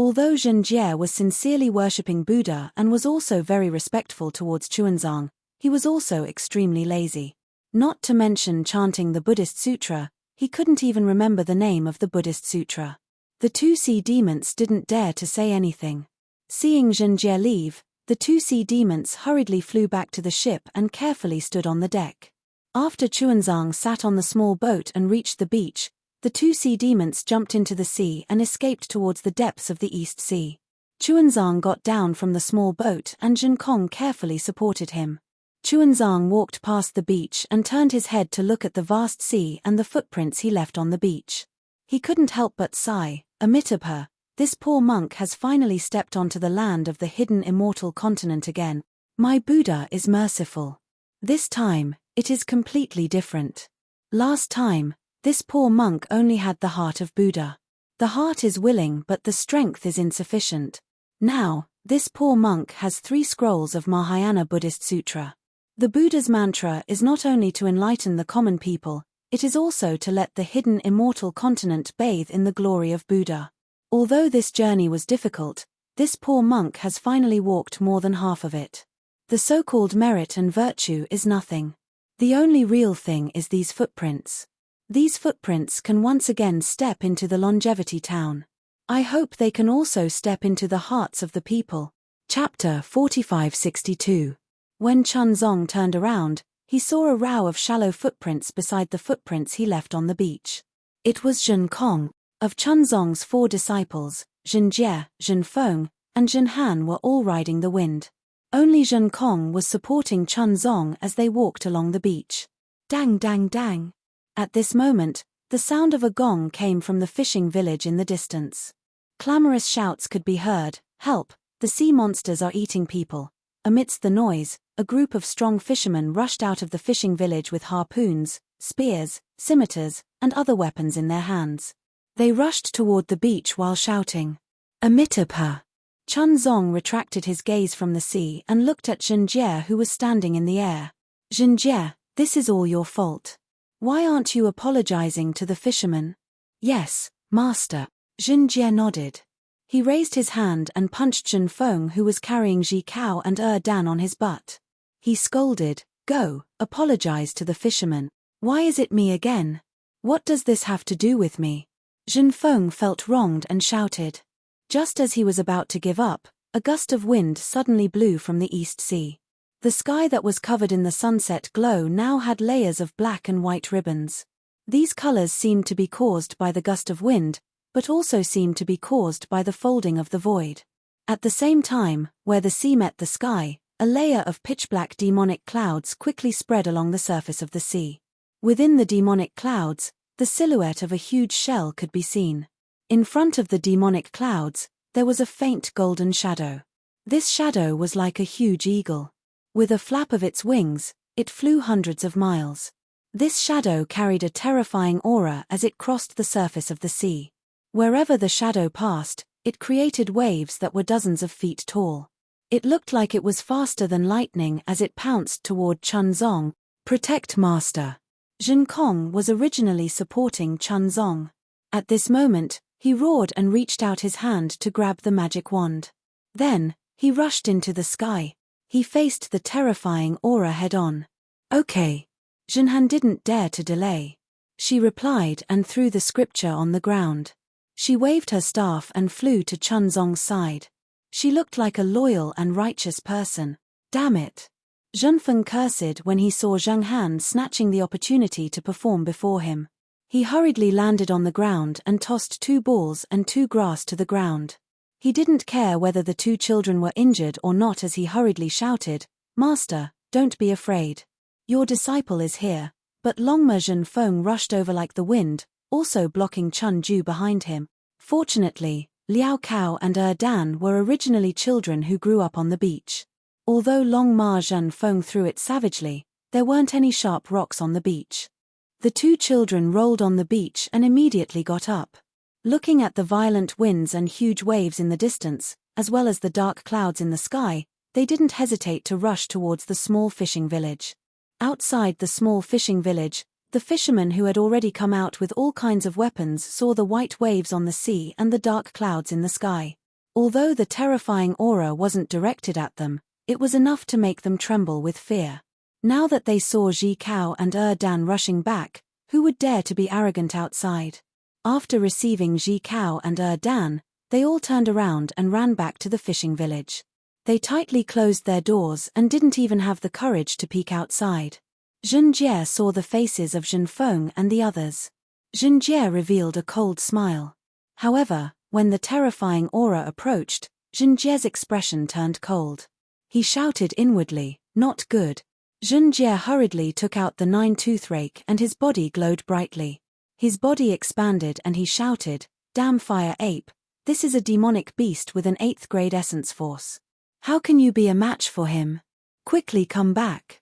Although Zhenjie was sincerely worshipping Buddha and was also very respectful towards Chuanzang, he was also extremely lazy. Not to mention chanting the Buddhist sutra, he couldn't even remember the name of the Buddhist sutra. The two sea demons didn't dare to say anything. Seeing Zhenjie leave, the two sea demons hurriedly flew back to the ship and carefully stood on the deck. After Chuanzang sat on the small boat and reached the beach, the two sea demons jumped into the sea and escaped towards the depths of the East Sea. Chuanzang got down from the small boat and Zhenkong carefully supported him. Chuanzang walked past the beach and turned his head to look at the vast sea and the footprints he left on the beach. He couldn't help but sigh, Amitabha, this poor monk has finally stepped onto the land of the hidden immortal continent again. My Buddha is merciful. This time, it is completely different. Last time, this poor monk only had the heart of Buddha. The heart is willing but the strength is insufficient. Now, this poor monk has 3 scrolls of Mahayana Buddhist Sutra. The Buddha's mantra is not only to enlighten the common people, it is also to let the hidden immortal continent bathe in the glory of Buddha. Although this journey was difficult, this poor monk has finally walked more than half of it. The so-called merit and virtue is nothing. The only real thing is these footprints. These footprints can once again step into the longevity town. I hope they can also step into the hearts of the people. Chapter 4562. When Chuanzang turned around, he saw a row of shallow footprints beside the footprints he left on the beach. It was Zhenkong. Of Chuanzang's 4 disciples, Zhenjie, Zhenfeng, and Zhenhan were all riding the wind. Only Zhenkong was supporting Chuanzang as they walked along the beach. Dang dang dang. At this moment, the sound of a gong came from the fishing village in the distance. Clamorous shouts could be heard, help, the sea monsters are eating people. Amidst the noise, a group of strong fishermen rushed out of the fishing village with harpoons, spears, scimitars, and other weapons in their hands. They rushed toward the beach while shouting, Amitabha. Chuanzang retracted his gaze from the sea and looked at Zhenjie who was standing in the air. Zhenjie, this is all your fault. Why aren't you apologizing to the fishermen? Yes, master. Zhenjie nodded. He raised his hand and punched Zhenfeng who was carrying Ji Kao and Dan on his butt. He scolded, Go, apologize to the fishermen. Why is it me again? What does this have to do with me? Zhenfeng felt wronged and shouted. Just as he was about to give up, a gust of wind suddenly blew from the East Sea. The sky that was covered in the sunset glow now had layers of black and white ribbons. These colors seemed to be caused by the gust of wind, but also seemed to be caused by the folding of the void. At the same time, where the sea met the sky, a layer of pitch-black demonic clouds quickly spread along the surface of the sea. Within the demonic clouds, the silhouette of a huge shell could be seen. In front of the demonic clouds, there was a faint golden shadow. This shadow was like a huge eagle. With a flap of its wings, it flew hundreds of miles. This shadow carried a terrifying aura as it crossed the surface of the sea. Wherever the shadow passed, it created waves that were dozens of feet tall. It looked like it was faster than lightning as it pounced toward Chuanzang. Protect master. Zhenkong was originally supporting Chuanzang. At this moment, he roared and reached out his hand to grab the magic wand. Then, he rushed into the sky. He faced the terrifying aura head-on. Okay. Zhenhan didn't dare to delay. She replied and threw the scripture on the ground. She waved her staff and flew to Chuanzang's side. She looked like a loyal and righteous person. Damn it. Zhenfeng cursed when he saw Zhenghan snatching the opportunity to perform before him. He hurriedly landed on the ground and tossed 2 balls and 2 grass to the ground. He didn't care whether the 2 children were injured or not as he hurriedly shouted, Master, don't be afraid. Your disciple is here. But Longma Zhenfeng rushed over like the wind, also blocking Chun Ju behind him. Fortunately, Liao Cao and Dan were originally children who grew up on the beach. Although Longma Zhenfeng threw it savagely, there weren't any sharp rocks on the beach. The 2 children rolled on the beach and immediately got up. Looking at the violent winds and huge waves in the distance, as well as the dark clouds in the sky, they didn't hesitate to rush towards the small fishing village. Outside the small fishing village, the fishermen who had already come out with all kinds of weapons saw the white waves on the sea and the dark clouds in the sky. Although the terrifying aura wasn't directed at them, it was enough to make them tremble with fear. Now that they saw Ji Kao and Dan rushing back, who would dare to be arrogant outside? After receiving Ji Kao and Dan, they all turned around and ran back to the fishing village. They tightly closed their doors and didn't even have the courage to peek outside. Zhenjie saw the faces of Zhenfeng and the others. Zhenjie revealed a cold smile. However, when the terrifying aura approached, Zhenjie's expression turned cold. He shouted inwardly, "Not good." Zhenjie hurriedly took out the 9-tooth rake and his body glowed brightly. His body expanded and he shouted, "Damn fire ape, this is a demonic beast with an 8th grade essence force. How can you be a match for him? Quickly come back."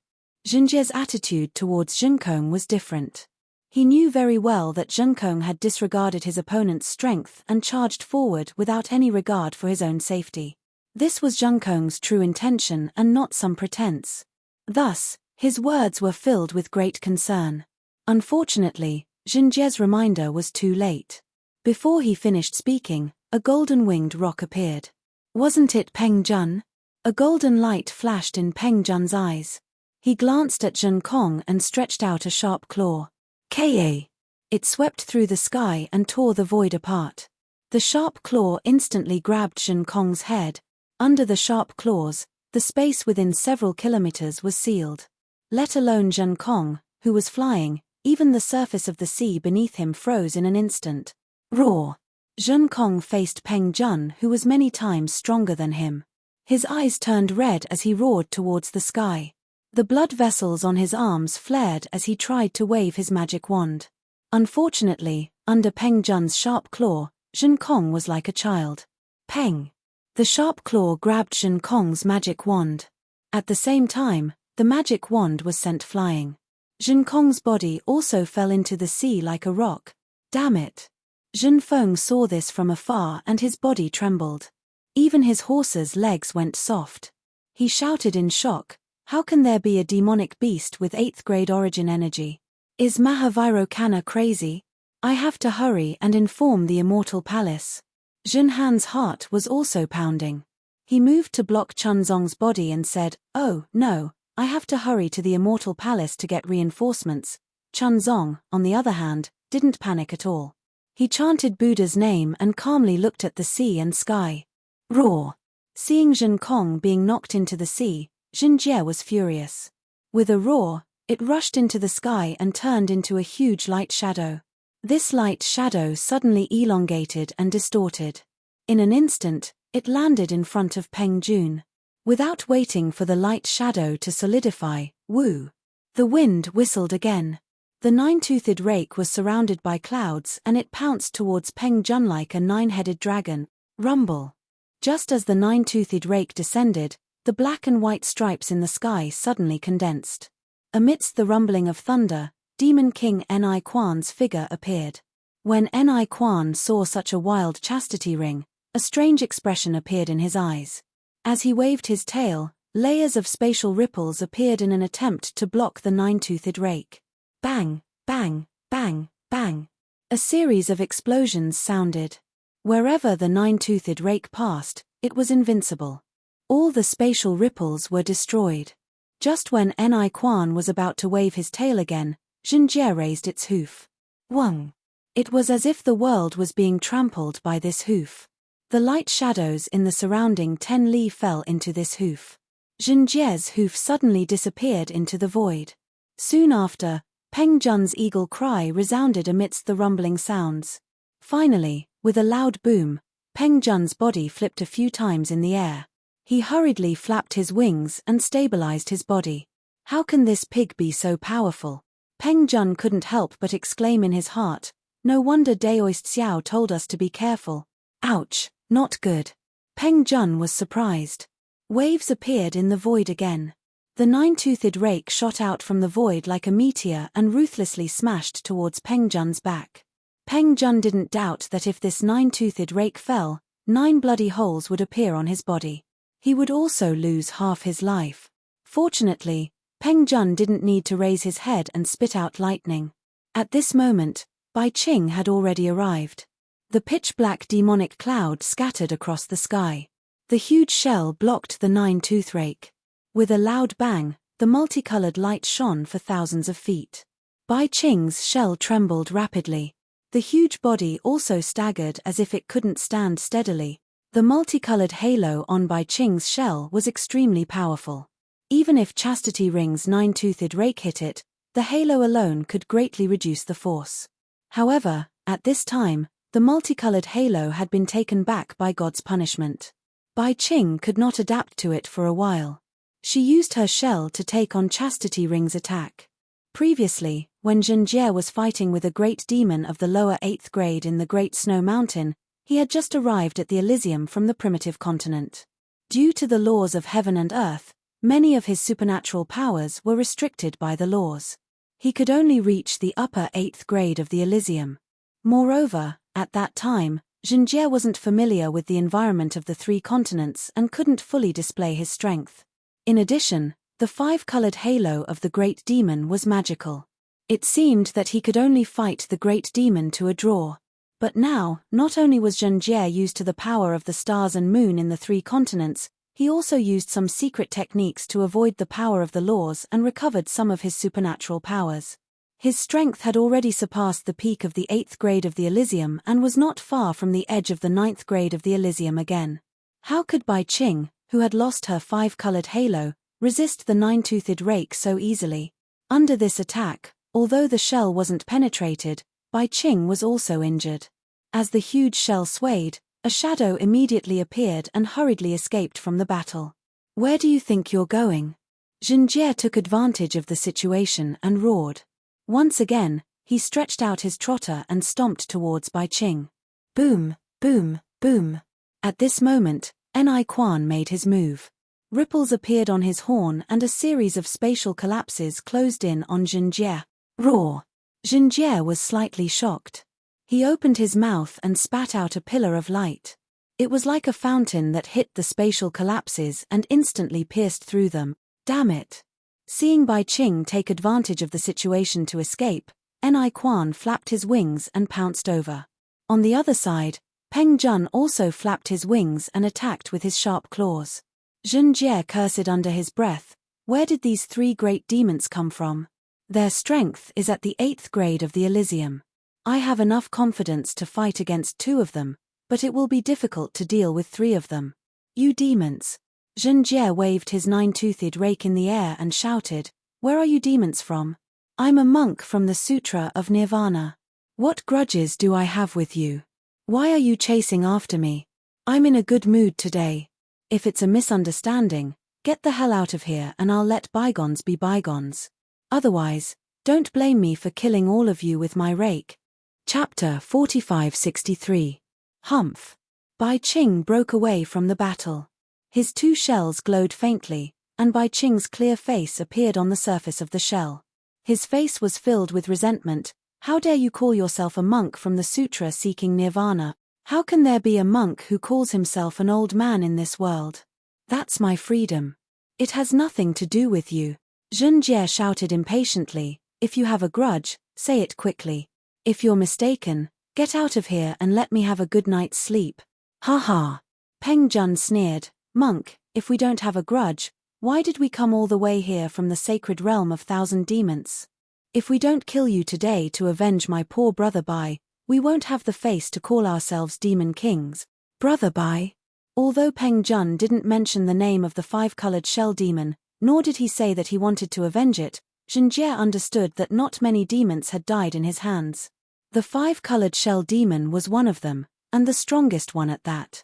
Zhenjie's attitude towards Zhenkong was different. He knew very well that Zhenkong had disregarded his opponent's strength and charged forward without any regard for his own safety. This was Zhenkong's true intention and not some pretense. Thus, his words were filled with great concern. Unfortunately, Zhenjie's reminder was too late. Before he finished speaking, a golden-winged rock appeared. Wasn't it Peng Jun? A golden light flashed in Peng Jun's eyes. He glanced at Zhenkong and stretched out a sharp claw. Ka! It swept through the sky and tore the void apart. The sharp claw instantly grabbed Zhenkong's head. Under the sharp claws, the space within several kilometers was sealed. Let alone Zhenkong, who was flying, even the surface of the sea beneath him froze in an instant. Roar! Zhenkong faced Peng Jun, who was many times stronger than him. His eyes turned red as he roared towards the sky. The blood vessels on his arms flared as he tried to wave his magic wand. Unfortunately, under Peng Jun's sharp claw, Zhenkong was like a child. Peng! The sharp claw grabbed Zhenkong's magic wand. At the same time, the magic wand was sent flying. Zhenkong's body also fell into the sea like a rock. Damn it! Zhenfeng saw this from afar and his body trembled. Even his horse's legs went soft. He shouted in shock, "How can there be a demonic beast with 8th grade origin energy? Is Mahaviro-Kana crazy? I have to hurry and inform the Immortal Palace." Zhenhan's heart was also pounding. He moved to block Chunzong's body and said, "Oh, no, I have to hurry to the Immortal Palace to get reinforcements." Chunzong, on the other hand, didn't panic at all. He chanted Buddha's name and calmly looked at the sea and sky. Roar! Seeing Zhenkong being knocked into the sea, Zhenjie was furious. With a roar, it rushed into the sky and turned into a huge light shadow. This light shadow suddenly elongated and distorted. In an instant, it landed in front of Peng Jun. Without waiting for the light shadow to solidify, woo! The wind whistled again. The 9-toothed rake was surrounded by clouds and it pounced towards Peng Jun like a 9-headed dragon. Rumble! Just as the 9-toothed rake descended, the black and white stripes in the sky suddenly condensed. Amidst the rumbling of thunder, Demon King Ni Quan's figure appeared. When Ni Quan saw such a wild chastity ring, a strange expression appeared in his eyes. As he waved his tail, layers of spatial ripples appeared in an attempt to block the 9-toothed rake. Bang, bang, bang, bang. A series of explosions sounded. Wherever the 9-toothed rake passed, it was invincible. All the spatial ripples were destroyed. Just when Ni Quan was about to wave his tail again, Zhenjie raised its hoof. Wang! It was as if the world was being trampled by this hoof. The light shadows in the surrounding 10 li fell into this hoof. Zhenjie's hoof suddenly disappeared into the void. Soon after, Peng Jun's eagle cry resounded amidst the rumbling sounds. Finally, with a loud boom, Peng Jun's body flipped a few times in the air. He hurriedly flapped his wings and stabilized his body. How can this pig be so powerful? Peng Jun couldn't help but exclaim in his heart, "No wonder Daoist Xiao told us to be careful." Ouch, not good. Peng Jun was surprised. Waves appeared in the void again. The 9-toothed rake shot out from the void like a meteor and ruthlessly smashed towards Peng Jun's back. Peng Jun didn't doubt that if this 9-toothed rake fell, 9 bloody holes would appear on his body. He would also lose half his life. Fortunately, Peng Jun didn't need to raise his head and spit out lightning. At this moment, Bai Qing had already arrived. The pitch-black demonic cloud scattered across the sky. The huge shell blocked the nine-tooth rake. With a loud bang, the multicolored light shone for thousands of feet. Bai Qing's shell trembled rapidly. The huge body also staggered as if it couldn't stand steadily. The multicolored halo on Bai Qing's shell was extremely powerful. Even if Chastity Ring's nine-toothed rake hit it, the halo alone could greatly reduce the force. However, at this time, the multicolored halo had been taken back by God's punishment. Bai Qing could not adapt to it for a while. She used her shell to take on Chastity Ring's attack. Previously, when Zhenjie was fighting with a great demon of the lower 8th grade in the Great Snow Mountain, he had just arrived at the Elysium from the primitive continent. Due to the laws of heaven and earth, many of his supernatural powers were restricted by the laws. He could only reach the upper 8th grade of the Elysium. Moreover, at that time, Zhenjie wasn't familiar with the environment of the 3 continents and couldn't fully display his strength. In addition, the 5-colored halo of the great demon was magical. It seemed that he could only fight the great demon to a draw. But now, not only was Zhenjie used to the power of the stars and moon in the 3 continents, he also used some secret techniques to avoid the power of the laws and recovered some of his supernatural powers. His strength had already surpassed the peak of the 8th grade of the Elysium and was not far from the edge of the 9th grade of the Elysium again. How could Bai Qing, who had lost her 5-colored halo, resist the 9-toothed rake so easily? Under this attack, although the shell wasn't penetrated, Bai Qing was also injured. As the huge shell swayed, a shadow immediately appeared and hurriedly escaped from the battle. "Where do you think you're going?" Zhenjie took advantage of the situation and roared. Once again, he stretched out his trotter and stomped towards Bai Qing. Boom, boom, boom. At this moment, Ni Quan made his move. Ripples appeared on his horn and a series of spatial collapses closed in on Zhenjie. Roar! Zhenjie was slightly shocked. He opened his mouth and spat out a pillar of light. It was like a fountain that hit the spatial collapses and instantly pierced through them. Damn it! Seeing Bai Qing take advantage of the situation to escape, Ni Quan flapped his wings and pounced over. On the other side, Peng Jun also flapped his wings and attacked with his sharp claws. Zhenjie cursed under his breath. Where did these 3 great demons come from? Their strength is at the 8th grade of the Elysium. I have enough confidence to fight against 2 of them, but it will be difficult to deal with 3 of them. You demons! Zhenjie waved his 9-toothed rake in the air and shouted, "Where are you demons from?" "I'm a monk from the Sutra of Nirvana. What grudges do I have with you? Why are you chasing after me? I'm in a good mood today. If it's a misunderstanding, get the hell out of here and I'll let bygones be bygones. Otherwise, don't blame me for killing all of you with my rake." Chapter 4563. Humph! Bai Qing broke away from the battle. His 2 shells glowed faintly, and Bai Qing's clear face appeared on the surface of the shell. His face was filled with resentment. "How dare you call yourself a monk from the sutra seeking nirvana? How can there be a monk who calls himself an old man in this world? That's my freedom. It has nothing to do with you." Zhenjie shouted impatiently, "If you have a grudge, say it quickly. If you're mistaken, get out of here and let me have a good night's sleep." "Ha ha!" Peng Jun sneered, "Monk, if we don't have a grudge, why did we come all the way here from the sacred realm of 1,000 demons? If we don't kill you today to avenge my poor brother Bai, we won't have the face to call ourselves demon kings." Brother Bai? Although Peng Jun didn't mention the name of the 5-colored shell demon, nor did he say that he wanted to avenge it, Zhenjie understood that not many demons had died in his hands. The 5-colored shell demon was one of them, and the strongest one at that.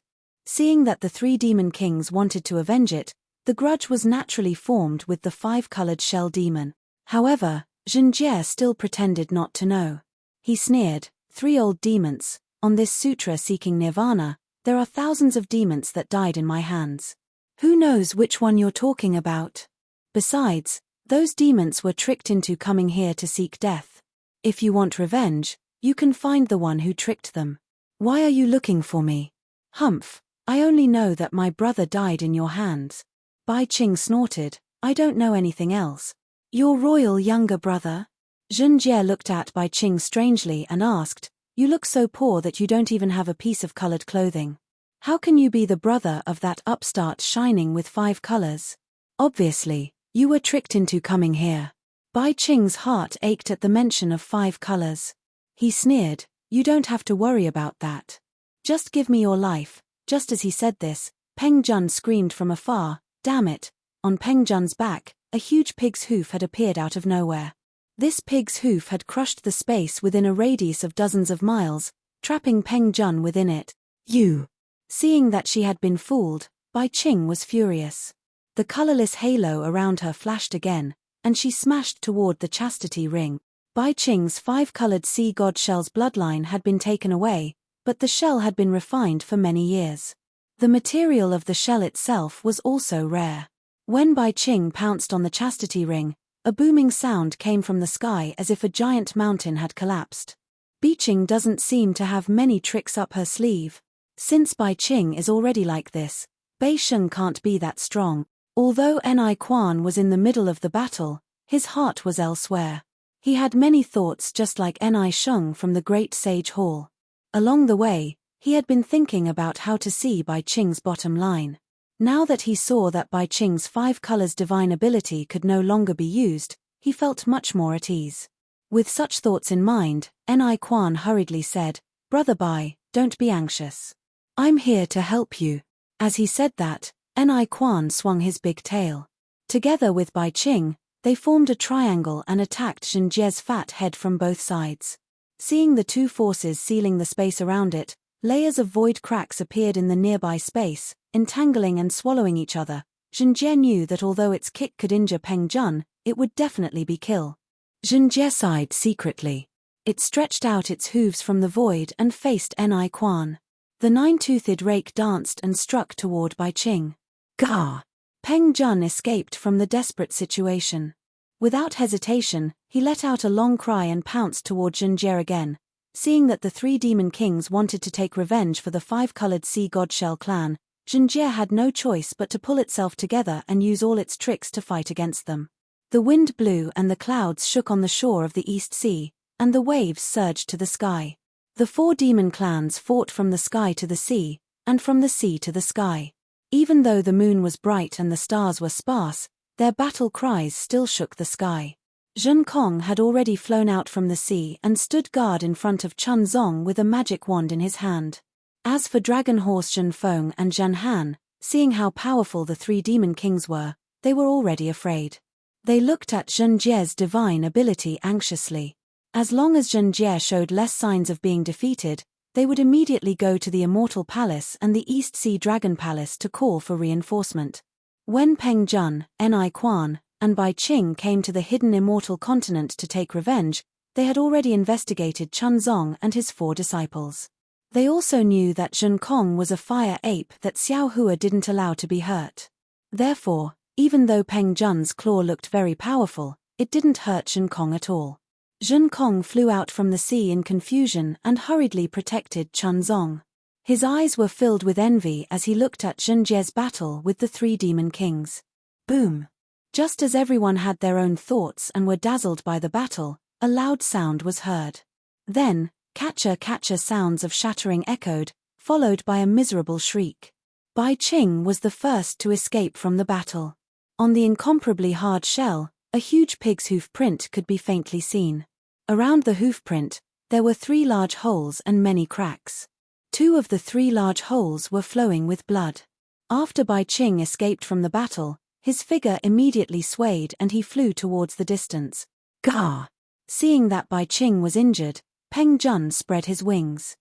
Seeing that the 3 demon kings wanted to avenge it, the grudge was naturally formed with the 5-colored shell demon. However, Zhenjie still pretended not to know. He sneered, "3 old demons, on this sutra seeking nirvana, there are thousands of demons that died in my hands. Who knows which one you're talking about? Besides, those demons were tricked into coming here to seek death. If you want revenge, you can find the one who tricked them. Why are you looking for me?" "Humph, I only know that my brother died in your hands." Bai Qing snorted, "I don't know anything else." "Your royal younger brother?" Zhenjie looked at Bai Qing strangely and asked, You look so poor that you don't even have a piece of colored clothing. How can you be the brother of that upstart shining with 5 colors? Obviously, you were tricked into coming here. Bai Qing's heart ached at the mention of 5 colors. He sneered, "You don't have to worry about that. Just give me your life." Just as he said this, Peng Jun screamed from afar, "Damn it!" On Peng Jun's back, a huge pig's hoof had appeared out of nowhere. This pig's hoof had crushed the space within a radius of dozens of miles, trapping Peng Jun within it. "You!" Seeing that she had been fooled, Bai Qing was furious. The colorless halo around her flashed again, and she smashed toward the chastity ring. Bai Qing's 5-colored sea god shell's bloodline had been taken away, but the shell had been refined for many years. The material of the shell itself was also rare. When Bai Qing pounced on the chastity ring, a booming sound came from the sky as if a giant mountain had collapsed. Bai Qing doesn't seem to have many tricks up her sleeve. Since Bai Qing is already like this, Bai Sheng can't be that strong. Although Ni Quan was in the middle of the battle, his heart was elsewhere. He had many thoughts just like Ni Sheng from the Great Sage Hall. Along the way, he had been thinking about how to see Bai Qing's bottom line. Now that he saw that Bai Qing's 5 colors divine ability could no longer be used, he felt much more at ease. With such thoughts in mind, Ni Quan hurriedly said, "Brother Bai, don't be anxious. I'm here to help you." As he said that, Ni Quan swung his big tail. Together with Bai Qing, they formed a triangle and attacked Zhenjie's fat head from both sides. Seeing the two forces sealing the space around it, layers of void cracks appeared in the nearby space, entangling and swallowing each other. Zhenjie knew that although its kick could injure Peng Jun, it would definitely be kill. Zhenjie sighed secretly. It stretched out its hooves from the void and faced Ni Quan. The 9-toothed rake danced and struck toward Bai Qing. Gah! Peng Jun escaped from the desperate situation. Without hesitation, he let out a long cry and pounced toward Zhenjie again. Seeing that the 3 demon kings wanted to take revenge for the 5-colored sea god shell clan, Zhenjie had no choice but to pull itself together and use all its tricks to fight against them. The wind blew and the clouds shook on the shore of the East Sea, and the waves surged to the sky. The 4 demon clans fought from the sky to the sea, and from the sea to the sky. Even though the moon was bright and the stars were sparse, their battle cries still shook the sky. Zhen Kong had already flown out from the sea and stood guard in front of Chun Zong with a magic wand in his hand. As for Dragon Horse Zhen Feng and Zhen Han, seeing how powerful the 3 demon kings were, they were already afraid. They looked at Zhenjie's divine ability anxiously. As long as Zhenjie showed less signs of being defeated, they would immediately go to the Immortal Palace and the East Sea Dragon Palace to call for reinforcement. When Peng Jun, Ni Quan, and Bai Qing came to the hidden Immortal Continent to take revenge, they had already investigated Chun Zong and his 4 disciples. They also knew that Zhen Kong was a fire ape that Xiao Hua didn't allow to be hurt. Therefore, even though Peng Jun's claw looked very powerful, it didn't hurt Zhen Kong at all. Zhen Kong flew out from the sea in confusion and hurriedly protected Chun Zong. His eyes were filled with envy as he looked at Zhenjie's battle with the 3 demon kings. Boom! Just as everyone had their own thoughts and were dazzled by the battle, a loud sound was heard. Then, catcher sounds of shattering echoed, followed by a miserable shriek. Bai Qing was the first to escape from the battle. On the incomparably hard shell, a huge pig's hoof print could be faintly seen. Around the hoof print, there were 3 large holes and many cracks. 2 of the 3 large holes were flowing with blood. After Bai Qing escaped from the battle, his figure immediately swayed and he flew towards the distance. Gah! Seeing that Bai Qing was injured, Peng Jun spread his wings.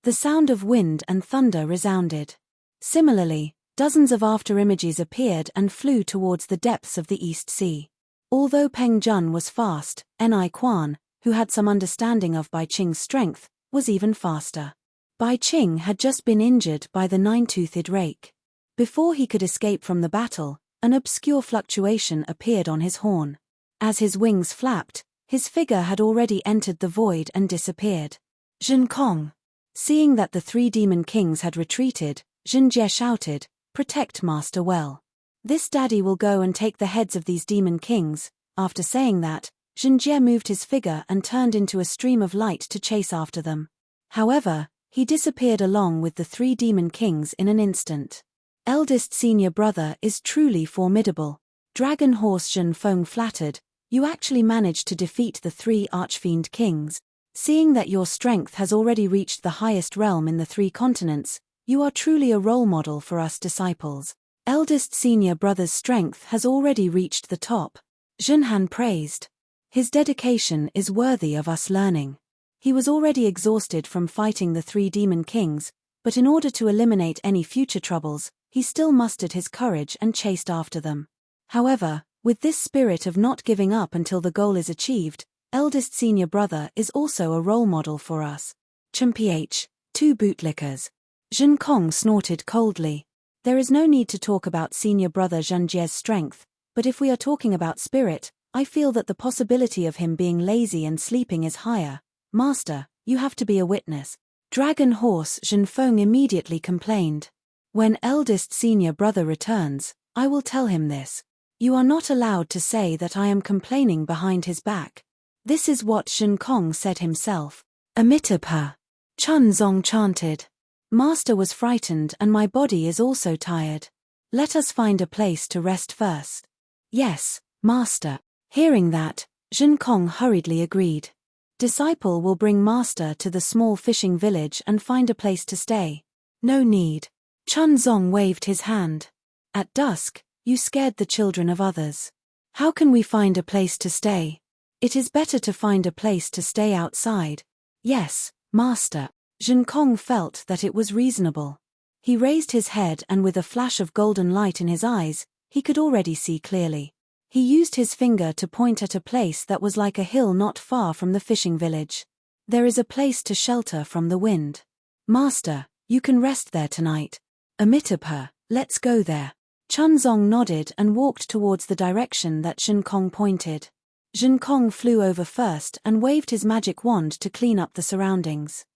The sound of wind and thunder resounded. Similarly, dozens of after-images appeared and flew towards the depths of the East Sea. Although Peng Jun was fast, Ni Quan, who had some understanding of Bai Qing's strength, was even faster. Bai Qing had just been injured by the 9-toothed rake. Before he could escape from the battle, an obscure fluctuation appeared on his horn. As his wings flapped, his figure had already entered the void and disappeared. Zhen Kong! Seeing that the 3 demon kings had retreated, Zhenjie shouted, "Protect Master well. This daddy will go and take the heads of these demon kings." After saying that, Zhenjie moved his figure and turned into a stream of light to chase after them. However, he disappeared along with the 3 demon kings in an instant. Eldest senior brother is truly formidable. Dragon Horse Zhen Feng flattered, you actually managed to defeat the 3 archfiend kings. Seeing that your strength has already reached the highest realm in the 3 continents, you are truly a role model for us disciples. Eldest senior brother's strength has already reached the top. Zhenhan praised. His dedication is worthy of us learning. He was already exhausted from fighting the 3 demon kings, but in order to eliminate any future troubles, he still mustered his courage and chased after them. However, with this spirit of not giving up until the goal is achieved, eldest senior brother is also a role model for us. Mph, 2 bootlickers. Zhen Kong snorted coldly. There is no need to talk about senior brother Zhen Jie's strength, but if we are talking about spirit, I feel that the possibility of him being lazy and sleeping is higher. Master, you have to be a witness. Dragon Horse Zhen Feng immediately complained. When eldest senior brother returns, I will tell him this. You are not allowed to say that I am complaining behind his back. This is what Zhen Kong said himself. Amitabha. Chun Zong chanted. Master was frightened and my body is also tired. Let us find a place to rest first. Yes, Master. Hearing that, Zhen Kong hurriedly agreed. Disciple will bring Master to the small fishing village and find a place to stay. No need. Chun Zong waved his hand. At dusk, you scared the children of others. How can we find a place to stay? It is better to find a place to stay outside. Yes, Master. Zhen Kong felt that it was reasonable. He raised his head and with a flash of golden light in his eyes, he could already see clearly. He used his finger to point at a place that was like a hill not far from the fishing village. There is a place to shelter from the wind. Master, you can rest there tonight. Amitabha, let's go there. Chun Zong nodded and walked towards the direction that Zhen Kong pointed. Zhen Kong flew over first and waved his magic wand to clean up the surroundings.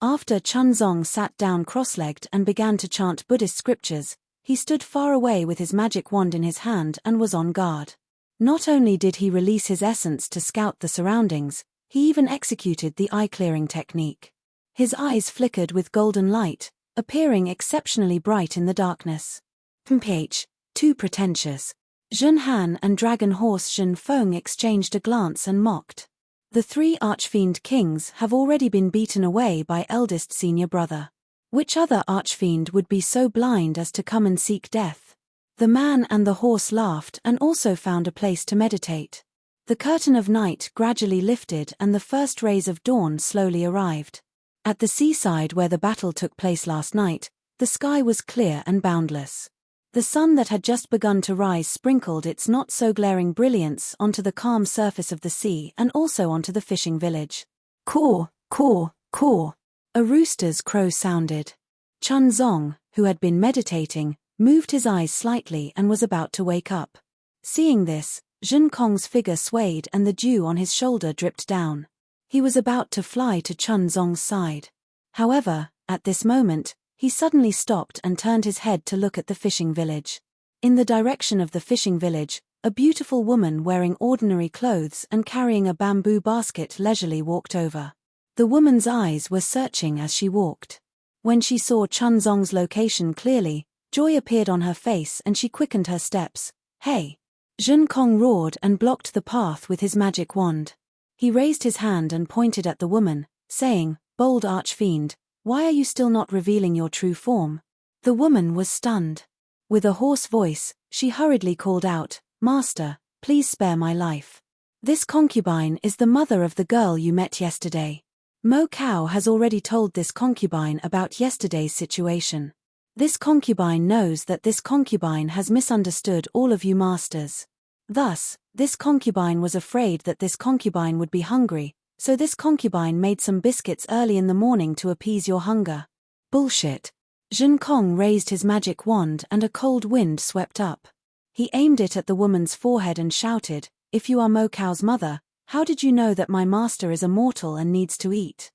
After Chun Zong sat down cross-legged and began to chant Buddhist scriptures, he stood far away with his magic wand in his hand and was on guard. Not only did he release his essence to scout the surroundings, he even executed the eye-clearing technique. His eyes flickered with golden light, appearing exceptionally bright in the darkness. Mph, too pretentious. Zhen Han and Dragon Horse Zhen Feng exchanged a glance and mocked. The 3 archfiend kings have already been beaten away by eldest senior brother. Which other archfiend would be so blind as to come and seek death? The man and the horse laughed and also found a place to meditate. The curtain of night gradually lifted and the first rays of dawn slowly arrived. At the seaside where the battle took place last night, the sky was clear and boundless. The sun that had just begun to rise sprinkled its not-so-glaring brilliance onto the calm surface of the sea and also onto the fishing village. Caw, caw, caw. A rooster's crow sounded. Chun Zong, who had been meditating, moved his eyes slightly and was about to wake up. Seeing this, Zhen Kong's figure swayed and the dew on his shoulder dripped down. He was about to fly to Chun Zong's side. However, at this moment, he suddenly stopped and turned his head to look at the fishing village. In the direction of the fishing village, a beautiful woman wearing ordinary clothes and carrying a bamboo basket leisurely walked over. The woman's eyes were searching as she walked. When she saw Chun Zong's location clearly, joy appeared on her face and she quickened her steps. Hey! Zhen Kong roared and blocked the path with his magic wand. He raised his hand and pointed at the woman, saying, Bold archfiend, why are you still not revealing your true form? The woman was stunned. With a hoarse voice, she hurriedly called out, Master, please spare my life. This concubine is the mother of the girl you met yesterday. Mo Cao has already told this concubine about yesterday's situation. This concubine knows that this concubine has misunderstood all of you masters. Thus, this concubine was afraid that this concubine would be hungry, so this concubine made some biscuits early in the morning to appease your hunger. Bullshit. Zhen Kong raised his magic wand and a cold wind swept up. He aimed it at the woman's forehead and shouted, If you are Mo Cao's mother, how did you know that my master is a mortal and needs to eat?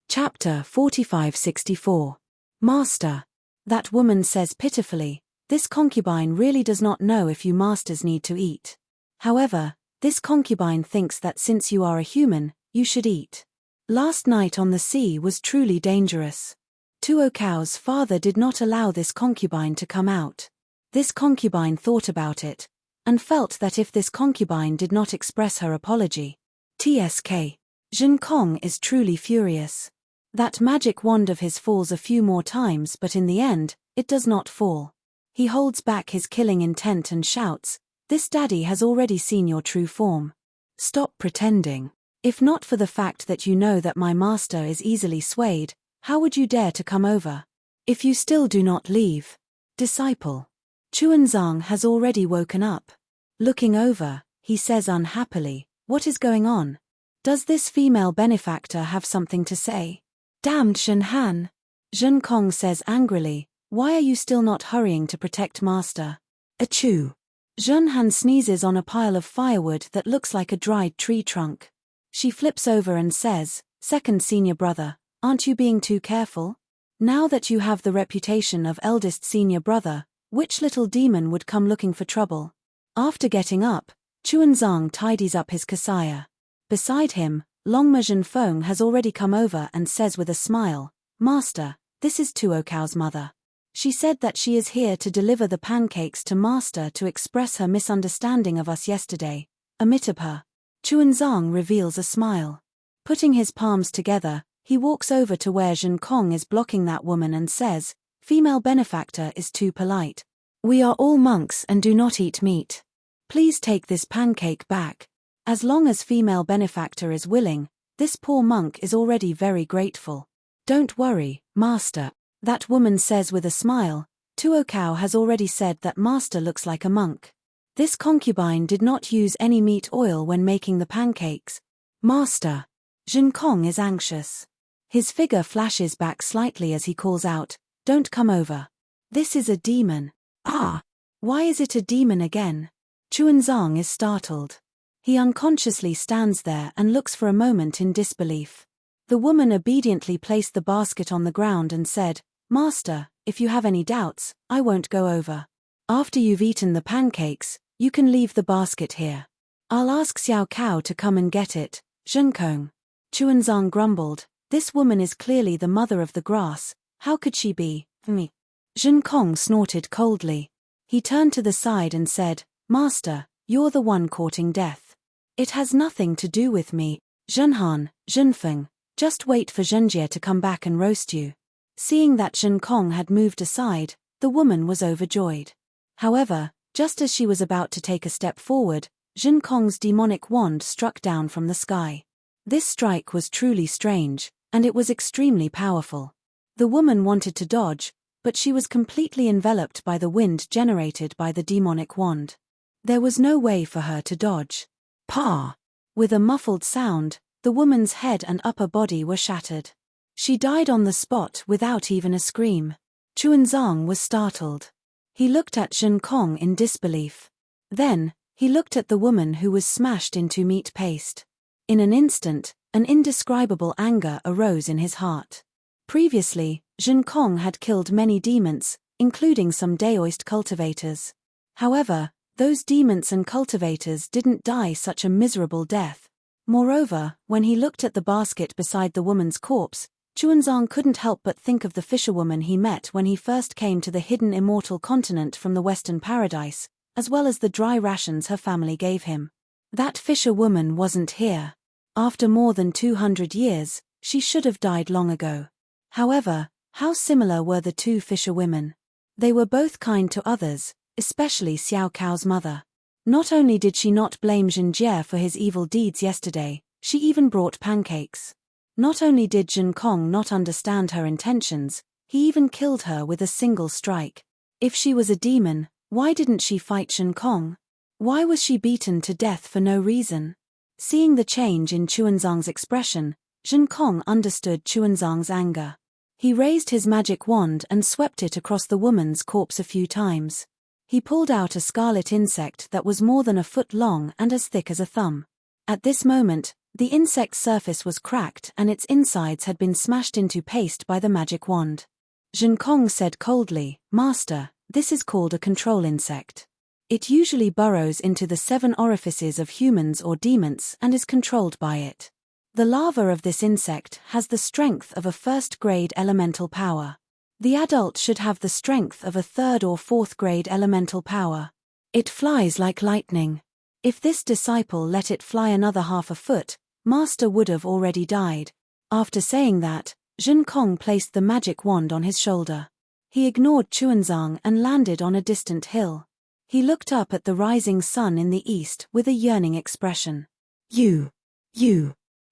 Chapter 4564. Master. That woman says pitifully, this concubine really does not know if you masters need to eat. However, this concubine thinks that since you are a human, you should eat. Last night on the sea was truly dangerous. Tuokao's father did not allow this concubine to come out. This concubine thought about it, and felt that if this concubine did not express her apology, TSK, Zhen Kong is truly furious. That magic wand of his falls a few more times, but in the end, it does not fall. He holds back his killing intent and shouts, "This daddy has already seen your true form. Stop pretending. If not for the fact that you know that my master is easily swayed, how would you dare to come over? If you still do not leave." Disciple. Chuanzang has already woken up. Looking over, he says unhappily, "What is going on? Does this female benefactor have something to say?" "Damned Shen Han!" Zhen Kong says angrily, "Why are you still not hurrying to protect master?" Achoo! Zhen Han sneezes on a pile of firewood that looks like a dried tree trunk. She flips over and says, "Second senior brother, aren't you being too careful? Now that you have the reputation of eldest senior brother, which little demon would come looking for trouble?" After getting up, Chuanzang tidies up his kasaya. Beside him, Longma Zhenfeng has already come over and says with a smile, "Master, this is Tuokao's mother. She said that she is here to deliver the pancakes to master to express her misunderstanding of us yesterday. Amitabha." Chuanzang reveals a smile. Putting his palms together, he walks over to where Zhen Kong is blocking that woman and says, "Female benefactor is too polite. We are all monks and do not eat meat. Please take this pancake back." As long as female benefactor is willing, this poor monk is already very grateful. "Don't worry, master," that woman says with a smile. "Tuokao has already said that master looks like a monk. This concubine did not use any meat oil when making the pancakes." "Master." Zhen Kong is anxious. His figure flashes back slightly as he calls out, "Don't come over. This is a demon." "Ah! Why is it a demon again?" Chuanzang is startled. He unconsciously stands there and looks for a moment in disbelief. The woman obediently placed the basket on the ground and said, "Master, if you have any doubts, I won't go over. After you've eaten the pancakes, you can leave the basket here. I'll ask Xiao Cao to come and get it." "Zhenkong." Chuanzang grumbled, "This woman is clearly the mother of the grass. How could she be me?" Zhen Kong snorted coldly. He turned to the side and said, "Master, you're the one courting death. It has nothing to do with me. Zhenhan, Zhenfeng, just wait for Zhenjie to come back and roast you." Seeing that Zhen Kong had moved aside, the woman was overjoyed. However, just as she was about to take a step forward, Zhen Kong's demonic wand struck down from the sky. This strike was truly strange, and it was extremely powerful. The woman wanted to dodge, but she was completely enveloped by the wind generated by the demonic wand. There was no way for her to dodge. "Pa!" With a muffled sound, the woman's head and upper body were shattered. She died on the spot without even a scream. Chuanzang was startled. He looked at Zhen Kong in disbelief. Then, he looked at the woman who was smashed into meat paste. In an instant, an indescribable anger arose in his heart. Previously, Zhen Kong had killed many demons, including some Daoist cultivators. However, those demons and cultivators didn't die such a miserable death. Moreover, when he looked at the basket beside the woman's corpse, Chuanzang couldn't help but think of the fisherwoman he met when he first came to the hidden immortal continent from the Western Paradise, as well as the dry rations her family gave him. That fisherwoman wasn't here. After more than 200 years, she should have died long ago. However, how similar were the two fisherwomen? They were both kind to others, especially Xiao Cao's mother. Not only did she not blame Zhenjie for his evil deeds yesterday, she even brought pancakes. Not only did Zhen Kong not understand her intentions, he even killed her with a single strike. If she was a demon, why didn't she fight Zhen Kong? Why was she beaten to death for no reason? Seeing the change in Chuanzang's expression, Zhen Kong understood Chuanzang's anger. He raised his magic wand and swept it across the woman's corpse a few times. He pulled out a scarlet insect that was more than a foot long and as thick as a thumb. At this moment, the insect's surface was cracked and its insides had been smashed into paste by the magic wand. Zhen Kong said coldly, "Master, this is called a control insect. It usually burrows into the 7 orifices of humans or demons and is controlled by it. The larva of this insect has the strength of a first-grade elemental power. The adult should have the strength of a third or fourth-grade elemental power. It flies like lightning. If this disciple let it fly another half a foot, Master would have already died. After saying that, Zhen Kong placed the magic wand on his shoulder. He ignored Chuanzang and landed on a distant hill. He looked up at the rising sun in the east with a yearning expression. You.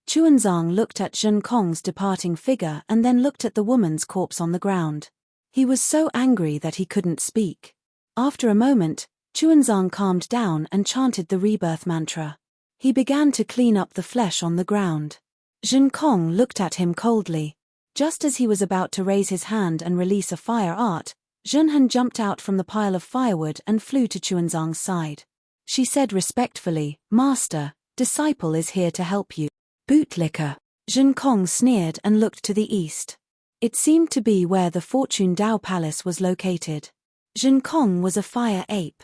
Chuanzang looked at Zhen Kong's departing figure and then looked at the woman's corpse on the ground. He was so angry that he couldn't speak. After a moment, Chuanzang calmed down and chanted the rebirth mantra. He began to clean up the flesh on the ground. Zhen Kong looked at him coldly. Just as he was about to raise his hand and release a fire art, Zhenhan jumped out from the pile of firewood and flew to Chuanzang's side. She said respectfully, "Master, disciple is here to help you." Bootlicker. Zhen Kong sneered and looked to the east. It seemed to be where the Fortune Dao Palace was located. Zhen Kong was a fire ape.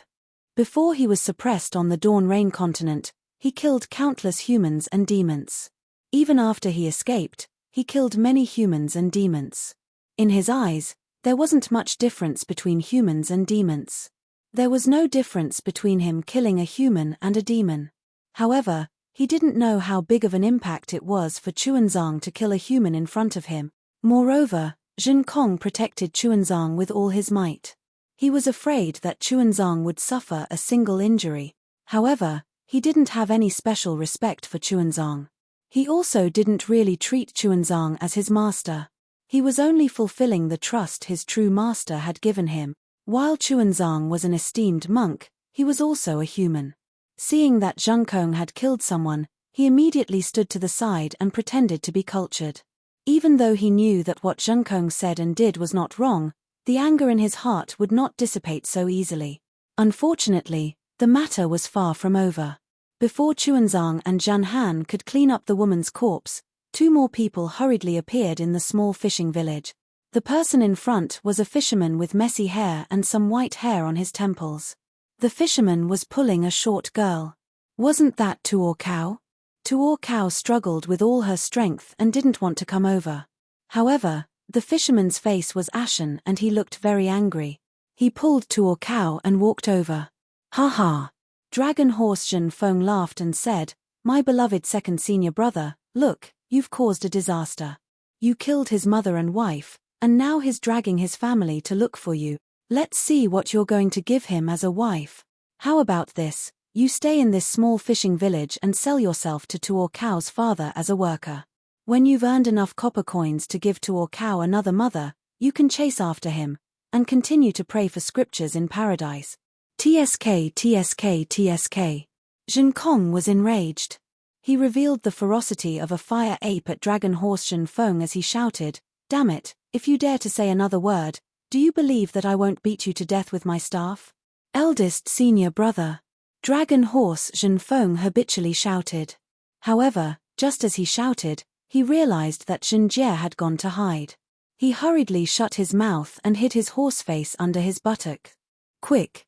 Before he was suppressed on the Dawn Rain continent, he killed countless humans and demons. Even after he escaped, he killed many humans and demons. In his eyes, there wasn't much difference between humans and demons. There was no difference between him killing a human and a demon. However, he didn't know how big of an impact it was for Chuanzang to kill a human in front of him. Moreover, Zhen Kong protected Chuanzang with all his might. He was afraid that Chuanzang would suffer a single injury. However, he didn't have any special respect for Chuanzang. He also didn't really treat Chuanzang as his master. He was only fulfilling the trust his true master had given him. While Chuanzang was an esteemed monk, he was also a human. Seeing that Zheng Kong had killed someone, he immediately stood to the side and pretended to be cultured. Even though he knew that what Zheng Kong said and did was not wrong, the anger in his heart would not dissipate so easily. Unfortunately, the matter was far from over. Before Chuanzang and Zhan Han could clean up the woman's corpse, two more people hurriedly appeared in the small fishing village. The person in front was a fisherman with messy hair and some white hair on his temples. The fisherman was pulling a short girl. Wasn't that Tuo Cow? Tuo Cow struggled with all her strength and didn't want to come over. However, the fisherman's face was ashen and he looked very angry. He pulled Tuo Cow and walked over. "Ha ha!" Dragon Horse Zhen Feng laughed and said, "My beloved second senior brother, look, you've caused a disaster. You killed his mother and wife, and now he's dragging his family to look for you. Let's see what you're going to give him as a wife. How about this? You stay in this small fishing village and sell yourself to Tuo Cow's father as a worker. When you've earned enough copper coins to give Tuo Cow another mother, you can chase after him, and continue to pray for scriptures in paradise." TSK. Zhen Kong was enraged. He revealed the ferocity of a fire ape at Dragon Horse Zhen Feng as he shouted, "Damn it, if you dare to say another word, do you believe that I won't beat you to death with my staff?" Eldest senior brother. Dragon Horse Zhen Feng habitually shouted. However, just as he shouted, he realized that Zhen Jie had gone to hide. He hurriedly shut his mouth and hid his horse face under his buttock. Quick!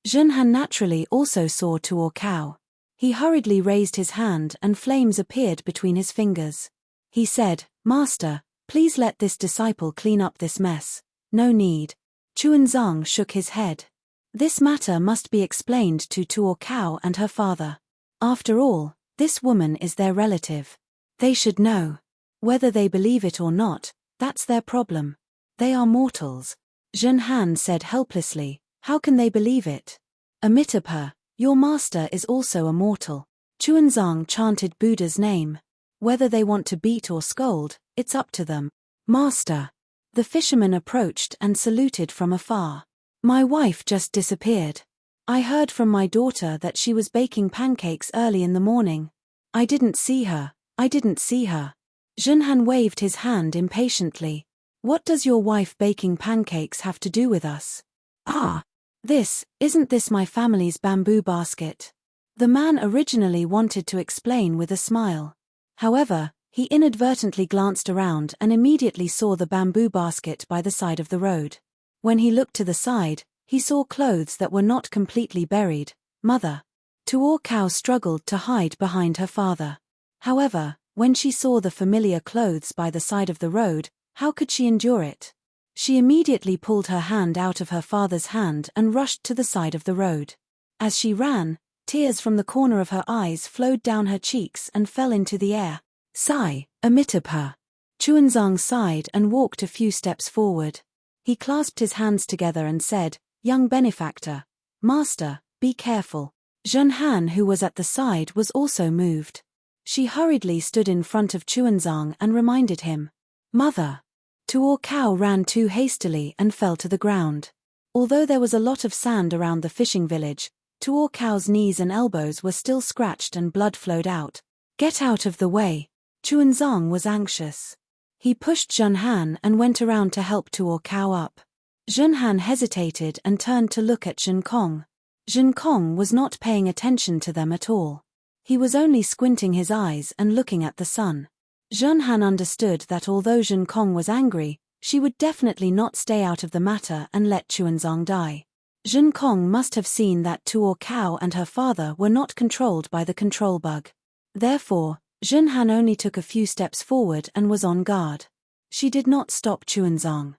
Zhen Han naturally also saw Tuo Cow. He hurriedly raised his hand and flames appeared between his fingers. He said, "Master, please let this disciple clean up this mess." "No need." Chuanzang shook his head. This matter must be explained to Tuo Cow and her father. After all, this woman is their relative. They should know. Whether they believe it or not, that's their problem. They are mortals. Zhen Han said helplessly, "How can they believe it?" "Amitabha, your master is also a mortal." Chuanzang chanted Buddha's name. Whether they want to beat or scold, it's up to them. "Master." The fisherman approached and saluted from afar. "My wife just disappeared. I heard from my daughter that she was baking pancakes early in the morning. I didn't see her. Zhen Han waved his hand impatiently. "What does your wife baking pancakes have to do with us?" Isn't this my family's bamboo basket?" The man originally wanted to explain with a smile. However, he inadvertently glanced around and immediately saw the bamboo basket by the side of the road. When he looked to the side, he saw clothes that were not completely buried. "Mother." Tuo Cow struggled to hide behind her father. However, When she saw the familiar clothes by the side of the road, how could she endure it? She immediately pulled her hand out of her father's hand and rushed to the side of the road. As she ran, tears from the corner of her eyes flowed down her cheeks and fell into the air. Sigh, Amitabha. Chuanzang sighed and walked a few steps forward. He clasped his hands together and said, "Young benefactor, master, be careful." Zhenhan, who was at the side, was also moved. She hurriedly stood in front of Chuanzang and reminded him. "Mother." Tuo Cow ran too hastily and fell to the ground. Although there was a lot of sand around the fishing village, Tuo Cow's knees and elbows were still scratched and blood flowed out. "Get out of the way." Chuanzang was anxious. He pushed Zhenhan and went around to help Tuo Cow up. Zhenhan hesitated and turned to look at Zhenkong. Zhenkong was not paying attention to them at all. He was only squinting his eyes and looking at the sun. Zhenhan understood that although Zhenkong was angry, she would definitely not stay out of the matter and let Chuanzang die. Zhenkong must have seen that Tuo Cow and her father were not controlled by the control bug. Therefore, Zhenhan only took a few steps forward and was on guard. She did not stop Chuanzang.